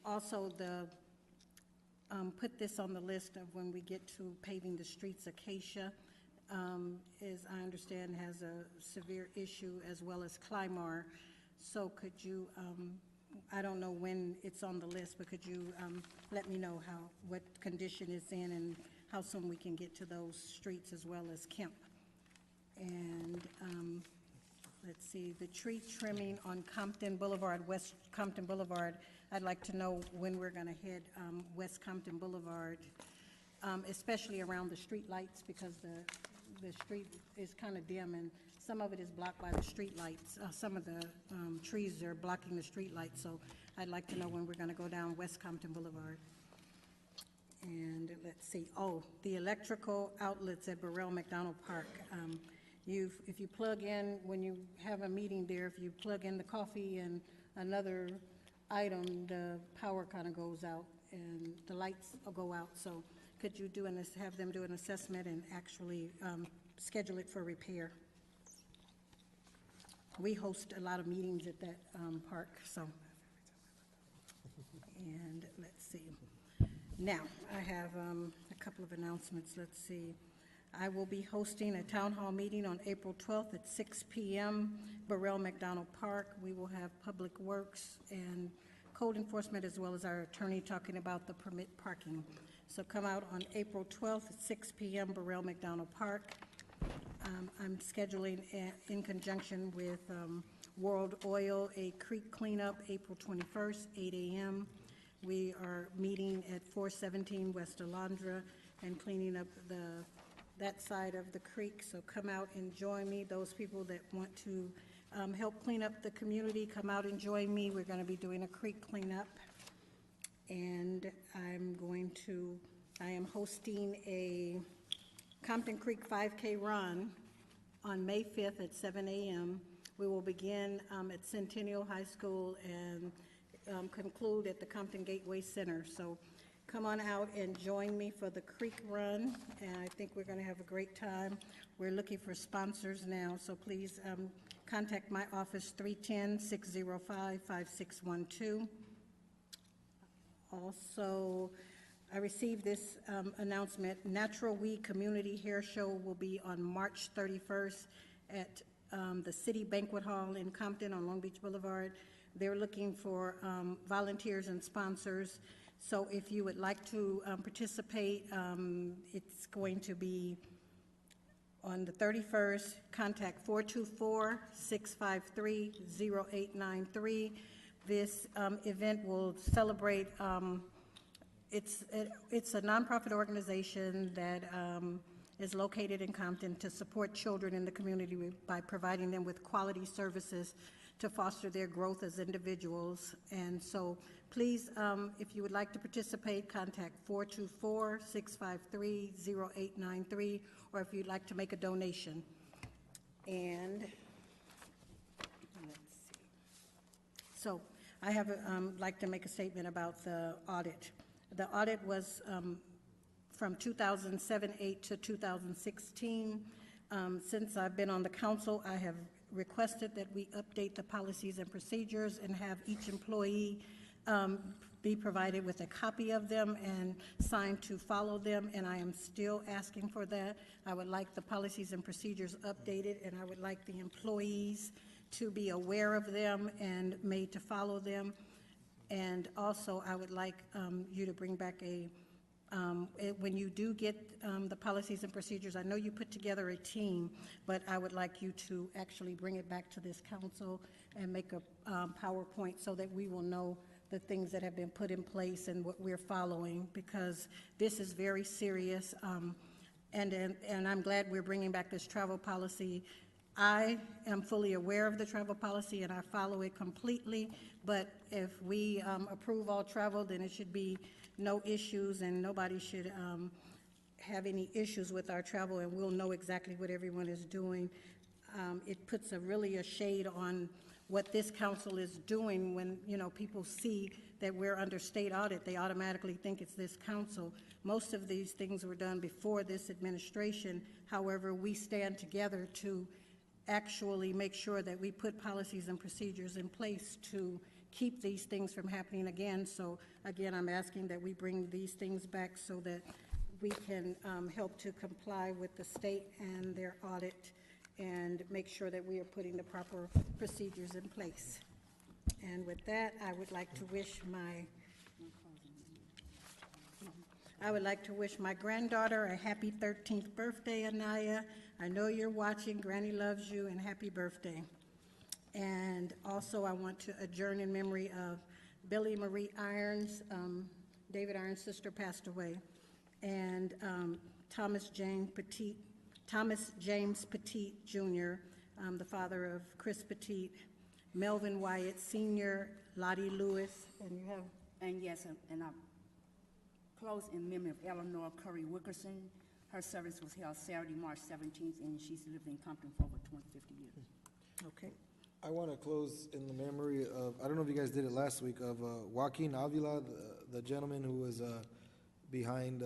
Also, put this on the list of when we get to paving the streets. Acacia, as I understand, has a severe issue, as well as Clymar. So could you, I don't know when it's on the list, but could you let me know what condition it's in and how soon we can get to those streets, as well as Kemp? And let's see, the tree trimming on Compton Boulevard, West Compton Boulevard, I'd like to know when we're going to hit West Compton Boulevard, especially around the street lights, because the street is kind of dim and some of it is blocked by the street lights. Some of the trees are blocking the street lights, so I'd like to know when we're going to go down West Compton Boulevard. And let's see, the electrical outlets at Burrell McDonald Park. If you plug in, when you have a meeting there, if you plug in the coffee and another item, the power kind of goes out and the lights will go out. So could you have them do an assessment and actually schedule it for repair? We host a lot of meetings at that park, so. And let's see. Now, I have a couple of announcements. Let's see. I will be hosting a town hall meeting on April 12th at 6 p.m., Burrell McDonald Park. We will have Public Works and Code Enforcement, as well as our attorney, talking about the permit parking. So come out on April 12th at 6 p.m., Burrell McDonald Park. I'm scheduling, in conjunction with World Oil, a creek cleanup April 21st, 8 a.m. We are meeting at 417 West Alondra and cleaning up that side of the creek. So come out and join me. Those people that want to help clean up the community, come out and join me. We're going to be doing a creek cleanup. And I am hosting a Compton Creek 5K run on May 5th at 7 a.m. We will begin at Centennial High School and conclude at the Compton Gateway Center. So come on out and join me for the Creek Run, and I think we're going to have a great time. We're looking for sponsors now, so please contact my office, 310-605-5612. Also, I received this announcement. Natural We Community Hair Show will be on March 31st at the City Banquet Hall in Compton on Long Beach Boulevard. They're looking for volunteers and sponsors. So if you would like to participate, it's going to be on the 31st. Contact 424-653-0893. This event will celebrate, it's a nonprofit organization that is located in Compton to support children in the community by providing them with quality services to foster their growth as individuals. And so please, if you would like to participate, contact 424-653-0893, or if you'd like to make a donation. And let's see. So I have like to make a statement about the audit. The audit was from 2007-8 to 2016. Since I've been on the council, I have requested that we update the policies and procedures and have each employee be provided with a copy of them and signed to follow them, and I am still asking for that. I would like the policies and procedures updated, and I would like the employees to be aware of them and made to follow them. And also, I would like you to bring back a When you do get the policies and procedures, I know you put together a team, but I would like you to actually bring it back to this council and make a PowerPoint so that we will know the things that have been put in place and what we're following, because this is very serious. And I'm glad we're bringing back this travel policy. I am fully aware of the travel policy and I follow it completely, but if we approve all travel, then it should be no issues and nobody should have any issues with our travel, and we'll know exactly what everyone is doing. It puts really a shade on what this council is doing. When, you know, people see that we're under state audit, they automatically think it's this council. Most of these things were done before this administration. However, we stand together to actually make sure that we put policies and procedures in place to keep these things from happening again. So again, I'm asking that we bring these things back so that we can help to comply with the state and their audit and make sure that we are putting the proper procedures in place. And with that, I would like to wish my granddaughter a happy 13th birthday, Anaya. I know you're watching. Granny loves you, and happy birthday. And also, I want to adjourn in memory of Billy Marie Irons. David Irons' sister passed away. And Thomas James Petit Jr., the father of Chris Petit, Melvin Wyatt Sr., Lottie Lewis, and you have... And yes, and I close in memory of Eleanor Curry Wickerson. Her service was held Saturday, March 17th, and she's lived in Compton for over 50 years. Okay. I want to close in the memory of, I don't know if you guys did it last week, of Joaquin Avila, the gentleman who was behind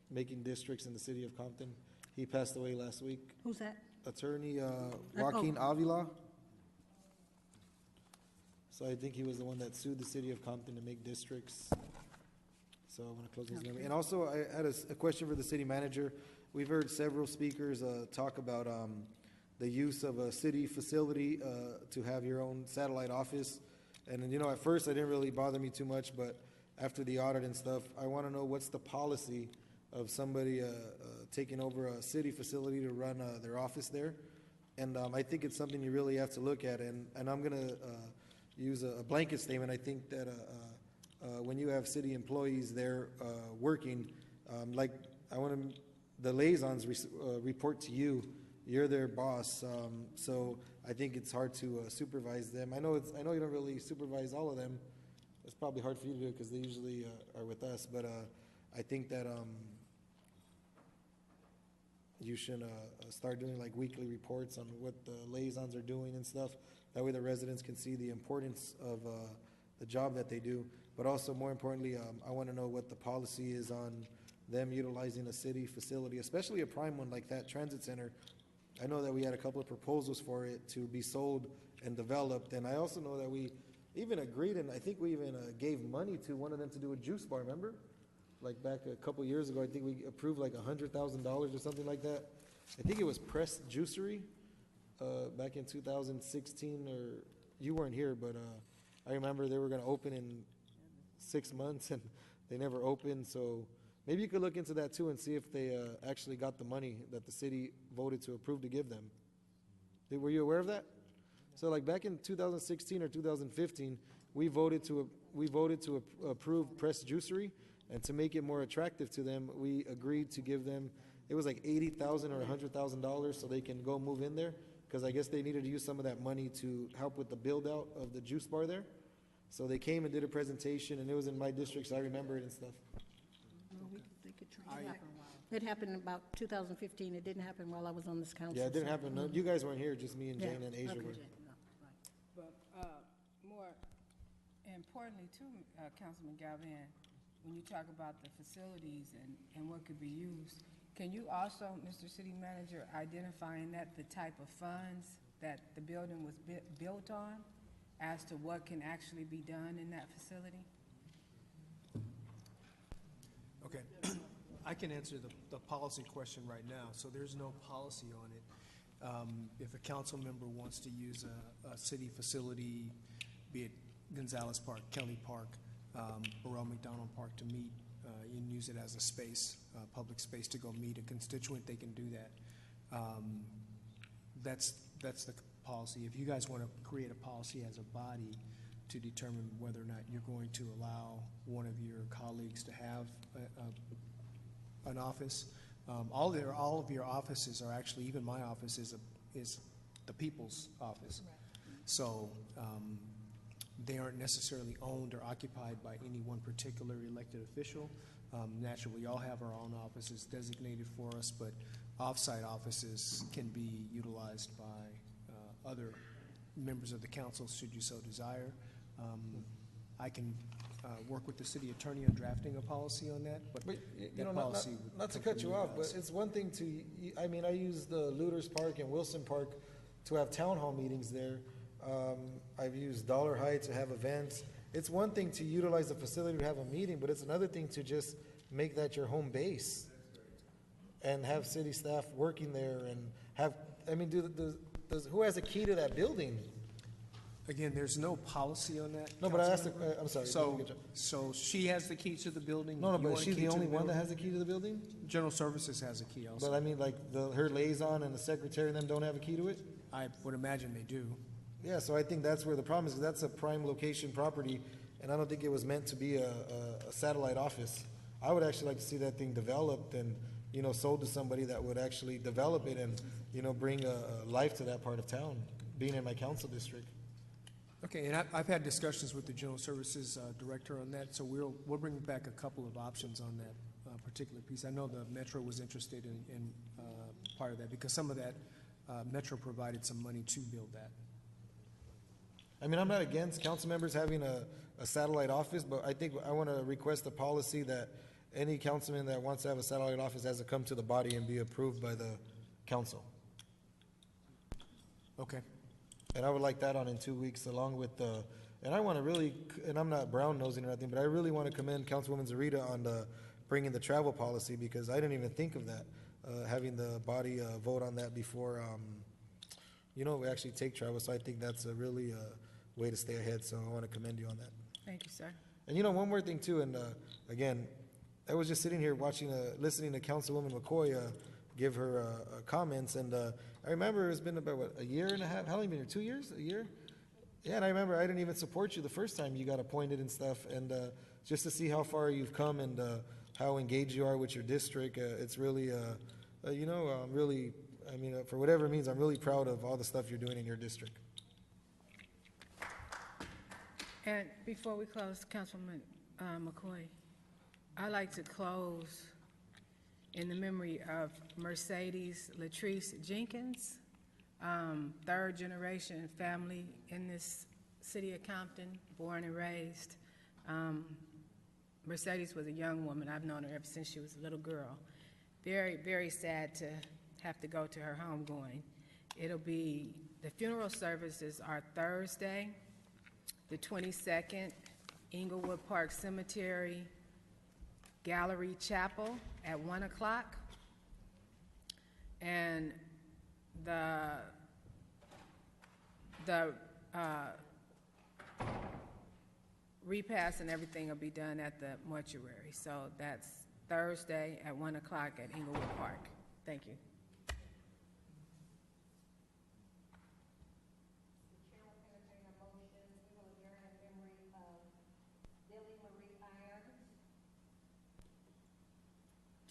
making districts in the city of Compton. He passed away last week. Who's that? Attorney Joaquin Avila. So I think he was the one that sued the city of Compton to make districts. So I want to close his memory. And also, I had a question for the city manager. We've heard several speakers talk about the use of a city facility to have your own satellite office. And, you know, at first it didn't really bother me too much, but after the audit and stuff, I want to know what's the policy of somebody taking over a city facility to run their office there. And I think it's something you really have to look at. And I'm going to use a blanket statement. I think that when you have city employees there working, like I want the liaisons report to you. You're their boss, so I think it's hard to supervise them. I know you don't really supervise all of them. It's probably hard for you to do because they usually are with us. But I think that you should start doing like weekly reports on what the liaisons are doing and stuff. That way the residents can see the importance of the job that they do. But also, more importantly, I want to know what the policy is on them utilizing a city facility, especially a prime one like that transit center. I know that we had a couple of proposals for it to be sold and developed, and I also know that we even agreed, and I think we even gave money to one of them to do a juice bar, remember? Like back a couple years ago, I think we approved like $100,000 or something like that. I think it was Press Juicery back in 2016, or you weren't here, but I remember they were going to open in 6 months, and they never opened, so maybe you could look into that too and see if they actually got the money that the city voted to approve to give them. Were you aware of that? So like back in 2016 or 2015, we voted to approve Press Juicery, and to make it more attractive to them, we agreed to give them, it was like $80,000 or $100,000 so they can go move in there, because I guess they needed to use some of that money to help with the build out of the juice bar there. So they came and did a presentation, and it was in my district, so I remember it and stuff. It happened in about 2015. It didn't happen while I was on this council. Yeah, it didn't happen. No, you guys weren't here, just me and Yeah, Jane and Asia okay. were. But more importantly, too, Councilman Galvin, when you talk about the facilities and what could be used, can you also, Mr. City Manager, identify in that the type of funds that the building was built on as to what can actually be done in that facility? Okay. I can answer the policy question right now. So there's no policy on it. If a council member wants to use a city facility, be it Gonzalez Park, Kelly Park, Burrell McDonald Park, to meet and use it as a space, public space to go meet a constituent, they can do that. That's the policy. If you guys want to create a policy as a body to determine whether or not you're going to allow one of your colleagues to have an office, all of your offices are actually, even my office is the people's office. So they aren't necessarily owned or occupied by any one particular elected official. Naturally, we all have our own offices designated for us, but off-site offices can be utilized by other members of the council should you so desire. I can work with the city attorney on drafting a policy on that, but you know, not to cut you off, but it's one thing to, I mean, I use the Looters Park and Wilson Park to have town hall meetings there. I've used Dollar Heights to have events. It's one thing to utilize the facility to have a meeting, but it's another thing to just make that your home base and have city staff working there and have, I mean, who has a key to that building? Again, there's no policy on that. No, but I asked, I'm sorry. So she has the key to the building? No, You but want a she's key the to only one that building? has a key to the building? General Services has a key also. But I mean, like, her liaison and the secretary and them don't have a key to it? I would imagine they do. Yeah, so I think that's where the problem is, 'cause that's a prime location property, and I don't think it was meant to be a satellite office. I would actually like to see that thing developed and, you know, sold to somebody that would actually develop it and, you know, bring a life to that part of town, being in my council district. Okay, and I've had discussions with the General Services Director on that, so we'll bring back a couple of options on that particular piece. I know the Metro was interested in part of that, because some of that, Metro provided some money to build that. I mean, I'm not against council members having a satellite office, but I think I want to request a policy that any councilman that wants to have a satellite office has to come to the body and be approved by the council. Okay. And I would like that on in 2 weeks, along with the, and I want to really, and I'm not brown nosing or anything, but I really want to commend Councilwoman Zarita on bringing the travel policy, because I didn't even think of that, having the body vote on that before, you know, we actually take travel. So I think that's a really way to stay ahead. So I want to commend you on that. Thank you, sir. And you know, one more thing too, and again, I was just sitting here watching, listening to Councilwoman McCoy give her comments, and I remember it's been about, what, a year and a half? How long have you been here, 2 years? A year? Yeah, and I remember I didn't even support you the first time you got appointed and stuff, and just to see how far you've come and how engaged you are with your district, it's really, you know, I'm really, I mean, for whatever it means, I'm really proud of all the stuff you're doing in your district. And before we close, Councilman McCoy, I'd like to close in the memory of Mercedes Latrice Jenkins, third generation family in this city of Compton, born and raised. Mercedes was a young woman. I've known her ever since she was a little girl. Very, very sad to have to go to her homegoing. It'll be, the funeral services are Thursday, the 22nd, Inglewood Park Cemetery, Gallery Chapel at 1 o'clock. And the repast and everything will be done at the mortuary. So that's Thursday at 1 o'clock at Inglewood Park. Thank you.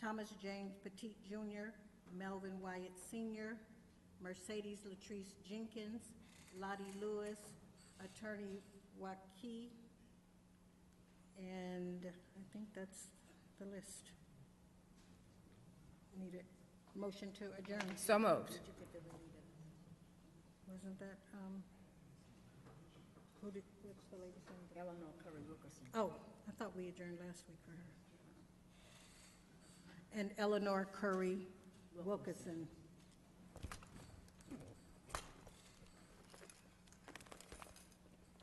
Thomas James Petit Jr., Melvin Wyatt Sr., Mercedes Latrice Jenkins, Lottie Lewis, Attorney Waki, and I think that's the list. Need a motion to adjourn. So moved. Wasn't that, what's the lady's name? Eleanor Curry Wilkerson. Oh, I thought we adjourned last week for her. And Eleanor Curry Wilkerson.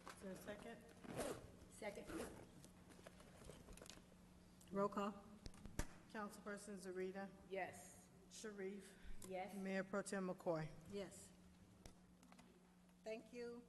Is there a second? Second. Roll call. Councilperson Zarita. Yes. Sharif. Yes. Mayor Pro Tem McCoy. Yes. Thank you.